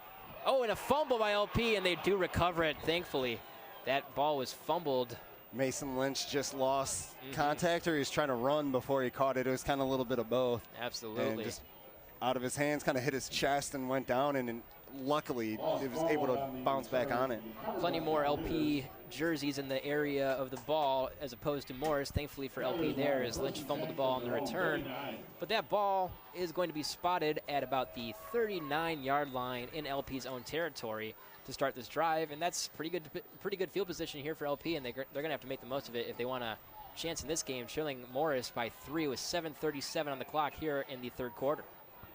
Oh, and a fumble by LP, and they do recover it, thankfully. That ball was fumbled. Mason Lynch just lost contact, or he was trying to run before he caught it. It was kind of a little bit of both. Absolutely. And just out of his hands, kind of hit his chest and went down, and luckily he was able to bounce back on it. Plenty more LP jerseys in the area of the ball as opposed to Morris. Thankfully for LP there, as Lynch fumbled the ball on the return. But that ball is going to be spotted at about the 39-yard line in LP's own territory to start this drive, and that's pretty good field position here for LP, and they're going to have to make the most of it if they want a chance in this game, trailing Morris by 3 with 7:37 on the clock here in the third quarter.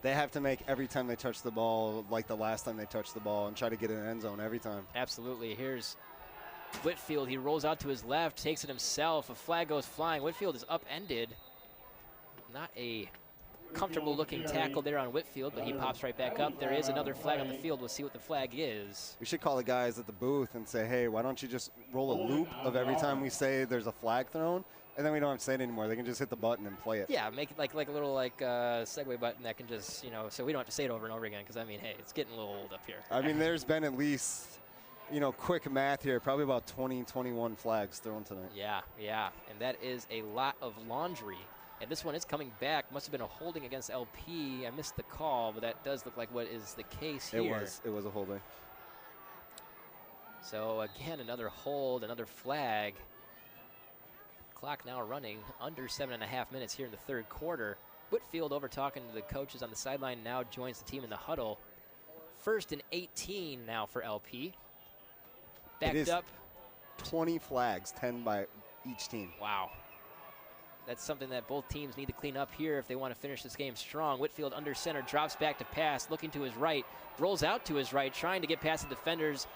They have to make every time they touch the ball like the last time they touched the ball and try to get in the end zone every time. Absolutely. Here's Whitfield. He rolls out to his left, takes it himself. A flag goes flying. Whitfield is upended. Not a comfortable looking tackle there on Whitfield, but he pops right back up. There is another flag on the field. We'll see what the flag is. We should call the guys at the booth and say, hey, why don't you just roll a loop of every time we say there's a flag thrown, and then we don't have to say it anymore. They can just hit the button and play it. Yeah, make it like a little segue button that can just, so we don't have to say it over and over again, because, I mean, hey, it's getting a little old up here. I mean, there's been at least, quick math here, probably about 20, 21 flags thrown tonight. Yeah, and that is a lot of laundry. And this one is coming back. Must have been a holding against LP. I missed the call, but that does look like what is the case here. It was a holding. So, again, another hold, another flag. Clock now running under 7.5 minutes here in the third quarter. Whitfield over talking to the coaches on the sideline now joins the team in the huddle. 1st and 18 now for LP. Backed up. 20 flags, 10 by each team. Wow. That's something that both teams need to clean up here if they want to finish this game strong. Whitfield under center, drops back to pass, looking to his right, rolls out to his right, trying to get past the defenders.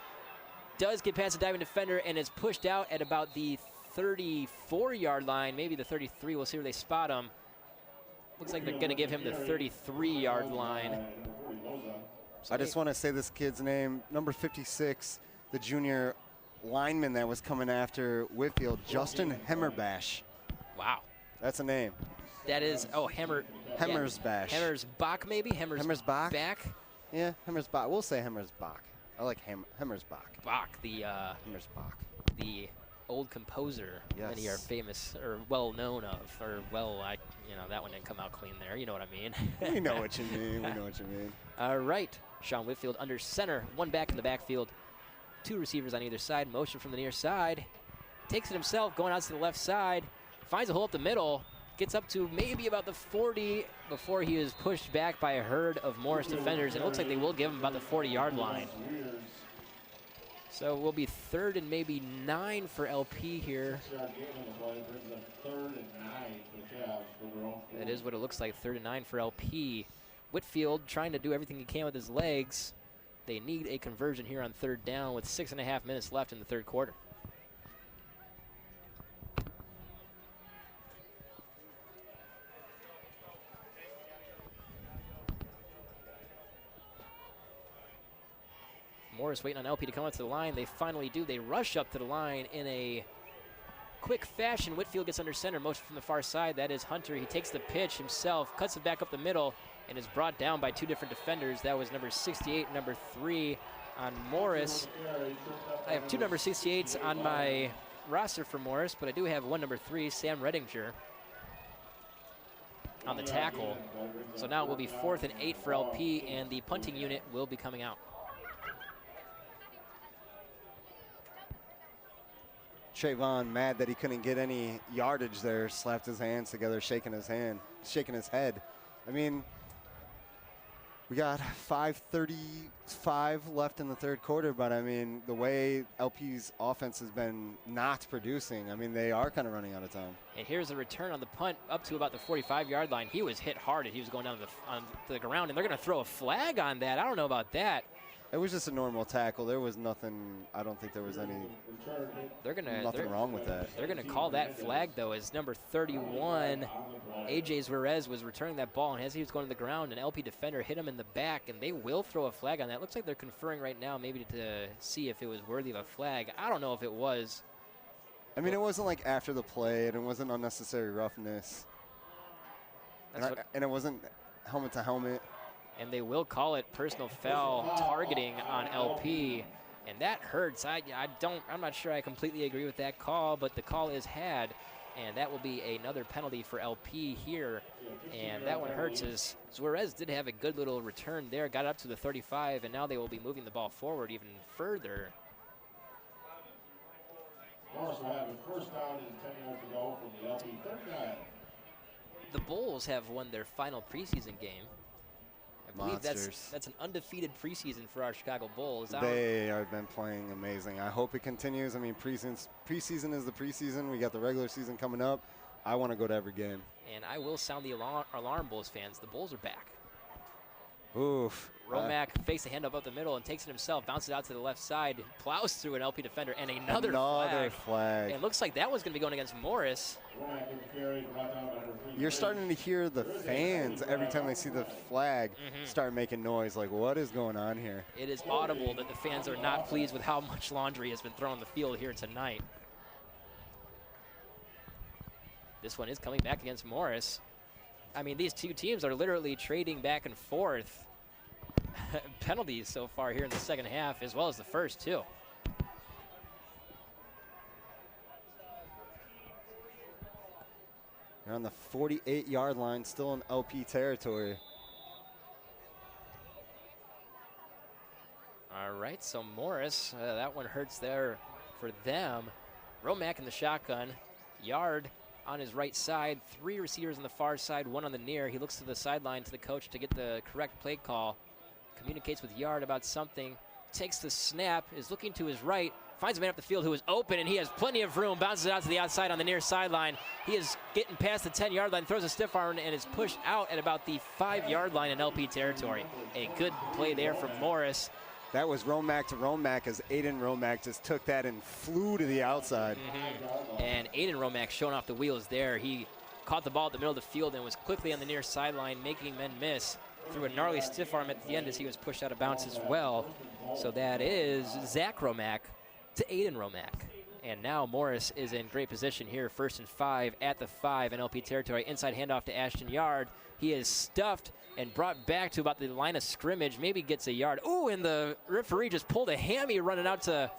Does get past the diving defender and is pushed out at about the 34-yard line, maybe the 33. We'll see where they spot him. Looks like they're going to give him the 33-yard line. I just want to say this kid's name, number 56, the junior lineman that was coming after Whitfield, Justin Hemmerbash. Wow. That's a name. That is, Hemmersbash. Hemmersbach, maybe? Hemmersbach? Back? Yeah, Hemmersbach. We'll say Hemmersbach. I like Hemmersbach. Bach, the old composer. Yes. Many are famous or well known of, or that one didn't come out clean there. You know what I mean? We know what you mean. All right. Sean Whitfield under center, one back in the backfield, 2 receivers on either side. Motion from the near side. Takes it himself, going out to the left side. Finds a hole up the middle. Gets up to maybe about the 40 before he is pushed back by a herd of Morris defenders. And it looks like they will give him about the 40-yard line. So it will be 3rd and maybe 9 for LP here. That is what it looks like, 3rd and 9 for LP. Whitfield trying to do everything he can with his legs. They need a conversion here on 3rd down with 6.5 minutes left in the third quarter. Morris waiting on LP to come up to the line. They finally do. They rush up to the line in a quick fashion. Whitfield gets under center, motion from the far side. That is Hunter. He takes the pitch himself, cuts it back up the middle, and is brought down by 2 different defenders. That was number 68, number 3 on Morris. I have 2 number 68s on my roster for Morris, but I do have 1 number 3, Sam Redinger, on the tackle. So now it will be 4th and 8 for LP, and the punting unit will be coming out. Trayvon, mad that he couldn't get any yardage there, slapped his hands together, shaking his head. I mean, we got 5:35 left in the third quarter, but I mean, the way LP's offense has been not producing, I mean, they are kind of running out of time. And here's a return on the punt up to about the 45-yard line. He was hit hard as he was going down to the ground, and they're going to throw a flag on that. I don't know about that. It was just a normal tackle. There was nothing. I don't think there was nothing wrong with that. They're gonna call that flag though, as number 31, AJ Zwerez, was returning that ball, and as he was going to the ground, an LP defender hit him in the back, and they will throw a flag on that. Looks like they're conferring right now, maybe to see if it was worthy of a flag. I don't know if it was. I mean, it wasn't like after the play, and it wasn't unnecessary roughness, and it wasn't helmet to helmet. And they will call it personal foul targeting on LP, and that hurts. I'm not sure I completely agree with that call, but the call is had, and that will be another penalty for LP here, and that one hurts. As Zwerez did have a good little return there, got up to the 35, and now they will be moving the ball forward even further. Morris will have a first down and 10 yards to go from the LP 39. The Bulls have won their final preseason game. I believe that's an undefeated preseason for our Chicago Bulls. They have been playing amazing. I hope it continues. I mean, preseason is the preseason. We got the regular season coming up. I want to go to every game. And I will sound the alarm, Bulls fans. The Bulls are back. Oof. Romack fakes a handoff up the middle and takes it himself, bounces out to the left side, plows through an LP defender, and another flag. And it looks like that was going to be going against Morris. You're starting to hear the fans every time they see the flag start making noise. Like, what is going on here? It is audible that the fans are not pleased with how much laundry has been thrown on the field here tonight. This one is coming back against Morris. I mean, these two teams are literally trading back and forth penalties so far here in the second half, as well as the first, too. They're on the 48-yard line, still in LP territory. All right, so Morris, that one hurts there for them. Romack in the shotgun. Yard on his right side. 3 receivers on the far side, 1 on the near. He looks to the sideline to the coach to get the correct play call. Communicates with Yard about something. Takes the snap, is looking to his right. Finds a man up the field who is open, and he has plenty of room. Bounces it out to the outside on the near sideline. He is getting past the 10-yard line, throws a stiff arm, and is pushed out at about the 5-yard line in LP territory. A good play there from Morris. That was Romack to Romack, as Aiden Romack just took that and flew to the outside. And Aiden Romack showing off the wheels there. He caught the ball at the middle of the field and was quickly on the near sideline, making men miss. Threw a gnarly stiff arm at the end as he was pushed out of bounds as well. So that is Zach Romack to Aiden Romack. And now Morris is in great position here, 1st and 5 at the 5 in LP territory. Inside handoff to Ashton Yard. He is stuffed and brought back to about the line of scrimmage, maybe gets a yard. Ooh, and the referee just pulled a hammy running out to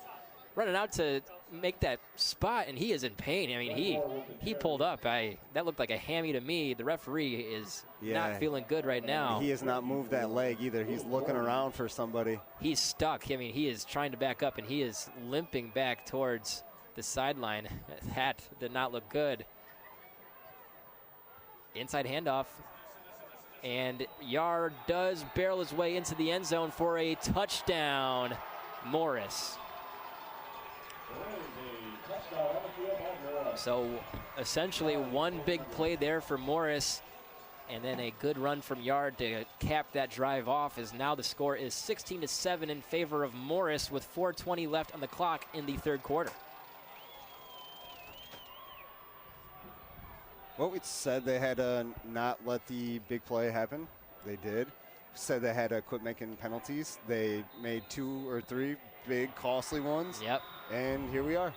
make that spot, and he is in pain. I mean, he pulled up. That looked like a hammy to me. The referee is not feeling good right now. He has not moved that leg either. He's looking around for somebody. He's stuck. I mean, he is trying to back up, and he is limping back towards the sideline. That did not look good. Inside handoff. And Yard does barrel his way into the end zone for a touchdown. Morris. So essentially one big play there for Morris, and then a good run from Yard to cap that drive off, as now the score is 16-7 in favor of Morris with 4:20 left on the clock in the 3rd quarter. Well, we said they had to not let the big play happen. They did. Said they had to quit making penalties. They made 2 or 3 big, costly ones. Yep. And here we are.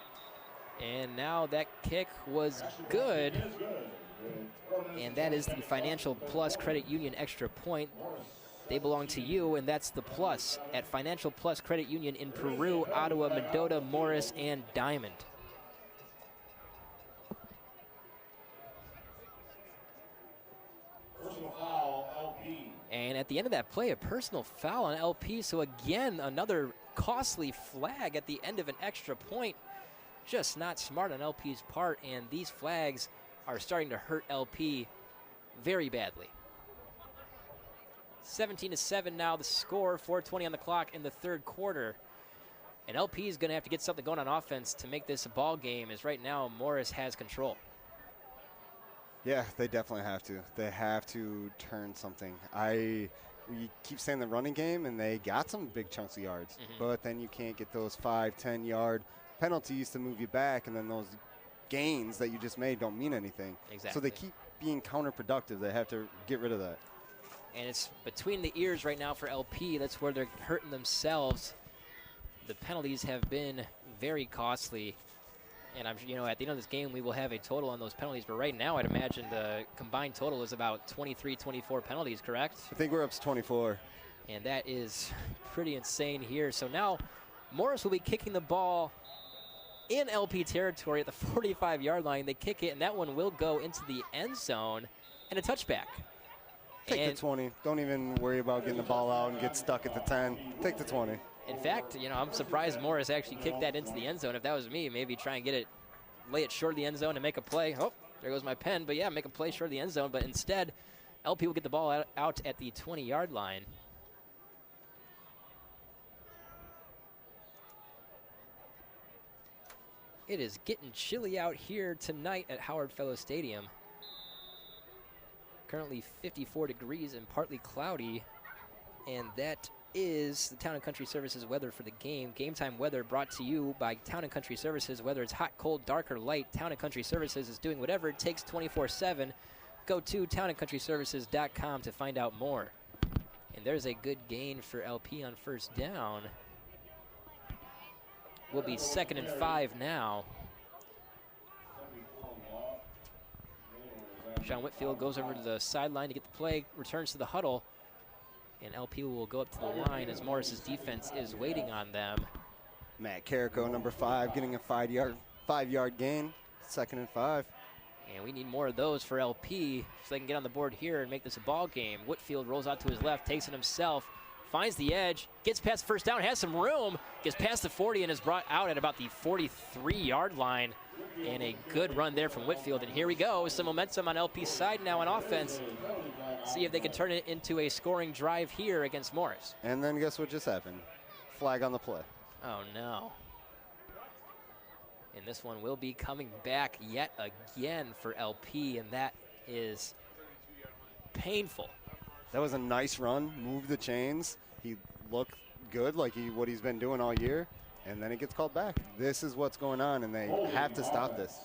And now that kick was good. And that is the Financial Plus Credit Union extra point. They belong to you, and that's the plus at Financial Plus Credit Union in Peru, Ottawa, Mendota, Morris, and Diamond. And at the end of that play, a personal foul on LP. So again, another costly flag at the end of an extra point. Just not smart on LP's part, and these flags are starting to hurt LP very badly. 17-7 now the score, 4:20 on the clock in the 3rd quarter. And LP is going to have to get something going on offense to make this a ball game, as right now Morris has control. Yeah, they definitely have to. They have to turn something. we keep saying the running game, and they got some big chunks of yards. But then you can't get those 5, 10-yard penalties to move you back, and then those gains that you just made don't mean anything. Exactly. So they keep being counterproductive. They have to get rid of that. And it's between the ears right now for LP. That's where they're hurting themselves. The penalties have been very costly. And at the end of this game, we will have a total on those penalties. But right now, I'd imagine the combined total is about 23, 24 penalties, correct? I think we're up to 24. And that is pretty insane here. So now Morris will be kicking the ball in LP territory at the 45-yard line. They kick it, and that one will go into the end zone and a touchback. Take the 20. Don't even worry about getting the ball out and get stuck at the 10. Take the 20. In fact, I'm surprised Morris actually kicked that into the end zone. If that was me, maybe try and lay it short of the end zone and make a play. Oh, there goes my pen. But yeah, make a play short of the end zone. But instead, LP will get the ball out at the 20-yard line. It is getting chilly out here tonight at Howard Fellows Stadium. Currently 54 degrees and partly cloudy. And that is the Town & Country Services weather for the game. Game time weather brought to you by Town & Country Services. Whether it's hot, cold, dark, or light, Town & Country Services is doing whatever it takes 24/7. Go to townandcountryservices.com to find out more. And there's a good gain for LP on first down. Will be 2nd and 5 now. Sean Whitfield goes over to the sideline to get the play, returns to the huddle, and LP will go up to the line as Morris's defense is waiting on them. Matt Carrico, number 5, getting a 5-yard gain, 2nd and 5. And we need more of those for LP so they can get on the board here and make this a ball game. Whitfield rolls out to his left, takes it himself, finds the edge, gets past the first down, has some room, gets past the 40 and is brought out at about the 43-yard line. And a good run there from Whitfield. And here we go, some momentum on LP's side now on offense. See if they can turn it into a scoring drive here against Morris. And then guess what just happened? Flag on the play. Oh, no. And this one will be coming back yet again for LP, and that is painful. That was a nice run, moved the chains. He looked good like what he's been doing all year. And then it gets called back. This is what's going on, and they have to stop this.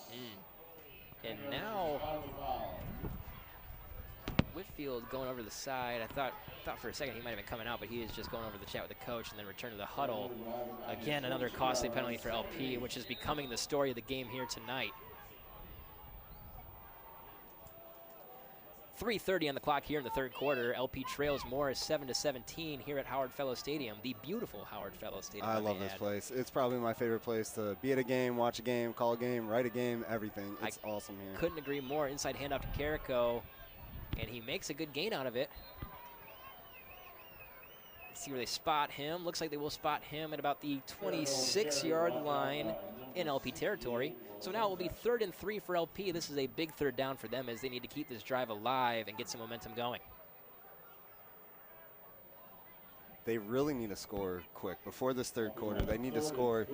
And now Whitfield going over the side. I thought for a second he might have been coming out, but he is just going over the chat with the coach and then return to the huddle. Again, another costly penalty for LP, which is becoming the story of the game here tonight. 3:30 on the clock here in the third quarter. LP trails Morris 7-17 here at Howard Fellows Stadium, the beautiful Howard Fellows Stadium. I love this place. It's probably my favorite place to be at a game, watch a game, call a game, write a game, everything. It's awesome here. Couldn't agree more. Inside handoff to Carrico, and he makes a good gain out of it. Let's see where they spot him. Looks like they will spot him at about the 26-yard line in LP territory. So now it will be 3rd and 3 for LP. This is a big third down for them as they need to keep this drive alive and get some momentum going. They really need to score quick. Before this third quarter, they need to score,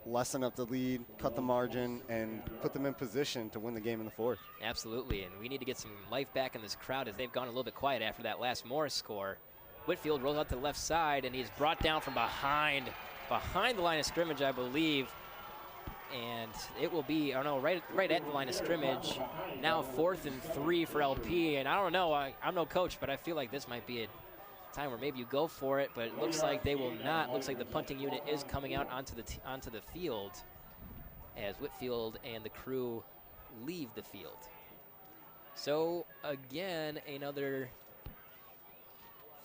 lessen up the lead, cut the margin, and put them in position to win the game in the fourth. Absolutely, and we need to get some life back in this crowd as they've gone a little bit quiet after that last Morris score. Whitfield rolls out to the left side, and he's brought down from behind the line of scrimmage, I believe. And it will be, right at the line of scrimmage. Now 4th and 3 for LP. And I don't know, I'm no coach, but I feel like this might be a time where maybe you go for it, but it looks like they will not. Looks like the punting unit is coming out onto the field as Whitfield and the crew leave the field. So again, another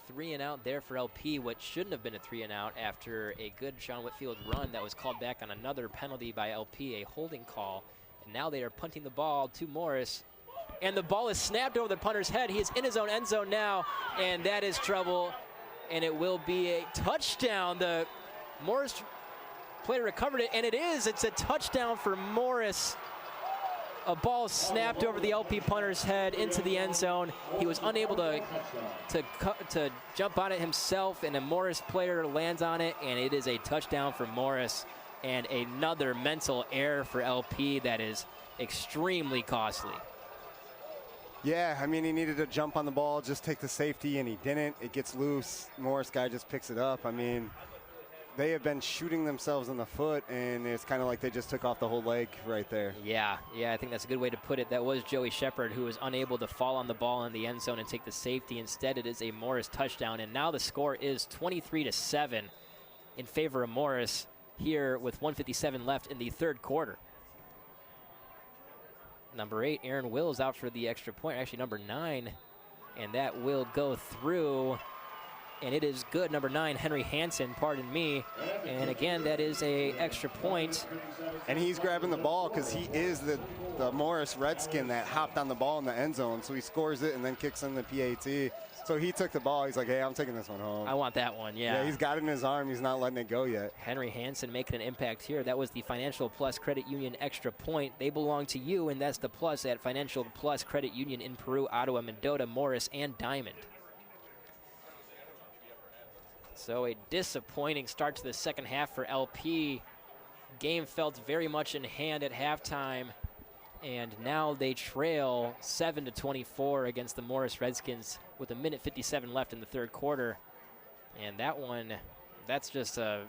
3 and out there for LP, what shouldn't have been a 3 and out after a good Sean Whitfield run that was called back on another penalty by LP, a holding call. And now they are punting the ball to Morris. And the ball is snapped over the punter's head. He is in his own end zone now, and that is trouble. And it will be a touchdown. The Morris player recovered it, and it's a touchdown for Morris. A ball snapped over the LP punter's head into the end zone. He was unable to jump on it himself, and a Morris player lands on it, and it is a touchdown for Morris. And another mental error for LP that is extremely costly. Yeah, I mean, he needed to jump on the ball, just take the safety, and he didn't. It gets loose. Morris guy just picks it up. I mean, they have been shooting themselves in the foot, and it's kind of like they just took off the whole leg right there. Yeah, I think that's a good way to put it. That was Joey Shepard, who was unable to fall on the ball in the end zone and take the safety. Instead, it is a Morris touchdown, and now the score is 23-7 in favor of Morris here with 1:57 left in the third quarter. Number 8, Aaron Wills out for the extra point. Actually, number 9, and that will go through. And it is good. Number 9, Henry Hansen, pardon me. And again, that is a extra point. And he's grabbing the ball because he is the Morris Redskin that hopped on the ball in the end zone. So he scores it and then kicks in the PAT. So he took the ball. He's like, hey, I'm taking this one home. I want that one, yeah. Yeah, he's got it in his arm. He's not letting it go yet. Henry Hansen making an impact here. That was the Financial Plus Credit Union extra point. They belong to you, and that's the plus at Financial Plus Credit Union in Peru, Ottawa, Mendota, Morris, and Diamond. So a disappointing start to the second half for LP. Game felt very much in hand at halftime, and now they trail 7-24 against the Morris Redskins with 1:57 left in the third quarter. And that one, that's just a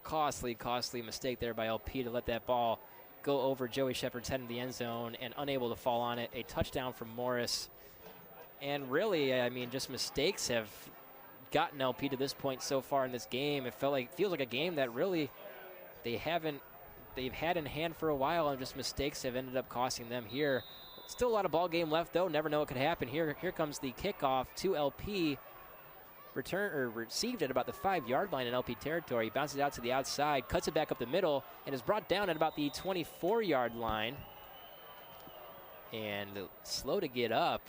costly mistake there by LP to let that ball go over Joey Shepard's head in the end zone and unable to fall on it. A touchdown from Morris. And really, I mean, just mistakes have gotten LP to this point so far in this game. It feels like a game that really they've had in hand for a while, and just mistakes have ended up costing them here. Still a lot of ball game left though. Never know what could happen here. Here comes the kickoff to LP. Received at about the 5-yard line in LP territory. Bounces out to the outside, cuts it back up the middle, and is brought down at about the 24-yard line. And slow to get up.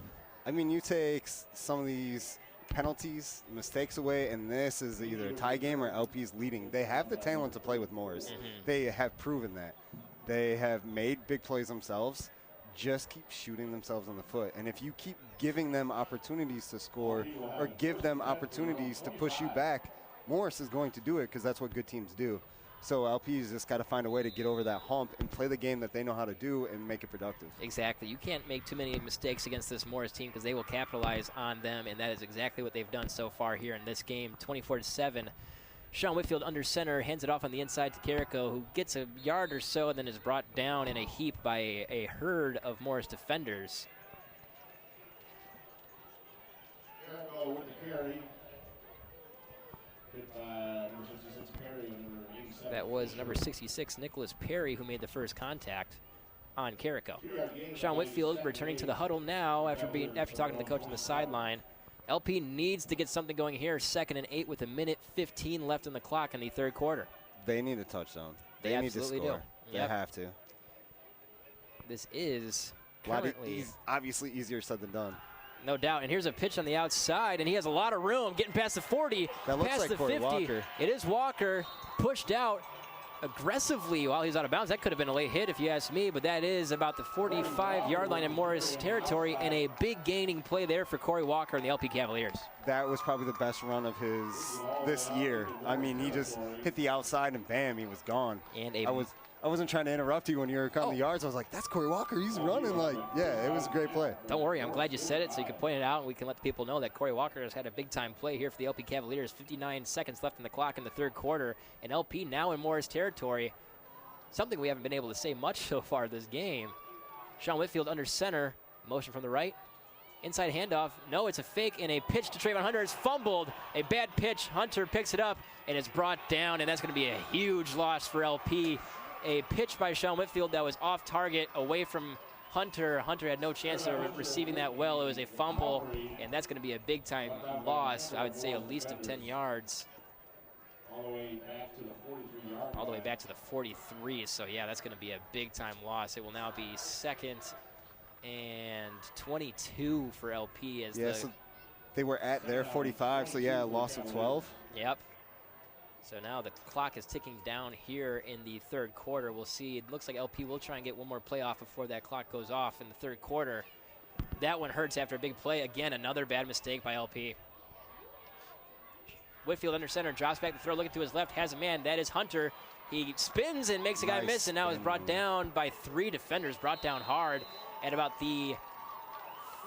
I mean, you take some of these penalties, mistakes away, and this is either a tie game or LP's leading. They have the talent to play with Morris. They have proven that. They have made big plays themselves. Just keep shooting themselves in the foot. And if you keep giving them opportunities to score or give them opportunities to push you back, Morris is going to do it because that's what good teams do. So LP's just got to find a way to get over that hump and play the game that they know how to do and make it productive. Exactly. You can't make too many mistakes against this Morris team because they will capitalize on them, and that is exactly what they've done so far here in this game. 24-7. Sean Whitfield under center, hands it off on the inside to Carrico, who gets a yard or so and then is brought down in a heap by a herd of Morris defenders. Carrico with the carry. Hit by number 66, Perry, and number 87. That was number 66, Nicholas Perry, who made the first contact on Carrico. Sean Whitfield returning to the huddle now after talking to the coach on the sideline. LP needs to get something going here. 2nd and 8 with 1:15 left on the clock in the third quarter. They need a touchdown. They need absolutely to score. do. Yep. They have to. This is currently obviously easier said than done. No doubt. And here's a pitch on the outside, and he has a lot of room getting past the 40, that looks past like the Corey 50. Walker. It is Walker pushed out aggressively while he's out of bounds. That could have been a late hit if you ask me, but that is about the 45-yard line in Morris territory, and a big gaining play there for Corey Walker and the LP Cavaliers. That was probably the best run of his this year. I mean, he just hit the outside and bam, he was gone. And I wasn't trying to interrupt you when you were counting the yards. I was like, that's Corey Walker. He's running like, yeah, it was a great play. Don't worry. I'm glad you said it so you can point it out and we can let the people know that Corey Walker has had a big-time play here for the LP Cavaliers. 59 seconds left in the clock in the third quarter. And LP now in Morris territory. Something we haven't been able to say much so far this game. Sean Whitfield under center. Motion from the right. Inside handoff. No, it's a fake, and a pitch to Trayvon Hunter is fumbled. A bad pitch. Hunter picks it up, and it's brought down, and that's going to be a huge loss for LP. A pitch by Sean Whitfield that was off target, away from Hunter. Hunter had no chance of receiving that well. It was a fumble, and that's going to be a big-time loss. I would say at least of 10 yards. All the way back to the 43-yard. All the way back to the 43. So, yeah, that's going to be a big-time loss. It will now be 2nd and 22 for LP. So they were at their 45, so, yeah, a loss of 12. Yep. So now the clock is ticking down here in the third quarter. We'll see. It looks like LP will try and get one more play off before that clock goes off in the third quarter. That one hurts after a big play. Again, another bad mistake by LP. Whitfield under center, drops back the throw, looking to his left, has a man. That is Hunter. He spins and makes a guy miss, and now is brought down by 3 defenders, brought down hard at about the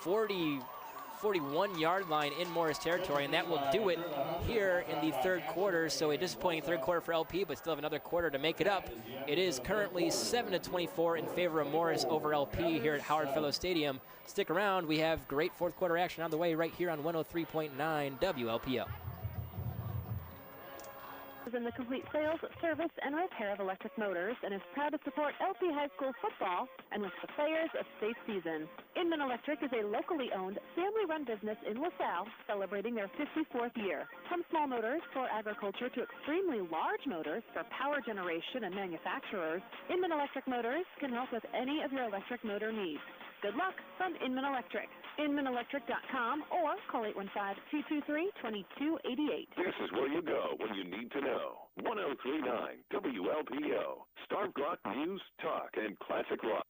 41-yard line in Morris territory, and that will do it here in the third quarter. So a disappointing third quarter for LP, but still have another quarter to make it up. It is currently 7-24 in favor of Morris over LP here at Howard Fellows Stadium. Stick around. We have great fourth quarter action on the way right here on 103.9 WLPO. In the complete sales, service, and repair of electric motors, and is proud to support LP High School football and wish the players a safe season. Inman Electric is a locally owned, family-run business in LaSalle, celebrating their 54th year. From small motors for agriculture to extremely large motors for power generation and manufacturers, Inman Electric Motors can help with any of your electric motor needs. Good luck from Inman Electric. InmanElectric.com or call 815-223-2288. This is where you go when you need to know. 1039 WLPO. Starved Rock News, Talk, and Classic Rock.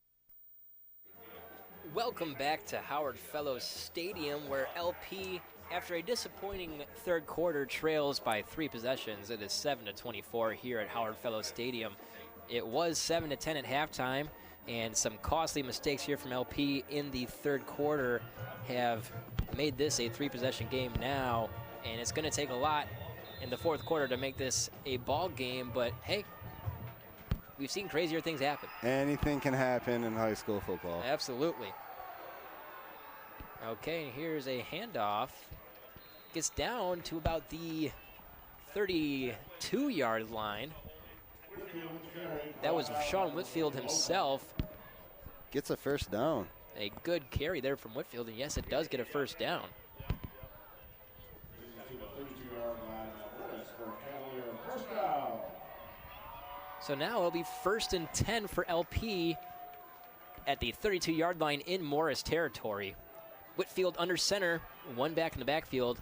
Welcome back to Howard Fellows Stadium, where LP, after a disappointing third quarter, trails by 3 possessions. It is 7-24 here at Howard Fellows Stadium. It was 7-10 at halftime. And some costly mistakes here from LP in the third quarter have made this a 3-possession game now. And it's going to take a lot in the fourth quarter to make this a ball game. But, hey, we've seen crazier things happen. Anything can happen in high school football. Absolutely. Okay, here's a handoff. Gets down to about the 32-yard line. That was Sean Whitfield himself. Gets a first down. A good carry there from Whitfield, and yes, it does get a first down. So now it'll be 1st and 10 for LP at the 32-yard line in Morris territory. Whitfield under center, one back in the backfield.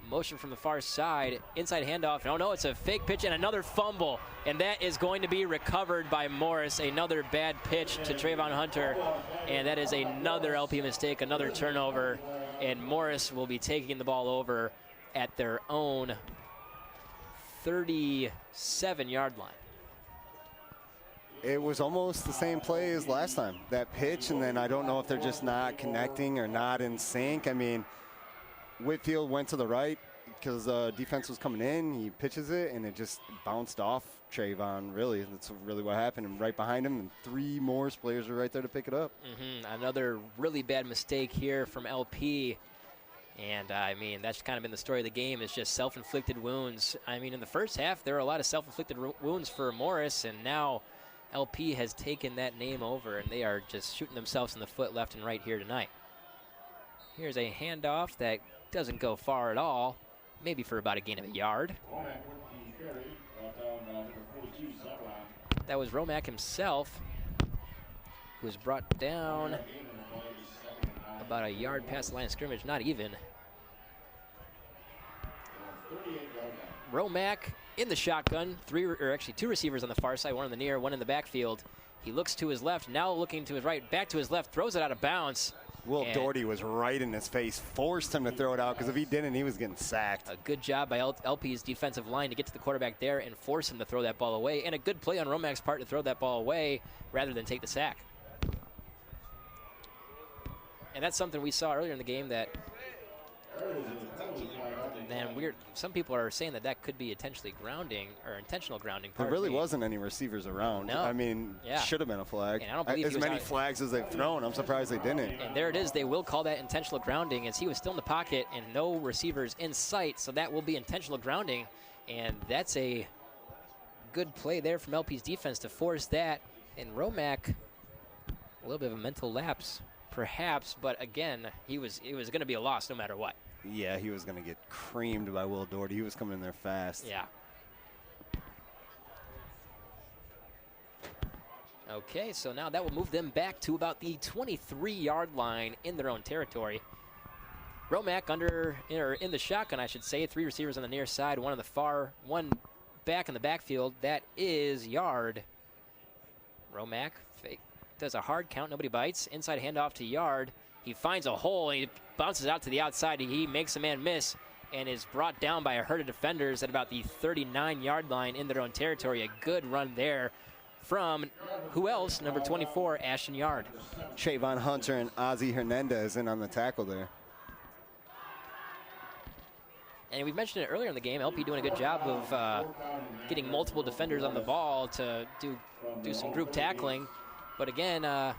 Motion from the far side, inside handoff. Oh no, it's a fake pitch and another fumble. And that is going to be recovered by Morris. Another bad pitch to Trayvon Hunter. And that is another LP mistake, another turnover. And Morris will be taking the ball over at their own 37-yard line. It was almost the same play as last time. That pitch, and then I don't know if they're just not connecting or not in sync. I mean, Whitfield went to the right because defense was coming in. He pitches it, and it just bounced off Trayvon, really. That's really what happened. And right behind him, and 3 Morris players are right there to pick it up. Another really bad mistake here from LP. And, I mean, that's kind of been the story of the game, is just self-inflicted wounds. I mean, in the first half, there were a lot of self-inflicted wounds for Morris, and now LP has taken that name over, and they are just shooting themselves in the foot left and right here tonight. Here's a handoff that doesn't go far at all, maybe for about a gain of a yard. That was Romack himself, who was brought down about a yard past the line of scrimmage, not even. Romack in the shotgun, 2 receivers on the far side, one on the near, one in the backfield. He looks to his left, now looking to his right, back to his left, throws it out of bounds. Will Doherty was right in his face, forced him to throw it out, because if he didn't, he was getting sacked. A good job by LP's defensive line to get to the quarterback there and force him to throw that ball away, and a good play on Romack's part to throw that ball away rather than take the sack. And that's something we saw earlier in the game that, man, some people are saying that could be intentional grounding. There really wasn't any receivers around. No. I mean, should have been a flag. And I don't believe as many flags as they've thrown. I'm surprised they didn't. And there it is. They will call that intentional grounding, as he was still in the pocket and no receivers in sight. So that will be intentional grounding. And that's a good play there from LP's defense to force that. And Romack, a little bit of a mental lapse, perhaps. But again, it was going to be a loss no matter what. Yeah, he was going to get creamed by Will Doherty. He was coming in there fast. Yeah. Okay, so now that will move them back to about the 23-yard line in their own territory. Romack in the shotgun, I should say. 3 receivers on the near side, one on the far, one back in the backfield. That is Yard. Romack does a hard count, nobody bites. Inside handoff to Yard. He finds a hole, and he bounces out to the outside. He makes a man miss and is brought down by a herd of defenders at about the 39-yard line in their own territory. A good run there from who else? Number 24, Ashton Yard. Trayvon Hunter and Ozzie Hernandez in on the tackle there. And we've mentioned it earlier in the game, LP doing a good job of getting multiple defenders on the ball to do some group tackling. But again,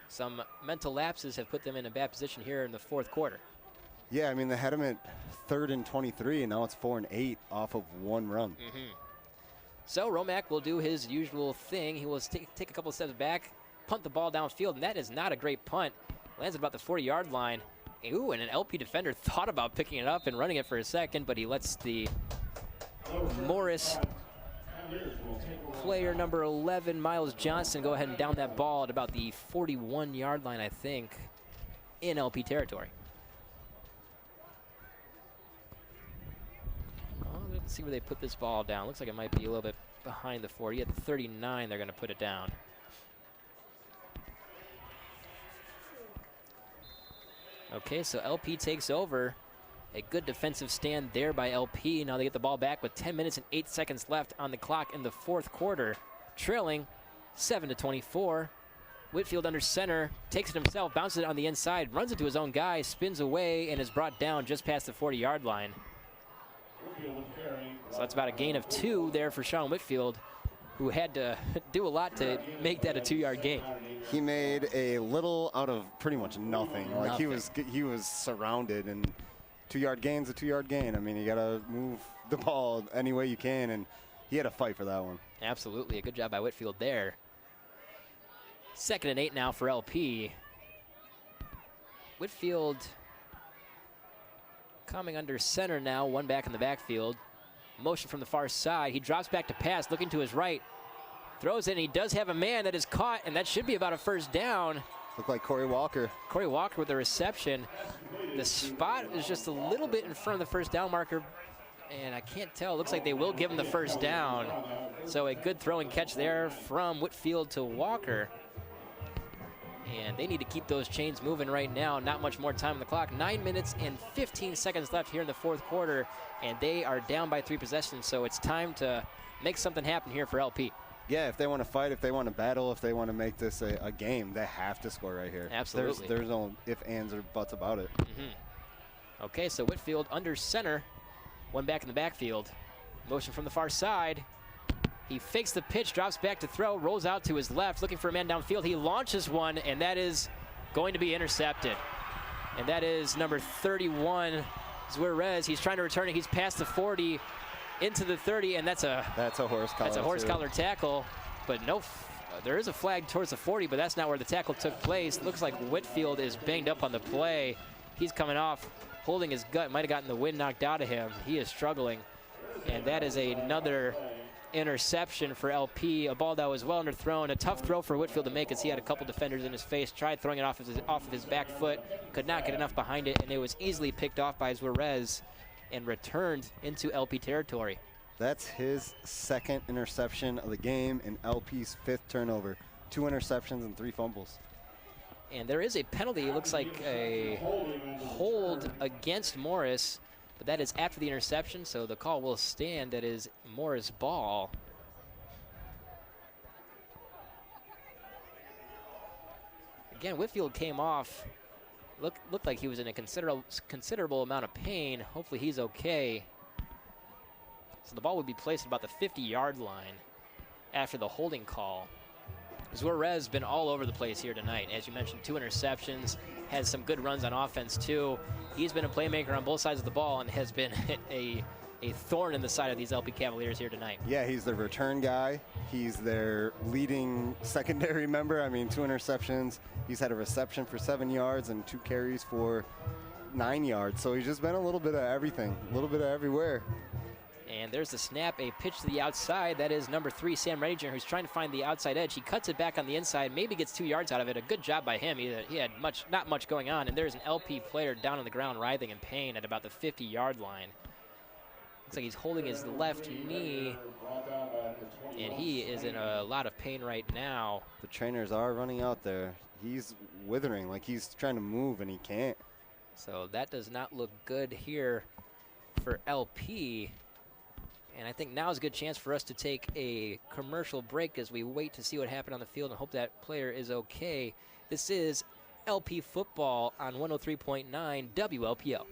some mental lapses have put them in a bad position here in the fourth quarter. Yeah, I mean, they had him at 3rd and 23, and now it's 4 and 8 off of one run. So Romack will do his usual thing. He will take a couple of steps back, punt the ball downfield, and that is not a great punt. Lands at about the 40-yard line. Ooh, and an LP defender thought about picking it up and running it for a second, but he lets the Morris player, number 11, Miles Johnson, go ahead and down that ball at about the 41-yard line, I think, in LP territory. Well, let's see where they put this ball down. Looks like it might be a little bit behind the 40. At the 39, they're going to put it down. Okay, so LP takes over. A good defensive stand there by LP. Now they get the ball back with 10 minutes and 8 seconds left on the clock in the fourth quarter. Trailing 7-24. Whitfield under center, takes it himself, bounces it on the inside, runs into his own guy, spins away, and is brought down just past the 40-yard line. So that's about a gain of 2 there for Sean Whitfield, who had to do a lot to make that a 2-yard gain. He made a little out of pretty much nothing. Like he was surrounded, and 2-yard gain's a 2-yard gain. I mean, you gotta move the ball any way you can, and he had a fight for that one. Absolutely, a good job by Whitfield there. 2nd and 8 now for LP. Whitfield coming under center now, one back in the backfield. Motion from the far side. He drops back to pass, looking to his right. Throws it, and he does have a man that is caught, and that should be about a first down. Looked like Corey Walker. Corey Walker with the reception. The spot is just a little bit in front of the first down marker, and I can't tell. It looks like they will give him the first down. So a good throw and catch there from Whitfield to Walker. And they need to keep those chains moving right now. Not much more time on the clock. 9 minutes and 15 seconds left here in the fourth quarter, and they are down by 3 possessions, so it's time to make something happen here for LP. Yeah, if they want to fight, if they want to battle, if they want to make this a game, they have to score right here. Absolutely. There's no ifs, ands, or buts about it. Okay, so Whitfield under center, one back in the backfield. Motion from the far side. He fakes the pitch, drops back to throw, rolls out to his left, looking for a man downfield. He launches one, and that is going to be intercepted. And that is number 31, Zuarez. He's trying to return it. He's past the 40, into the 30, and that's a horse collar. That's a horse collar tackle, but no, there is a flag towards the 40, but that's not where the tackle took place. Looks like Whitfield is banged up on the play. He's coming off, holding his gut. Might have gotten the wind knocked out of him. He is struggling, and that is another interception for LP. A ball that was well underthrown. A tough throw for Whitfield to make, as he had a couple defenders in his face. Tried throwing it off of his back foot. Could not get enough behind it, and it was easily picked off by Zuarez and returned into LP territory. That's his 2nd interception of the game and LP's 5th turnover. 2 interceptions and 3 fumbles. And there is a penalty. It looks like a hold against Morris, but that is after the interception, so the call will stand. That is Morris' ball. Again, Whitfield came off. Looked like he was in a considerable amount of pain. Hopefully he's okay. So the ball would be placed at about the 50-yard line after the holding call. Zuarez been all over the place here tonight. As you mentioned, 2 interceptions, has some good runs on offense too. He's been a playmaker on both sides of the ball and has been a thorn in the side of these LP Cavaliers here tonight. Yeah, he's the return guy. He's their leading secondary member. I mean, 2 interceptions. He's had a reception for 7 yards and 2 carries for 9 yards. So he's just been a little bit of everything, a little bit of everywhere. And there's the snap, a pitch to the outside. That is number 3, Sam Redinger, who's trying to find the outside edge. He cuts it back on the inside, maybe gets 2 yards out of it. A good job by him. He had not much going on. And there's an LP player down on the ground writhing in pain at about the 50-yard line. Looks like he's holding his left knee, and he is in a lot of pain right now. The trainers are running out there. He's withering, like he's trying to move, and he can't. So that does not look good here for LP. And I think now is a good chance for us to take a commercial break as we wait to see what happened on the field and hope that player is okay. This is LP football on 103.9 WLPO.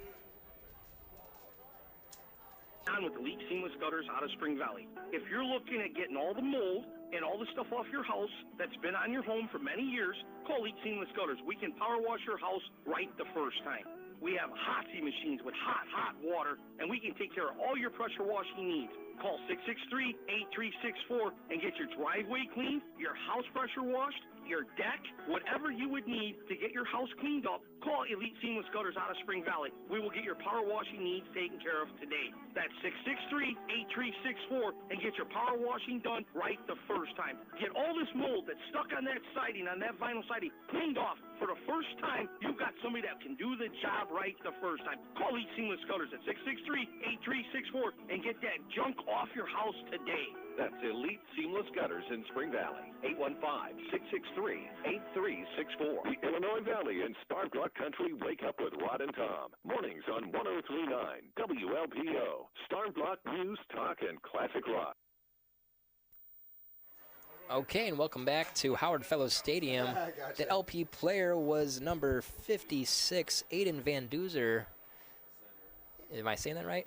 On with Elite Seamless Gutters out of Spring Valley. If you're looking at getting all the mold and all the stuff off your house that's been on your home for many years, call Elite Seamless Gutters. We can power wash your house right the first time. We have Hotsy machines with hot water, and we can take care of all your pressure washing needs. Call 663-8364 and get your driveway cleaned, your house pressure washed, your deck, whatever you would need to get your house cleaned up. Call Elite Seamless Gutters out of Spring Valley. We will get your power washing needs taken care of today. That's 663-8364 and get your power washing done right the first time. Get all this mold that's stuck on that siding, on that vinyl siding, cleaned off. For the first time, you've got somebody that can do the job right the first time. Call Elite Seamless Gutters at 663-8364 and get that junk off your house today. That's Elite Seamless Gutters in Spring Valley. 815-663-8364. The Illinois Valley and Starved Rock Country Wake Up with Rod and Tom. Mornings on 103.9 WLPO. Starved Rock News, Talk, and Classic Rock. Okay, and welcome back to Howard Fellows Stadium. The LP player was number 56, Aiden Van Duzer. Am I saying that right?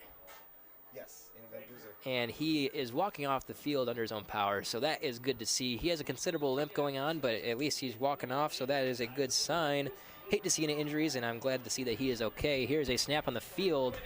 Yes, Aiden Van Duzer. And he is walking off the field under his own power, so that is good to see. He has a considerable limp going on, but at least he's walking off, so that is a good sign. Hate to see any injuries, and I'm glad to see that he is okay. Here's a snap on the field.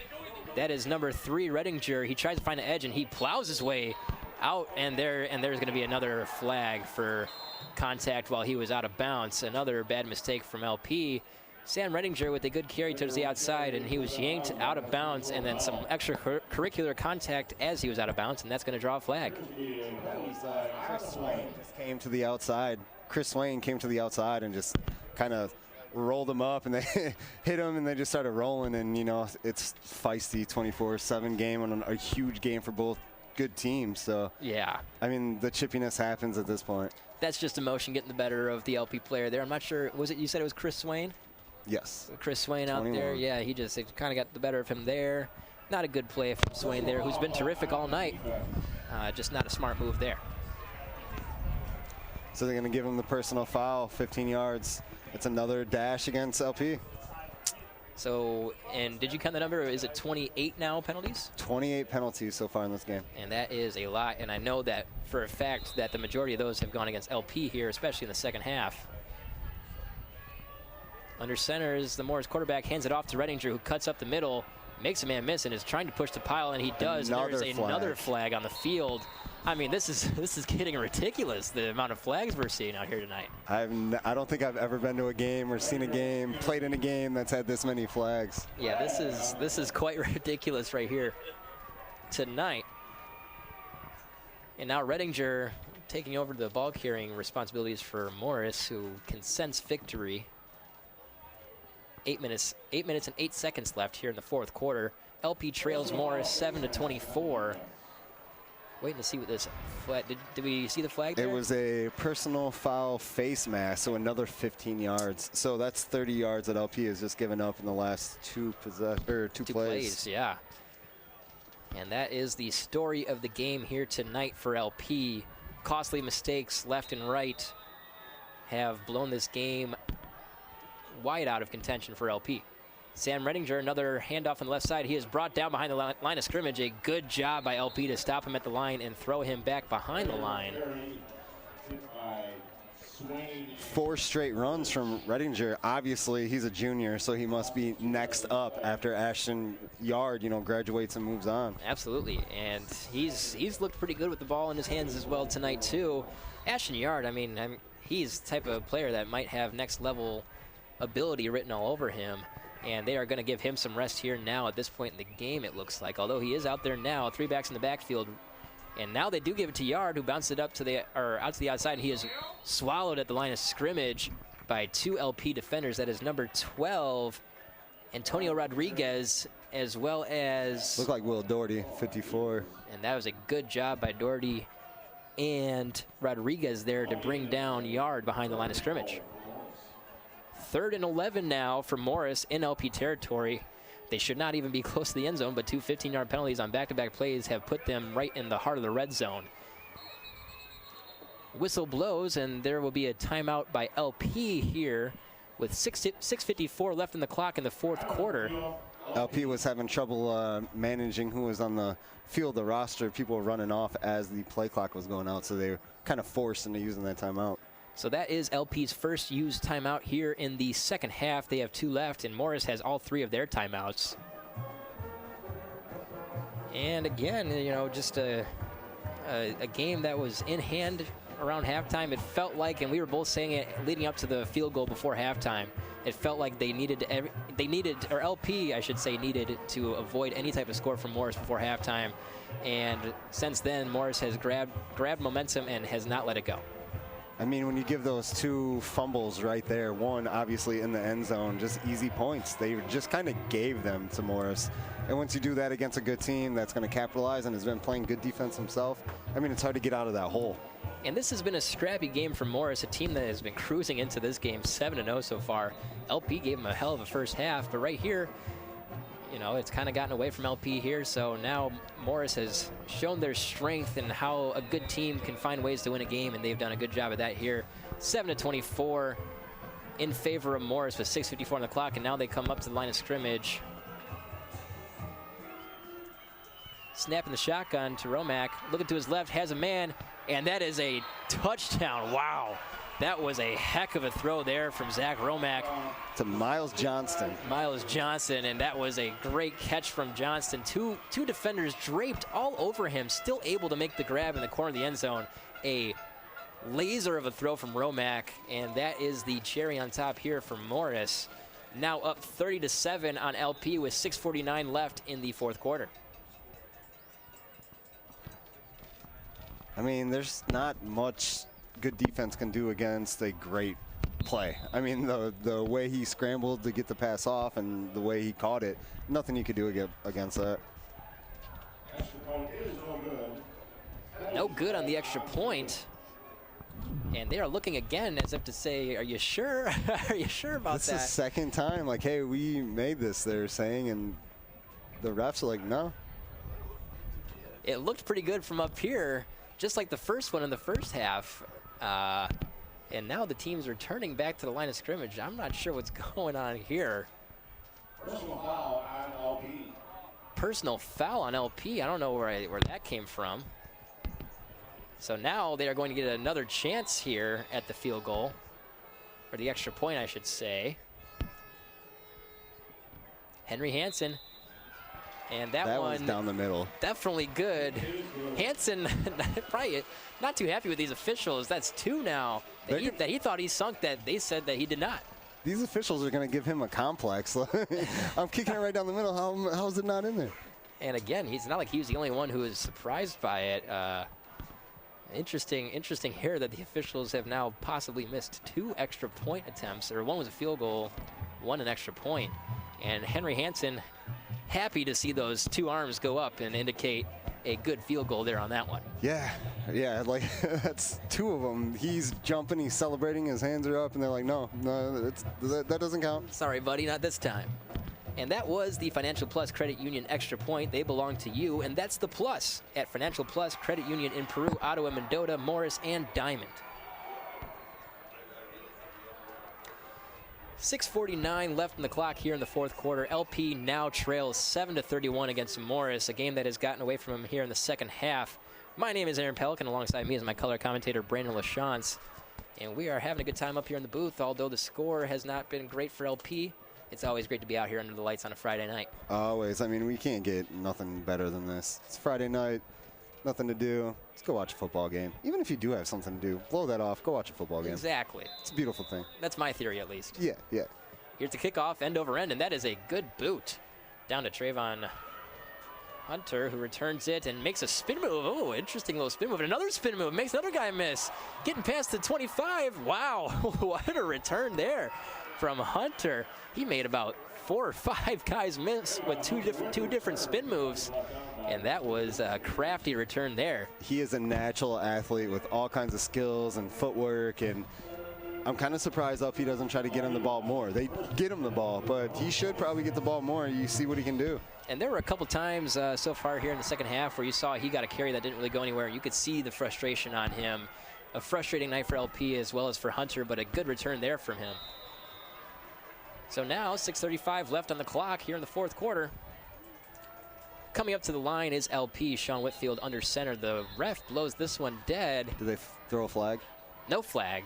That is number 3, Redinger. He tries to find an edge, and he plows his way out, and there's going to be another flag for contact while he was out of bounds. Another bad mistake from LP. Sam Redinger with a good carry towards the outside, and he was yanked out of bounds, and then some extracurricular contact as he was out of bounds, and that's going to draw a flag. That was Chris Swain just came to the outside. Chris Swain came to the outside and just kind of rolled him up, and they hit him, and they just started rolling. And, you know, it's feisty 24/7 game and a huge game for both good teams. So, yeah. I mean, the chippiness happens at this point. That's just emotion getting the better of the LP player there. I'm not sure. Was it, you said it was Chris Swain? Yes. Chris Swain 21. Out there. Yeah, he just kind of got the better of him there. Not a good play from Swain there, who's been terrific all night. Just not a smart move there. So they're going to give him the personal foul, 15 yards. It's another dash against LP. So, and did you count the number? Is it 28 now penalties? 28 penalties so far in this game. And that is a lot. And I know that for a fact that the majority of those have gone against LP here, especially in the second half. Under center is the Morris quarterback, hands it off to Redinger, who cuts up the middle, makes a man miss, and is trying to puch the pile, and he does. There's another flag on the field. I mean, this is getting ridiculous, the amount of flags we're seeing out here tonight. I don't think I've ever been to a game or seen a game, played in a game that's had this many flags. Yeah, this is quite ridiculous right here tonight. And now Redinger taking over the ball carrying responsibilities for Morris, who can sense victory. 8 minutes and 8 seconds left here in the fourth quarter. LP trails Morris 7-24. Waiting to see what this flag, did we see the flag there? It was a personal foul face mask, so another 15 yards. So that's 30 yards that LP has just given up in the last two plays. Yeah. And that is the story of the game here tonight for LP. Costly mistakes left and right have blown this game wide out of contention for LP. Sam Redinger, another handoff on the left side. He is brought down behind the line of scrimmage. A good job by LP to stop him at the line and throw him back behind the line. 4 straight runs from Redinger. Obviously, he's a junior, so he must be next up after Ashton Yard, graduates and moves on. Absolutely, and he's looked pretty good with the ball in his hands as well tonight too. Ashton Yard, he's the type of player that might have next level ability written all over him, and they are going to give him some rest here now at this point in the game, it looks like. Although he is out there now, 3 backs in the backfield, and now they do give it to Yard, who bounced it out to the outside, and he is swallowed at the line of scrimmage by 2 LP defenders. That is number 12, Antonio Rodriguez, as well as... Looked like Will Doherty, 54. And that was a good job by Doherty and Rodriguez there to bring down Yard behind the line of scrimmage. 3rd and 11 now for Morris in LP territory. They should not even be close to the end zone, but 2 15-yard penalties on back-to-back plays have put them right in the heart of the red zone. Whistle blows, and there will be a timeout by LP here with 6:54 left in the clock in the fourth quarter. LP was having trouble managing who was on the field, the roster. People were running off as the play clock was going out, so they were kind of forced into using that timeout. So that is LP's first used timeout here in the second half. They have 2 left, and Morris has all 3 of their timeouts. And again, you know, just a game that was in hand around halftime. It felt like, and we were both saying it leading up to the field goal before halftime, it felt like they needed, or LP, I should say, needed to avoid any type of score from Morris before halftime. And since then, Morris has grabbed momentum and has not let it go. I mean, when you give those 2 fumbles right there, one obviously in the end zone, just easy points. They just kind of gave them to Morris. And once you do that against a good team that's going to capitalize and has been playing good defense himself, I mean, it's hard to get out of that hole. And this has been a scrappy game for Morris, a team that has been cruising into this game 7-0 so far. LP gave him a hell of a first half, but right here, you know, it's kind of gotten away from LP here, so now Morris has shown their strength and how a good team can find ways to win a game, and they've done a good job of that here. 7-24 in favor of Morris with 6:54 on the clock, and now they come up to the line of scrimmage. Snapping the shotgun to Romack, looking to his left, has a man, and that is a touchdown. Wow. That was a heck of a throw there from Zach Romack. To Miles Johnston. Miles Johnston, and that was a great catch from Johnston. Two defenders draped all over him, still able to make the grab in the corner of the end zone. A laser of a throw from Romack, and that is the cherry on top here for Morris. Now up 30-7 on LP with 6:49 left in the fourth quarter. I mean, there's not much good defense can do against a great play. I mean, the way he scrambled to get the pass off and the way he caught it, nothing you could do against that. No good on the extra point. And they are looking again as if to say, are you sure? Are you sure about that? This is the second time, like, hey, we made this, they're saying, and the refs are like, no. It looked pretty good from up here, just like the first one in the first half. And now the team's returning back to the line of scrimmage. I'm not sure what's going on here. Personal foul on LP. Personal foul on LP. I don't know where that came from. So now they are going to get another chance here at the field goal, or the extra point, I should say. Henry Hansen. And that one was down the middle. Definitely good. Hansen probably not too happy with these officials. That's 2 now that he thought he sunk, that they said that he did not. These officials are going to give him a complex. I'm kicking it right down the middle. How is it not in there? And again, he's not like he was the only one who was surprised by it. Interesting here that the officials have now possibly missed 2 extra point attempts, or one was a field goal, one an extra point. And Henry Hansen, happy to see those 2 arms go up and indicate a good field goal there on that one. Yeah, like that's 2 of them. He's jumping, he's celebrating, his hands are up, and they're like, no, that doesn't count. Sorry, buddy, not this time. And that was the Financial Plus Credit Union extra point. They belong to you, and that's the plus at Financial Plus Credit Union in Peru, Ottawa, Mendota, Morris, and Diamond. 6:49 left in the clock here in the fourth quarter. LP now trails 7-31 against Morris, a game that has gotten away from him here in the second half. My name is Aaron Pelican. Alongside me is my color commentator, Brandon LaChance. And we are having a good time up here in the booth. Although the score has not been great for LP, it's always great to be out here under the lights on a Friday night. Always. I mean, we can't get nothing better than this. It's Friday night, nothing to do. Let's go watch a football game. Even if you do have something to do, blow that off. Go watch a football game. Exactly. It's a beautiful thing. That's my theory, at least. Yeah. Here's the kickoff, end over end, and that is a good boot. Down to Trayvon Hunter, who returns it and makes a spin move. Oh, interesting little spin move. And another spin move. Makes another guy miss. Getting past the 25. Wow, what a return there from Hunter. He made about 4 or 5 guys miss with two different spin moves. And that was a crafty return there. He is a natural athlete with all kinds of skills and footwork, and I'm kind of surprised LP doesn't try to get him the ball more. They get him the ball, but he should probably get the ball more. You see what he can do. And there were a couple times so far here in the second half where you saw he got a carry that didn't really go anywhere. You could see the frustration on him. A frustrating night for LP as well as for Hunter, but a good return there from him. So now 6:35 left on the clock here in the fourth quarter. Coming up to the line is LP. Sean Whitfield under center. The ref blows this one dead. Did they throw a flag? No flag.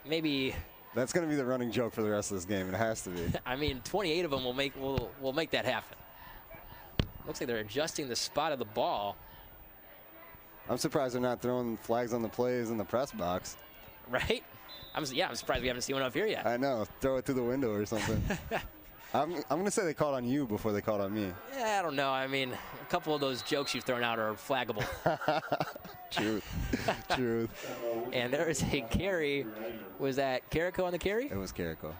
Maybe. That's going to be the running joke for the rest of this game. It has to be. I mean, 28 of them will make that happen. Looks like they're adjusting the spot of the ball. I'm surprised they're not throwing flags on the plays in the press box. Right? I'm surprised we haven't seen one up here yet. I know. Throw it through the window or something. I'm going to say they called on you before they called on me. Yeah, I don't know. I mean, a couple of those jokes you've thrown out are flaggable. Truth. Truth. And there is a carry. Was that Carrico on the carry? It was Carrico.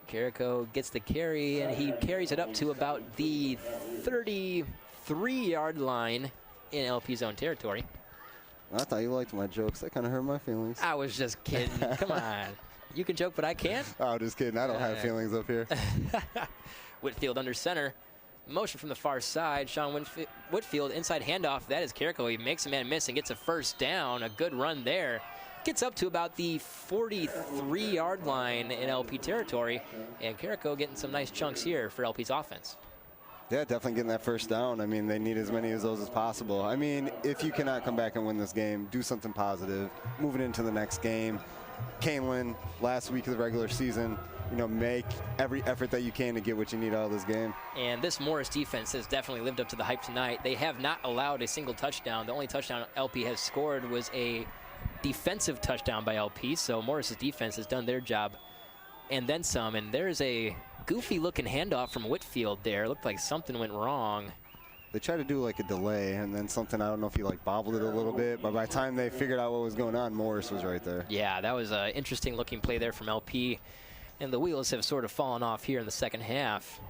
Carrico gets the carry, and he carries it up to about the 33-yard line in LP's own territory. I thought you liked my jokes. That kind of hurt my feelings. I was just kidding. Come on. You can joke, but I can't? Oh, just kidding. I don't have feelings up here. Whitfield under center. Motion from the far side. Sean Whitfield inside handoff. That is Carrico. He makes a man miss and gets a first down. A good run there. Gets up to about the 43-yard line in LP territory. And Carrico getting some nice chunks here for LP's offense. Yeah, definitely getting that first down. I mean, they need as many of those as possible. I mean, if you cannot come back and win this game, do something positive. Moving into the next game. Kaneland, last week of the regular season, make every effort that you can to get what you need out of this game. And this Morris defense has definitely lived up to the hype tonight. They have not allowed a single touchdown. The only touchdown LP has scored was a defensive touchdown by LP, so Morris's defense has done their job and then some. And there's a goofy-looking handoff from Whitfield there. Looked like something went wrong. They tried to do like a delay and then something, I don't know if he bobbled it a little bit, but by the time they figured out what was going on, Morris was right there. Yeah, that was an interesting looking play there from LP. And the wheels have sort of fallen off here in the second half.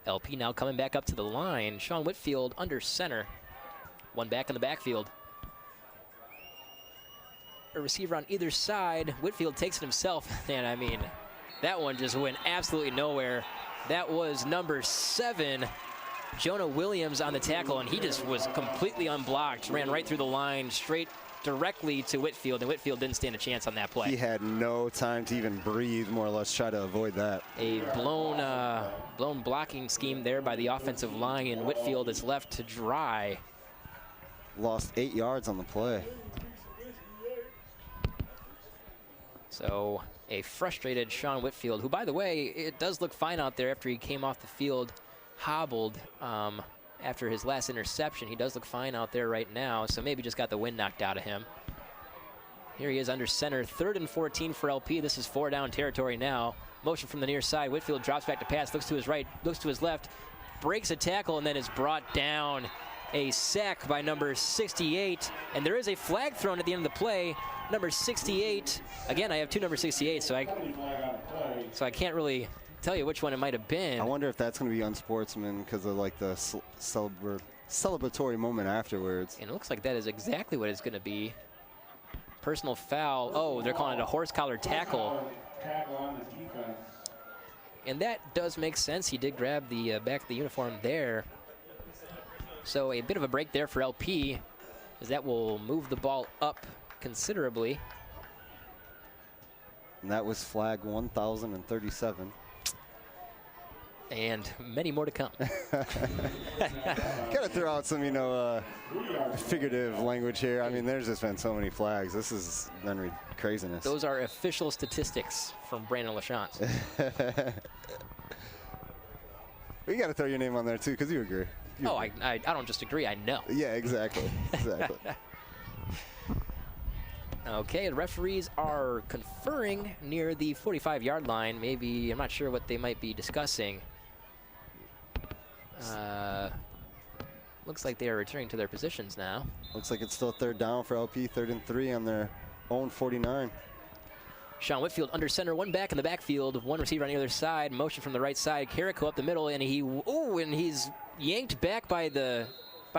LP now coming back up to the line. Sean Whitfield under center. One back in the backfield. A receiver on either side. Whitfield takes it himself, and I mean, that one just went absolutely nowhere. That was number 7, Jonah Williams on the tackle, and he just was completely unblocked. Ran right through the line, straight directly to Whitfield, and Whitfield didn't stand a chance on that play. He had no time to even breathe, more or less, try to avoid that. A blown blocking scheme there by the offensive line, and Whitfield is left to dry. Lost 8 yards on the play. So a frustrated Sean Whitfield, who, by the way, it does look fine out there after he came off the field, hobbled after his last interception. He does look fine out there right now, so maybe just got the wind knocked out of him. Here he is under center, 3rd and 14 for LP. This is 4 down territory now. Motion from the near side. Whitfield drops back to pass, looks to his right, looks to his left, breaks a tackle, and then is brought down. A sack by number 68, and there is a flag thrown at the end of the play. Number 68, again, I have 2 number 68, so I can't really tell you which one it might have been. I wonder if that's going to be unsportsman because of the celebratory moment afterwards. And it looks like that is exactly what it's going to be. Personal foul. Oh, they're calling it a horse collar tackle. And that does make sense. He did grab the back of the uniform there. So a bit of a break there for LP, as that will move the ball up considerably. And that was flag 1037. And many more to come. Gotta throw out some, figurative language here. I mean, there's just been so many flags. This is been craziness. Those are official statistics from Brandon LaChance. We gotta throw your name on there too, because you agree. I don't just agree, I know. Yeah, exactly. Okay, the referees are conferring near the 45-yard line. Maybe, I'm not sure what they might be discussing. Looks like they are returning to their positions now. Looks like it's still 3rd down for LP, 3rd and 3 on their own 49. Sean Whitfield under center, one back in the backfield, one receiver on the other side, motion from the right side, Carrico up the middle, and he's yanked back by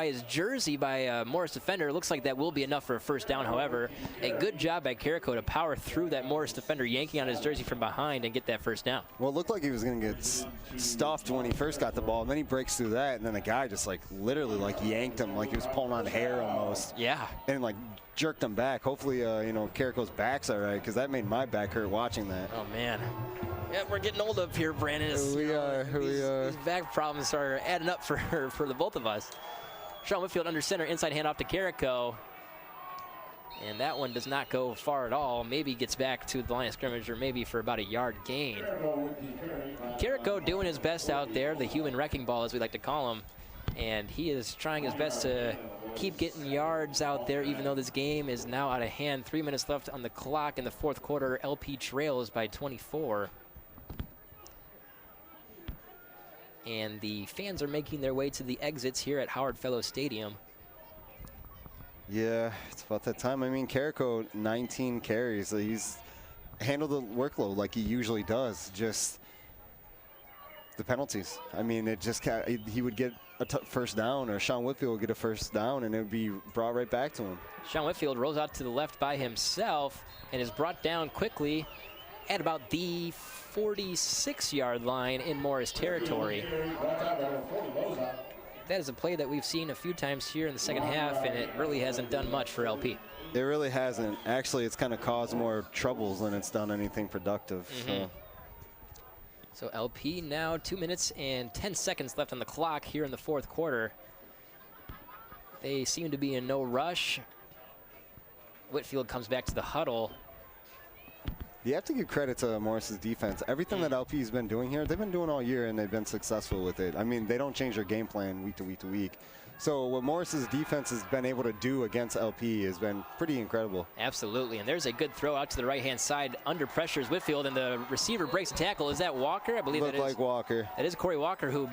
his jersey by a Morris defender. It looks like that will be enough for a first down, however. A good job by Carrico to power through that Morris defender, yanking on his jersey from behind and get that first down. Well, it looked like he was going to get stuffed when he first got the ball, and then he breaks through that, and then the guy just literally yanked him like he was pulling on hair almost. Yeah. And jerked him back. Hopefully, Carrico's back's all right, because that made my back hurt watching that. Oh, man. Yeah, we're getting old up here, Brandon. We are. These back problems are adding up for the both of us. Sean Whitfield under center, inside handoff to Carrico. And that one does not go far at all. Maybe gets back to the line of scrimmage, or maybe for about a yard gain. Carrico doing his best out there, the human wrecking ball as we like to call him. And he is trying his best to keep getting yards out there, even though this game is now out of hand. 3 minutes left on the clock in the fourth quarter. LP trails by 24. And the fans are making their way to the exits here at Howard Fellows Stadium. Yeah, it's about that time. I mean, Carrico, 19 carries. He's handled the workload like he usually does. Just the penalties. I mean, he would get a first down, or Sean Whitfield would get a first down, and it would be brought right back to him. Sean Whitfield rolls out to the left by himself and is brought down quickly at about the 46-yard line in Morris territory. That is a play that we've seen a few times here in the second half, and it really hasn't done much for LP. It really hasn't. Actually, it's kind of caused more troubles than it's done anything productive. So LP now 2 minutes and 10 seconds left on the clock here in the fourth quarter. They seem to be in no rush. Whitfield comes back to the huddle. You have to give credit to Morris's defense. Everything that LP's been doing here, they've been doing all year, and they've been successful with it. I mean, they don't change their game plan week to week to week. So what Morris's defense has been able to do against LP has been pretty incredible. Absolutely, and there's a good throw out to the right-hand side. Under pressure is Whitfield, and the receiver breaks a tackle. Is that Walker? I believe it is. Looked like Walker. It is Corey Walker, who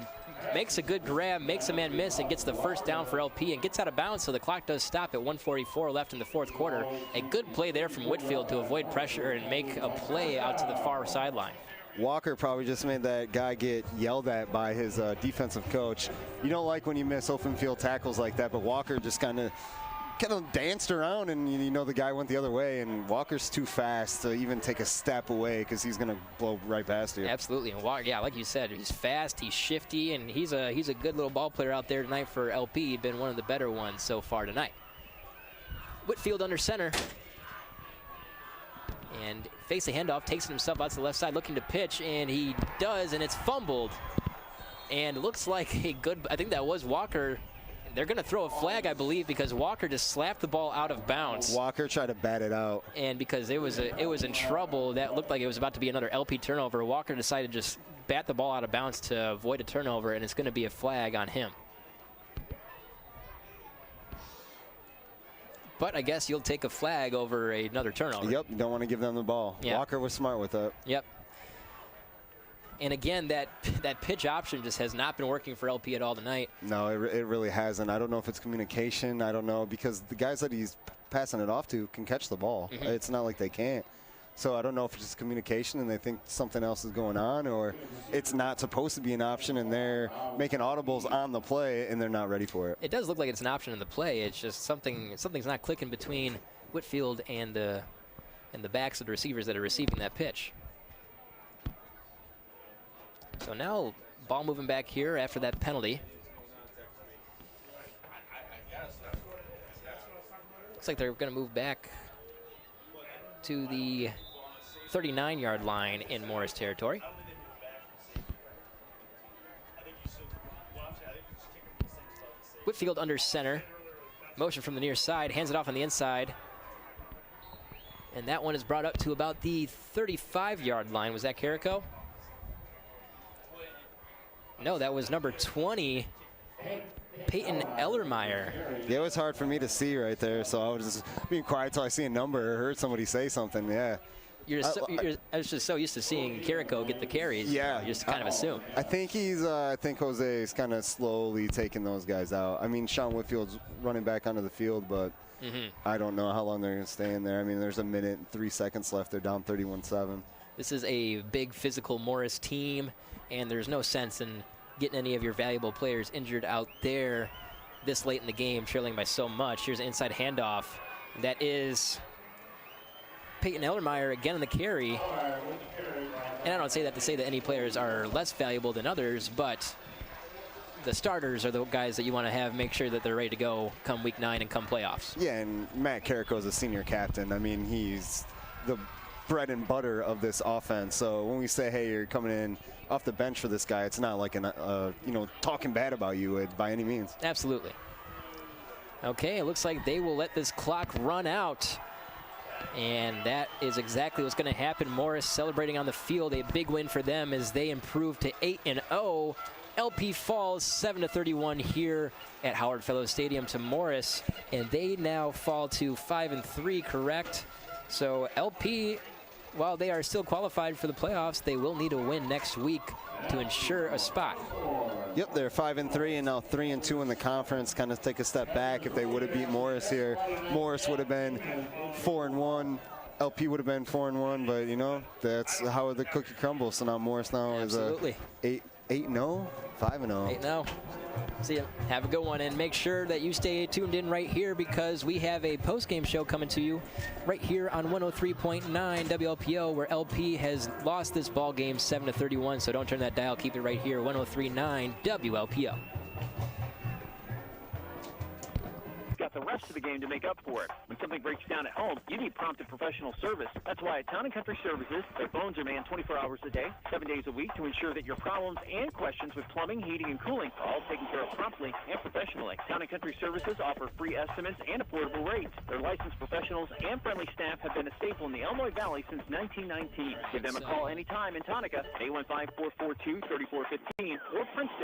makes a good grab, makes a man miss, and gets the first down for LP and gets out of bounds, so the clock does stop at 1:44 left in the fourth quarter. A good play there from Whitfield to avoid pressure and make a play out to the far sideline. Walker probably just made that guy get yelled at by his defensive coach. You don't like when you miss open field tackles like that, but Walker just kind of danced around, and you know the guy went the other way, and Walker's too fast to even take a step away because he's going to blow right past you. Absolutely, and Walker, yeah, like you said, he's fast, he's shifty, and he's a good little ball player out there tonight for LP. He's been one of the better ones so far tonight. Whitfield under center. And face the handoff, takes it himself out to the left side, looking to pitch, and he does, and it's fumbled. And looks like a good, I think that was Walker. They're going to throw a flag, I believe, because Walker just slapped the ball out of bounds. Walker tried to bat it out. And because it was in trouble, that looked like it was about to be another LP turnover. Walker decided to just bat the ball out of bounds to avoid a turnover, and it's going to be a flag on him. But I guess you'll take a flag over another turnover. Yep, you don't want to give them the ball. Yeah. Walker was smart with that. Yep. And again, that pitch option just has not been working for LP at all tonight. No, it really hasn't. I don't know if it's communication. I don't know, because the guys that he's passing it off to can catch the ball. It's not like they can't. So I don't know if it's just communication and they think something else is going on, or it's not supposed to be an option and they're making audibles on the play and they're not ready for it. It does look like it's an option in the play. It's just something's not clicking between Whitfield and the backs of the receivers that are receiving that pitch. So now ball moving back here after that penalty. Looks like they're going to move back to the 39-yard line in Morris territory. Whitfield under center. Motion from the near side, hands it off on the inside. And that one is brought up to about the 35-yard line. Was that Carrico? No, that was number 20, Peyton Ellermeyer. Yeah, it was hard for me to see right there, so I was just being quiet until I see a number or heard somebody say something. Yeah. I was just so used to seeing Carrico get the carries. Yeah. You just kind of assume. I think I think Jose is kind of slowly taking those guys out. I mean, Sean Whitfield's running back onto the field, but I don't know how long they're going to stay in there. I mean, there's a minute and 3 seconds left. They're down 31-7. This is a big physical Morris team, and there's no sense in getting any of your valuable players injured out there this late in the game, trailing by so much. Here's an inside handoff. That is Peyton Ellermeyer again in the carry. And I don't say that to say that any players are less valuable than others, but the starters are the guys that you want to have make sure that they're ready to go come week 9 and come playoffs. Yeah, and Matt Carrico is a senior captain. I mean, he's the bread and butter of this offense. So when we say, hey, you're coming in off the bench for this guy, it's not like talking bad about you by any means. Absolutely. Okay, it looks like they will let this clock run out. And that is exactly what's going to happen. Morris celebrating on the field. A big win for them as they improve to 8-0. LP falls 7-31 here at Howard Fellows Stadium to Morris. And they now fall to 5-3, correct? So LP, while they are still qualified for the playoffs, they will need a win next week to ensure a spot. Yep, they're 5-3 and now 3-2 in the conference. Kind of take a step back. If they would have beat Morris here, Morris would have been 4-1. LP would have been 4-1, but you know that's how the cookie crumbles. So now Morris is 8-0, 5-0. 8-0. See ya. Have a good one, and make sure that you stay tuned in right here because we have a post-game show coming to you right here on 103.9 WLPO, where LP has lost this ball game 7-31. So don't turn that dial. Keep it right here, 103.9 WLPO. Got the rest of the game to make up for it. When something breaks down at home, you need prompt and professional service. That's why at Town & Country Services, their phones are manned 24 hours a day, 7 days a week to ensure that your problems and questions with plumbing, heating, and cooling are all taken care of promptly and professionally. Town & Country Services offer free estimates and affordable rates. Their licensed professionals and friendly staff have been a staple in the Illinois Valley since 1919. Give them a call anytime in Tonka, 815-442-3415, or Princeton.